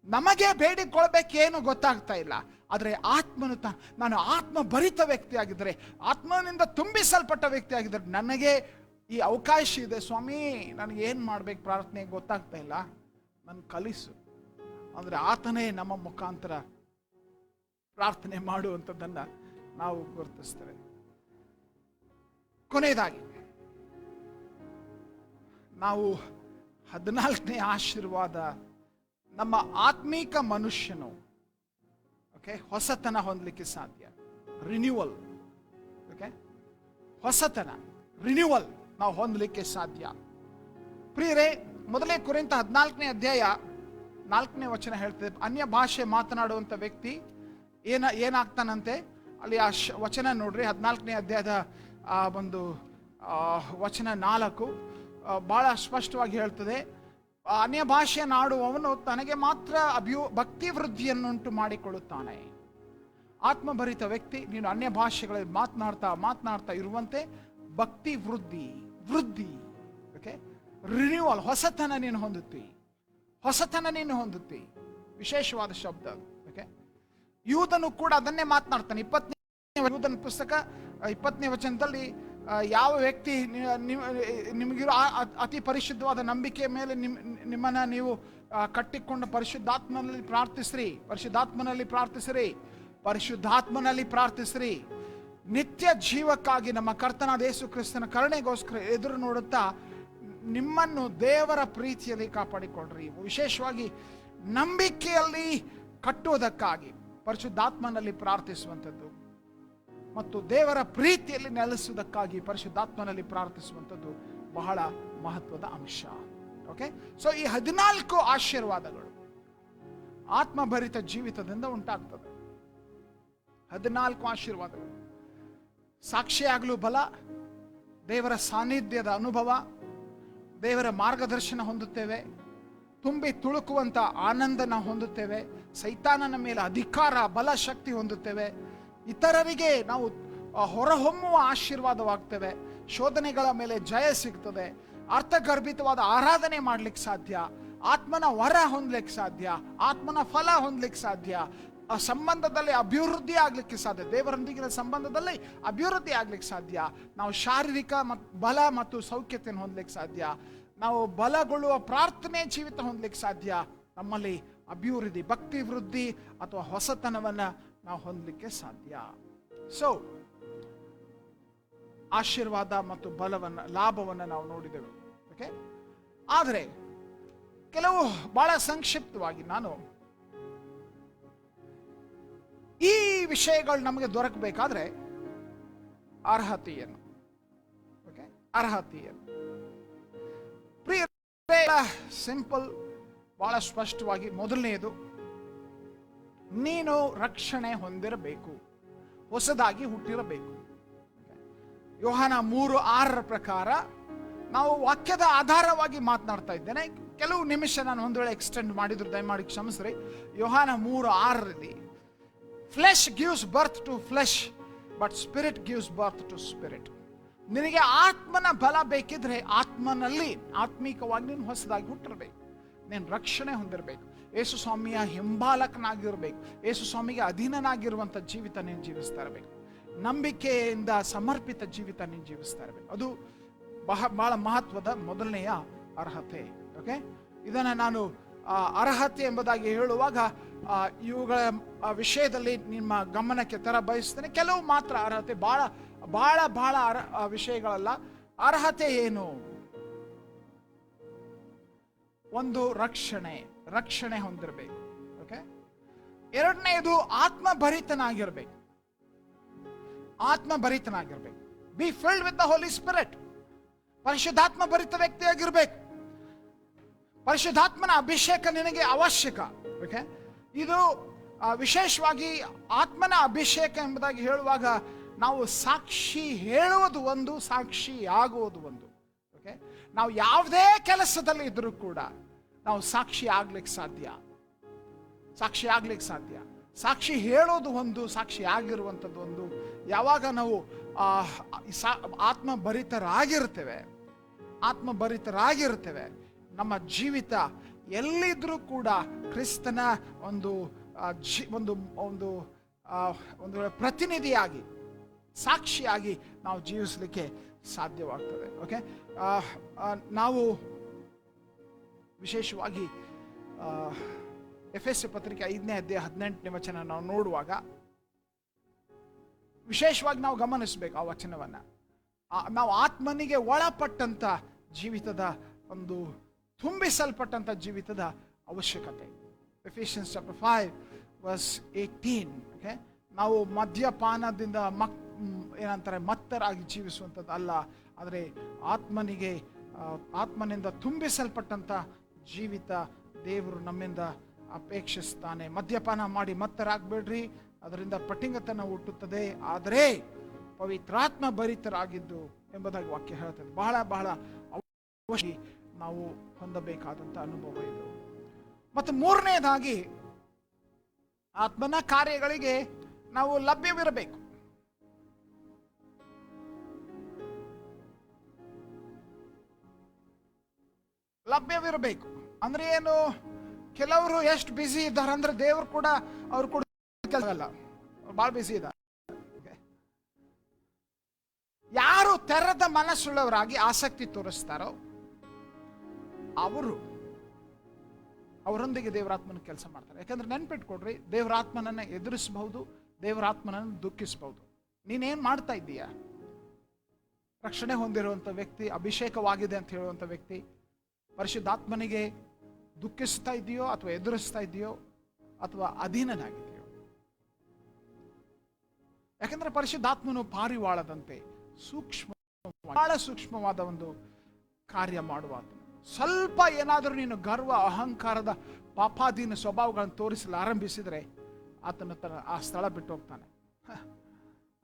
ನಮಗೆ ಬೇಡಿಕೊಳ್ಬೇಕೇನು ಗೊತ್ತಾಗ್ತಾ ಇಲ್ಲ, ಆದರೆ ಆತ್ಮನು ನಾನು ಆತ್ಮ ಭರಿತ ವ್ಯಕ್ತಿ ಆಗಿದ್ದರೆ, ಆತ್ಮನಿಂದ ತುಂಬಿಸಲ್ಪಟ್ಟ ವ್ಯಕ್ತಿ ಆಗಿದ್ದರೆ ನನಗೆ ಈ ಅವಕಾಶ ಇದೆ. ಸ್ವಾಮಿ, ನನಗೆ ಏನು ಮಾಡ್ಬೇಕು ಪ್ರಾರ್ಥನೆ ಗೊತ್ತಾಗ್ತಾ ಇಲ್ಲ, ನನ್ನ ಕಲಿಸು ಅಂದ್ರೆ ಆತನೇ ನಮ್ಮ ಮುಖಾಂತರ ಪ್ರಾರ್ಥನೆ ಮಾಡುವಂಥದ್ದನ್ನ ನಾವು ಗುರುತಿಸ್ತೇವೆ. ಕೊನೆಯದಾಗಿ ನಾವು 14ನೇ ಆಶೀರ್ವಾದ, ನಮ್ಮ ಆತ್ಮೀಕ ಮನುಷ್ಯನು ಹೊಸತನ ಹೊಂದಲಿಕ್ಕೆ ಸಾಧ್ಯ. ರಿನ್ಯೂವಲ್. ಹೊಸತನ, ರಿನ್ಯೂವಲ್ ನಾವು ಹೊಂದಲಿಕ್ಕೆ ಸಾಧ್ಯ. ಪ್ರಿಯರೇ, ಮೊದಲೇ ಕೊರಿಂಥ 14ನೇ ಅಧ್ಯಾಯ 4ನೇ ವಚನ ಹೇಳ್ತದೆ, ಅನ್ಯ ಭಾಷೆ ಮಾತನಾಡುವಂತ ವ್ಯಕ್ತಿ ಏನಾಗ್ತಾನಂತೆ. ಅಲ್ಲಿ ಆ ವಚನ ನೋಡ್ರಿ, 14ನೇ ಅಧ್ಯಾಯದ ಒಂದು ವಚನ 4 ಬಹಳ ಸ್ಪಷ್ಟವಾಗಿ ಹೇಳ್ತದೆ, ಅನ್ಯ ಭಾಷೆಯನ್ನಾಡುವವನು ತನಗೆ ಮಾತ್ರ ಭಕ್ತಿ ವೃದ್ಧಿಯನ್ನುಂಟು ಮಾಡಿಕೊಳ್ಳುತ್ತಾನೆ. ಆತ್ಮಭರಿತ ವ್ಯಕ್ತಿ, ನೀನು ಅನ್ಯ ಭಾಷೆಗಳಲ್ಲಿ ಮಾತನಾಡ್ತಾ ಇರುವಂತೆ ಭಕ್ತಿ ವೃದ್ಧಿ, ರಿನ್ಯೂವಲ್, ಹೊಸತನ ನೀನು ಹೊಂದುತ್ತಿ. ವಿಶೇಷವಾದ ಶಬ್ದ. ಯೂದನು ಕೂಡ ಅದನ್ನೇ ಮಾತನಾಡ್ತಾನೆ. 20ನೇ ಯೂದನ ಪುಸ್ತಕ 20ನೇ ವಚನದಲ್ಲಿ ಯಾವ ವ್ಯಕ್ತಿ ನಿಮಗಿರೋ ಅತಿ ಪರಿಶುದ್ಧವಾದ ನಂಬಿಕೆಯ ಮೇಲೆ ನಿಮ್ಮನ್ನ ನೀವು ಕಟ್ಟಿಕೊಂಡು ಪರಿಶುದ್ಧಾತ್ಮನಲ್ಲಿ ಪ್ರಾರ್ಥಿಸಿರಿ, ನಿತ್ಯ ಜೀವಕ್ಕಾಗಿ ನಮ್ಮ ಕರ್ತನಾದ ಯೇಸು ಕ್ರಿಸ್ತನ ಕರುಣೆಗೋಸ್ಕರ ಎದುರು ನೋಡುತ್ತಾ ನಿಮ್ಮನ್ನು ದೇವರ ಪ್ರೀತಿಯಲ್ಲಿ ಕಾಪಾಡಿಕೊಳ್ಳ್ರಿ. ವಿಶೇಷವಾಗಿ ನಂಬಿಕೆಯಲ್ಲಿ ಕಟ್ಟುವುದಕ್ಕಾಗಿ ಪರಿಶುದ್ಧಾತ್ಮನಲ್ಲಿ ಪ್ರಾರ್ಥಿಸುವಂಥದ್ದು ಮತ್ತು ದೇವರ ಪ್ರೀತಿಯಲ್ಲಿ ನೆಲೆಸುವುದಕ್ಕಾಗಿ ಪರಿಶುದ್ಧಾತ್ಮನಲ್ಲಿ ಪ್ರಾರ್ಥಿಸುವಂಥದ್ದು ಬಹಳ ಮಹತ್ವದ ಅಂಶ. ಓಕೆ, ಸೊ ಈ 14 ಆಶೀರ್ವಾದಗಳು ಆತ್ಮಭರಿತ ಜೀವಿತದಿಂದ ಉಂಟಾಗ್ತದೆ. 14 ಆಶೀರ್ವಾದಗಳು. ಸಾಕ್ಷಿಯಾಗಲು ಬಲ, ದೇವರ ಸಾನ್ನಿಧ್ಯದ ಅನುಭವ, ದೇವರ ಮಾರ್ಗದರ್ಶನ ಹೊಂದುತ್ತೇವೆ, ತುಂಬಿ ತುಳುಕುವಂತ ಆನಂದ ನಾವು ಹೊಂದುತ್ತೇವೆ, ಸೈತಾನನ ಮೇಲೆ ಅಧಿಕಾರ, ಬಲ, ಶಕ್ತಿ ಹೊಂದುತ್ತೇವೆ, ಇತರರಿಗೆ ನಾವು ಹೊರಹೊಮ್ಮುವ ಆಶೀರ್ವಾದವಾಗ್ತೇವೆ, ಶೋಧನೆಗಳ ಮೇಲೆ ಜಯ ಸಿಗ್ತದೆ, ಅರ್ಥಗರ್ಭಿತವಾದ ಆರಾಧನೆ ಮಾಡ್ಲಿಕ್ಕೆ ಸಾಧ್ಯ, ಆತ್ಮನ ವರ ಹೊಂದಲಿಕ್ಕೆ ಸಾಧ್ಯ, ಆತ್ಮನ ಫಲ ಹೊಂದಲಿಕ್ಕೆ ಸಾಧ್ಯ, ಆ ಸಂಬಂಧದಲ್ಲಿ ಅಭಿವೃದ್ಧಿ ಆಗ್ಲಿಕ್ಕೆ ಸಾಧ್ಯ. ದೇವರೊಂದಿಗಿನ ಸಂಬಂಧದಲ್ಲಿ ಅಭಿವೃದ್ಧಿ ಆಗ್ಲಿಕ್ಕೆ ಸಾಧ್ಯ. ನಾವು ಶಾರೀರಿಕ ಬಲ ಮತ್ತು ಸೌಖ್ಯತೆಯನ್ನು ಹೊಂದಲಿಕ್ಕೆ ಸಾಧ್ಯ. ನಾವು ಬಲಗೊಳ್ಳುವ ಪ್ರಾರ್ಥನೆ ಜೀವಿತ ಹೊಂದಲಿಕ್ಕೆ ಸಾಧ್ಯ. ನಮ್ಮಲ್ಲಿ ಅಭಿವೃದ್ಧಿ, ಭಕ್ತಿ ವೃದ್ಧಿ ಅಥವಾ ಹೊಸತನವನ್ನ ನಾವು ಹೊಂದಲಿಕ್ಕೆ ಸಾಧ್ಯ. ಸೊ ಆಶೀರ್ವಾದ ಮತ್ತು ಬಲವನ್ನ, ಲಾಭವನ್ನ ನಾವು ನೋಡಿದೆವು. ಓಕೆ, ಆದರೆ ಕೆಲವು ಬಹಳ ಸಂಕ್ಷಿಪ್ತವಾಗಿ ನಾನು ಈ ವಿಷಯಗಳು ನಮಗೆ ದೊರಕಬೇಕಾದ್ರೆ ಅರ್ಹತೆಯನ್ನು, ಓಕೆ, ಅರ್ಹತೆಯನ್ನು ಪ್ರಿಯ ಸಿಂಪಲ್, ಬಹಳ ಸ್ಪಷ್ಟವಾಗಿ, ಮೊದಲನೆಯದು, ನೀನು ರಕ್ಷಣೆ ಹೊಂದಿರಬೇಕು, ಹೊಸದಾಗಿ ಹುಟ್ಟಿರಬೇಕು. ಯೋಹಾನ 3:6 ಪ್ರಕಾರ ನಾವು ವಾಕ್ಯದ ಆಧಾರವಾಗಿ ಮಾತನಾಡ್ತಾ ಇದ್ದೇನೆ. ಕೆಲವು ನಿಮಿಷ ನಾನು ಒಂದು ವೇಳೆ ಎಕ್ಸ್ಟೆಂಡ್ ಮಾಡಿದ್ರು ದಯಮಾಡಿ ಕ್ಷಮಿಸ್ರಿ. ಯೋಹಾನ 3:6 flesh gives birth to flesh but spirit gives birth to spirit. ನಿನಗೆ ಆತ್ಮನ ಬಲ ಬೇಕಿದ್ರೆ ಆತ್ಮನಲ್ಲಿ, ಆತ್ಮೀಕವಾಗಿ ನೀನು ಹೊಸದಾಗಿ ಹುಟ್ಟಿರಬೇಕು. ನೀನು ರಕ್ಷಣೆ ಹೊಂದಿರಬೇಕು. ಯೇಸು ಸ್ವಾಮಿಯ ಹಿಂಬಾಲಕನಾಗಿರ್ಬೇಕು. ಯೇಸು ಸ್ವಾಮಿಗೆ ಅಧೀನನಾಗಿರುವಂಥ ಜೀವಿತ ನೀನು ಜೀವಿಸ್ತಾ ಇರಬೇಕು. ನಂಬಿಕೆಯಿಂದ ಸಮರ್ಪಿತ ಜೀವಿತ ನೀನು ಜೀವಿಸ್ತಾ ಇರಬೇಕು. ಅದು ಬಹಳ ಮಹತ್ವದ ಮೊದಲನೆಯ ಅರ್ಹತೆ. ಓಕೆ, ಇದನ್ನ ನಾನು ಅರ್ಹತೆ ಎಂಬುದಾಗಿ ಹೇಳುವಾಗ ಇವುಗಳ ವಿಷಯದಲ್ಲಿ ನಿಮ್ಮ ಗಮನಕ್ಕೆ ತರ ಬಯಸ್ತೇನೆ. ಕೆಲವು ಮಾತ್ರ ಅರ್ಹತೆ, ಬಹಳ ಬಹಳ ಬಹಳ ವಿಷಯಗಳಲ್ಲ. ಅರ್ಹತೆ ಏನು? ಒಂದು ರಕ್ಷಣೆ ಹೊಂದಿರಬೇಕು. ಓಕೆ, ಎರಡನೆಯದು ಆತ್ಮಭರಿತನಾಗಿರ್ಬೇಕು. Be filled with the Holy Spirit. ಪರಿಶುದ್ಧಾತ್ಮ ಭರಿತ ವ್ಯಕ್ತಿಯಾಗಿರ್ಬೇಕು. ಪರಿಶುದ್ಧಾತ್ಮನ ಅಭಿಷೇಕ ನಿನಗೆ ಅವಶ್ಯಕ. ಓಕೆ, ಇದು ವಿಶೇಷವಾಗಿ ಆತ್ಮನ ಅಭಿಷೇಕ ಎಂಬುದಾಗಿ ಹೇಳುವಾಗ ನಾವು ಸಾಕ್ಷಿ ಹೇಳುವುದು ಒಂದು, ಸಾಕ್ಷಿ ಆಗುವುದು ಒಂದು. ಓಕೆ, ನಾವು ಯಾವುದೇ ಕೆಲಸದಲ್ಲಿ ಇದ್ರೂ ಕೂಡ ನಾವು ಸಾಕ್ಷಿ ಆಗ್ಲಿಕ್ಕೆ ಸಾಧ್ಯ. ಸಾಕ್ಷಿ ಹೇಳೋದು ಒಂದು, ಸಾಕ್ಷಿ ಆಗಿರುವಂಥದ್ದು ಒಂದು. ಯಾವಾಗ ನಾವು ಆತ್ಮಭರಿತರಾಗಿರ್ತೇವೆ, ನಮ್ಮ ಜೀವಿತ ಎಲ್ಲಿದ್ರೂ ಕೂಡ ಕ್ರಿಸ್ತನ ಒಂದು ಪ್ರತಿನಿಧಿಯಾಗಿ, ಸಾಕ್ಷಿಯಾಗಿ ನಾವು ಜೀವಿಸಲಿಕ್ಕೆ ಸಾಧ್ಯವಾಗ್ತದೆ. ಓಕೆ, ನಾವು ವಿಶೇಷವಾಗಿ ಎಫೆಸ ಪತ್ರಿಕೆ 5ನೇ ಅಧ್ಯಾಯ 18ನೇ ವಚನ ನಾವು ನೋಡುವಾಗ ವಿಶೇಷವಾಗಿ ನಾವು ಗಮನಿಸಬೇಕು ಆ ವಚನವನ್ನ. ನಾವು ಆತ್ಮನಿಗೆ ಒಳಪಟ್ಟಂತ ಜೀವಿತದ ಒಂದು ತುಂಬಿಸಲ್ಪಟ್ಟಂತ ಜೀವಿತದ ಅವಶ್ಯಕತೆ. Ephesians chapter 5:18. ಓಕೆ, ನಾವು ಮದ್ಯಪಾನದಿಂದ ಏನಂತಾರೆ ಮತ್ತರಾಗಿ ಜೀವಿಸುವಂಥದ್ದು ಅಲ್ಲ, ಆದರೆ ಆತ್ಮನಿಂದ ತುಂಬಿಸಲ್ಪಟ್ಟಂತ ಜೀವಿತ ದೇವರು ನಮ್ಮಿಂದ ಅಪೇಕ್ಷಿಸ್ತಾನೆ. ಮದ್ಯಪಾನ ಮಾಡಿ ಮತ್ತರಾಗಬೇಡ್ರಿ, ಅದರಿಂದ ಪಟಿಂಗತನ ಹುಟ್ಟುತ್ತದೆ, ಆದರೆ ಪವಿತ್ರಾತ್ಮ ಭರಿತರಾಗಿದ್ದು ಎಂಬುದಾಗಿ ವಾಕ್ಯ ಹೇಳ್ತದೆ. ಬಹಳ ಬಹಳ ಅವಶ್ಯ ನಾವು ಹೊಂದಬೇಕಾದಂಥ ಅನುಭವ ಇದು. ಮತ್ತು ಮೂರನೇದಾಗಿ ಆತ್ಮನ ಕಾರ್ಯಗಳಿಗೆ ನಾವು ಲಭ್ಯವಿರಬೇಕು. ಅಂದ್ರೆ ಏನು? ಕೆಲವರು ಎಷ್ಟು ಬಿಸಿ ಇದ್ದಾರೆ ಅಂದ್ರೆ ದೇವರು ಕೂಡ ಅವ್ರು ಕೂಡ ಕೆಲಸಲ್ಲ, ಬಹಳ ಬಿಸಿ ಇದ್ದಾರೆ. ಯಾರು ತೆರೆದ ಮನಸ್ಸುಳ್ಳವರಾಗಿ ಆಸಕ್ತಿ ತೋರಿಸ್ತಾರೋ ಅವರೊಂದಿಗೆ ದೇವರಾತ್ಮನ ಕೆಲಸ ಮಾಡ್ತಾರೆ. ಯಾಕಂದ್ರೆ ನೆನ್ಪಿಟ್ಕೊಡ್ರಿ, ದೇವರಾತ್ಮನನ್ನ ಎದುರಿಸಬಹುದು, ದೇವರಾತ್ಮನನ್ನು ದುಃಖಿಸಬಹುದು. ನೀನೇನ್ ಮಾಡ್ತಾ ಇದ್ದೀಯಾ? ರಕ್ಷಣೆ ಹೊಂದಿರುವಂತ ವ್ಯಕ್ತಿ, ಅಭಿಷೇಕವಾಗಿದೆ ಅಂತ ಹೇಳುವಂತ ವ್ಯಕ್ತಿ ಪರಿಶುದ್ಧಾತ್ಮನಿಗೆ ದುಃಖಿಸ್ತಾ ಇದೆಯೋ ಅಥವಾ ಎದುರಿಸ್ತಾ ಇದೆಯೋ ಅಥವಾ ಅಧೀನನಾಗಿದೆಯೋ? ಯಾಕಂದ್ರೆ ಪರಿಶುದ್ಧಾತ್ಮನು ಪಾರಿವಾಳದಂತೆ ಬಹಳ ಸೂಕ್ಷ್ಮವಾದ ಒಂದು ಕಾರ್ಯ ಮಾಡುವ. ಸ್ವಲ್ಪ ಏನಾದರೂ ನೀನು ಗರ್ವ, ಅಹಂಕಾರದ ಪಾಪಾಧೀನ ಸ್ವಭಾವಗಳನ್ನು ತೋರಿಸಲು ಆರಂಭಿಸಿದ್ರೆ ಆತನ ಆ ಸ್ಥಳ ಬಿಟ್ಟು ಹೋಗ್ತಾನೆ.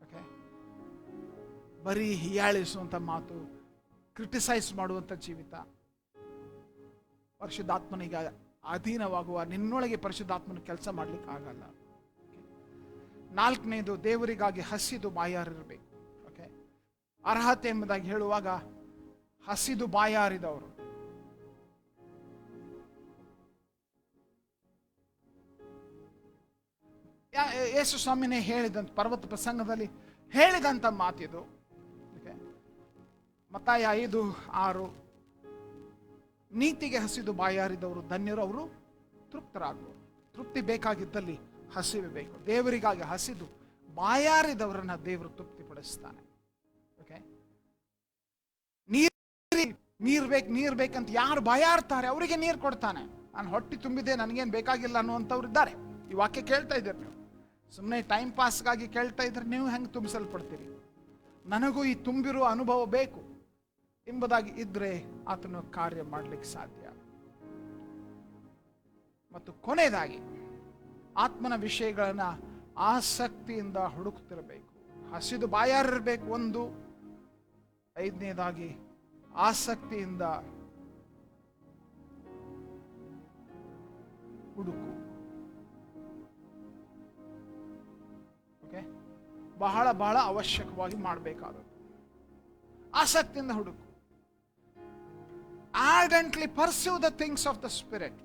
ಓಕೆ, ಬರೀ ಹೀಯಾಳಿಸುವಂತ ಮಾತು, ಕ್ರಿಟಿಸೈಸ್ ಮಾಡುವಂತ ಜೀವಿತ, ಪರಿಶುದ್ಧಾತ್ಮನಿಗೆ ಅಧೀನವಾಗುವ ನಿನ್ನೊಳಗೆ ಪರಿಶುದ್ಧಾತ್ಮನ ಕೆಲಸ ಮಾಡ್ಲಿಕ್ಕೆ ಆಗಲ್ಲ. ನಾಲ್ಕನೇದು, ದೇವರಿಗಾಗಿ ಹಸಿದು ಬಾಯಾರಿರಬೇಕು. ಓಕೆ, ಅರ್ಹತೆ ಎಂಬುದಾಗಿ ಹೇಳುವಾಗ ಹಸಿದು ಬಾಯಾರಿದವರು, ಯೇಸು ಸ್ವಾಮಿನೇ ಹೇಳಿದಂತ ಪರ್ವತ ಪ್ರಸಂಗದಲ್ಲಿ ಹೇಳಿದಂಥ ಮಾತಿದು. ಮತ್ತಾಯ 5:6, ನೀತಿಗೆ ಹಸಿದು ಬಾಯಾರಿದವರು ಧನ್ಯರು, ಅವರು ತೃಪ್ತರಾಗುವರು. ತೃಪ್ತಿ ಬೇಕಾಗಿದ್ದಲ್ಲಿ ಹಸಿವೆ ಬೇಕು. ದೇವರಿಗಾಗಿ ಹಸಿದು ಬಾಯಾರಿದವರನ್ನ ದೇವರು ತೃಪ್ತಿಪಡಿಸ್ತಾನೆ. ಓಕೆ, ನೀರ್ ಬೇಕಂತ ಯಾರು ಬಾಯಾರ್ತಾರೆ ಅವರಿಗೆ ನೀರು ಕೊಡ್ತಾನೆ. ನಾನು ಹೊಟ್ಟೆ ತುಂಬಿದೆ, ನನಗೇನು ಬೇಕಾಗಿಲ್ಲ ಅನ್ನುವಂಥವ್ರು ಇದ್ದಾರೆ. ಈ ವಾಕ್ಯ ಕೇಳ್ತಾ ಇದ್ದೀರಿ ನೀವು, ಸುಮ್ಮನೆ ಟೈಮ್ ಪಾಸ್ಗಾಗಿ ಕೇಳ್ತಾ ಇದ್ರೆ ನೀವು ಹೆಂಗೆ ತುಂಬಿಸಲ್ಪಡ್ತೀರಿ? ನನಗೂ ಈ ತುಂಬಿರುವ ಅನುಭವ ಬೇಕು ಎಂಬುದಾಗಿ ಇದ್ರೆ ಆತನ ಕಾರ್ಯ ಮಾಡಲಿಕ್ಕೆ ಸಾಧ್ಯ. ಮತ್ತು ಕೊನೆಯದಾಗಿ ಆತ್ಮನ ವಿಷಯಗಳನ್ನ ಆಸಕ್ತಿಯಿಂದ ಹುಡುಕ್ತಿರಬೇಕು. ಹಸಿದು ಬಾಯಾರಿರಬೇಕು ಒಂದು. 5ನೇದಾಗಿ ಆಸಕ್ತಿಯಿಂದ ಹುಡುಕು. ಓಕೆ, ಬಹಳ ಬಹಳ ಅವಶ್ಯಕವಾಗಿ ಮಾಡಬೇಕಾದದ್ದು ಆಸಕ್ತಿಯಿಂದ ಹುಡುಕು. ardently pursue the things of the spirit.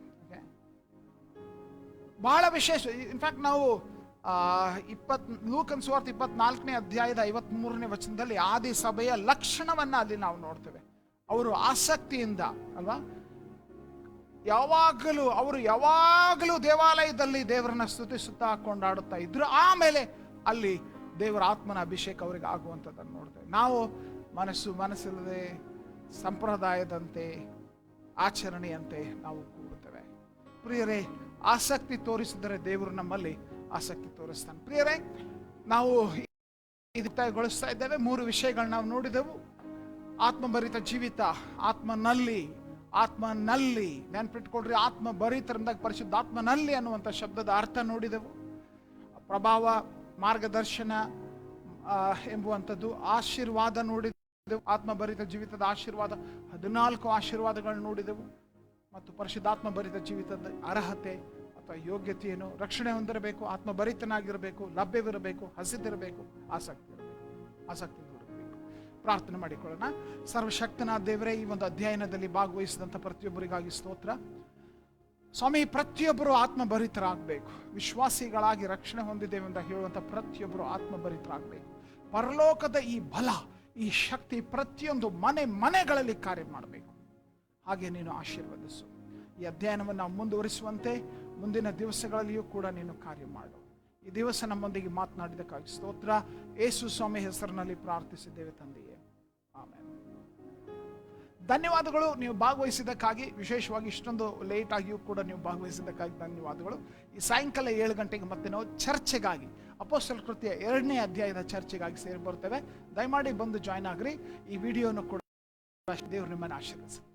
ಬಹಳ ವಿಶೇಷ. ಇನ್ಫ್ಯಾಕ್ಟ್ ನಾವು ಲೂಕನ ಸುವಾರ್ತೆ 24ನೇ ಅಧ್ಯಾಯದ 53ನೇ ವಚನದಲ್ಲಿ ಆದಿ ಸಭೆಯ ಲಕ್ಷಣವನ್ನ ಅಲ್ಲಿ ನಾವು ನೋಡ್ತೇವೆ. ಅವರು ಆಸಕ್ತಿಯಿಂದ ಅಲ್ವಾ, ಅವರು ಯಾವಾಗಲೂ ದೇವಾಲಯದಲ್ಲಿ ದೇವರನ್ನ ಸ್ತುತಿಸುತ್ತಾ ಕೊಂಡಾಡುತ್ತಾ ಇದ್ರು. ಆಮೇಲೆ ಅಲ್ಲಿ ದೇವರ ಆತ್ಮನ ಅಭಿಷೇಕ ಅವರಿಗೆ ಆಗುವಂಥದ್ದನ್ನು ನೋಡ್ತೇವೆ. ನಾವು ಮನಸ್ಸಿಲ್ಲದೆ ಸಂಪ್ರದಾಯದಂತೆ ಆಚರಣೆಯಂತೆ ನಾವು ಕೂಡುತ್ತೇವೆ. ಪ್ರಿಯರೇ, ಆಸಕ್ತಿ ತೋರಿಸಿದರೆ ದೇವರು ನಮ್ಮಲ್ಲಿ ಆಸಕ್ತಿ ತೋರಿಸ್ತಾನೆ. ಪ್ರಿಯರೇ, ನಾವು ಗೊಳಿಸ್ತಾ ಇದ್ದೇವೆ. 3 ವಿಷಯಗಳನ್ನ ನಾವು ನೋಡಿದೆವು. ಆತ್ಮಭರಿತ ಜೀವಿತ, ಆತ್ಮನಲ್ಲಿ ನೆನ್ಪಿಟ್ಕೊಳ್ರಿ, ಆತ್ಮಭರಿತರಿಂದಾಗ ಪರಿಶುದ್ಧಾತ್ಮನಲ್ಲಿ ಅನ್ನುವಂಥ ಶಬ್ದದ ಅರ್ಥ ನೋಡಿದೆವು. ಪ್ರಭಾವ, ಮಾರ್ಗದರ್ಶನ ಎಂಬುವಂಥದ್ದು, ಆಶೀರ್ವಾದ ನೋಡಿದೆವು. ಆತ್ಮಭರಿತ ಜೀವಿತದ ಆಶೀರ್ವಾದ 14 ಆಶೀರ್ವಾದಗಳು ನೋಡಿದೆವು. ಮತ್ತು ಪರಿಶುದ್ಧಾತ್ಮ ಭರಿತ ಜೀವಿತದ ಅರ್ಹತೆ ಅಥವಾ ಯೋಗ್ಯತೆಯನ್ನು, ರಕ್ಷಣೆ ಹೊಂದಿರಬೇಕು, ಆತ್ಮಭರಿತನಾಗಿರಬೇಕು, ಲಭ್ಯವಿರಬೇಕು, ಹಸಿದಿರಬೇಕು, ಆಸಕ್ತಿ ಹೊಂದಿರಬೇಕು. ಪ್ರಾರ್ಥನೆ ಮಾಡಿಕೊಳ್ಳೋಣ. ಸರ್ವಶಕ್ತನಾದ ದೇವರೇ, ಈ ಒಂದು ಅಧ್ಯಯನದಲ್ಲಿ ಭಾಗವಹಿಸಿದಂಥ ಪ್ರತಿಯೊಬ್ಬರಿಗಾಗಿ ಸ್ತೋತ್ರ. ಸ್ವಾಮಿ, ಪ್ರತಿಯೊಬ್ಬರು ಆತ್ಮಭರಿತರಾಗಬೇಕು. ವಿಶ್ವಾಸಿಗಳಾಗಿ ರಕ್ಷಣೆ ಹೊಂದಿದ್ದೇವೆ ಅಂತ ಹೇಳುವಂಥ ಪ್ರತಿಯೊಬ್ಬರು ಆತ್ಮಭರಿತರಾಗಬೇಕು. ಪರಲೋಕದ ಈ ಬಲ, ಈ ಶಕ್ತಿ ಪ್ರತಿಯೊಂದು ಮನೆಗಳಲ್ಲಿ ಕಾರ್ಯ ಮಾಡಬೇಕು. ಹಾಗೆ ನೀನು ಆಶೀರ್ವದಿಸು. ಈ ಅಧ್ಯಯನವನ್ನು ನಾವು ಮುಂದುವರಿಸುವಂತೆ ಮುಂದಿನ ದಿವಸಗಳಲ್ಲಿಯೂ ಕೂಡ ನೀನು ಕಾರ್ಯ ಮಾಡು. ಈ ದಿವಸ ನಮ್ಮೊಂದಿಗೆ ಮಾತನಾಡಿದಕ್ಕಾಗಿ ಸ್ತೋತ್ರ. ಯೇಸು ಸ್ವಾಮಿ ಹೆಸರಿನಲ್ಲಿ ಪ್ರಾರ್ಥಿಸಿದ್ದೇವೆ ತಂದೆಯೇ, ಆಮೆನ್. ಧನ್ಯವಾದಗಳು ನೀವು ಭಾಗವಹಿಸಿದ್ದಕ್ಕಾಗಿ. ವಿಶೇಷವಾಗಿ ಇಷ್ಟೊಂದು ಲೇಟ್ ಆಗಿಯೂ ಕೂಡ ನೀವು ಭಾಗವಹಿಸಿದ್ದಕ್ಕಾಗಿ ಧನ್ಯವಾದಗಳು. ಈ ಸಾಯಂಕಾಲ 7 ಗಂಟೆಗೆ ಮತ್ತೆ ನಾವು ಚರ್ಚೆಗಾಗಿ, ಅಪೊಸ್ತಲರ ಕೃತ್ಯ 2ನೇ ಅಧ್ಯಾಯದ ಚರ್ಚೆಗಾಗಿ ಸೇರಿ ಬರ್ತೇವೆ. ದಯಮಾಡಿ ಬಂದು ಜಾಯ್ನ್ ಆಗ್ರಿ. ಈ ವಿಡಿಯೋನು ಕೂಡ ದೇವರು ನಿಮ್ಮನ್ನು ಆಶೀರ್ವದಿಸಲಿ.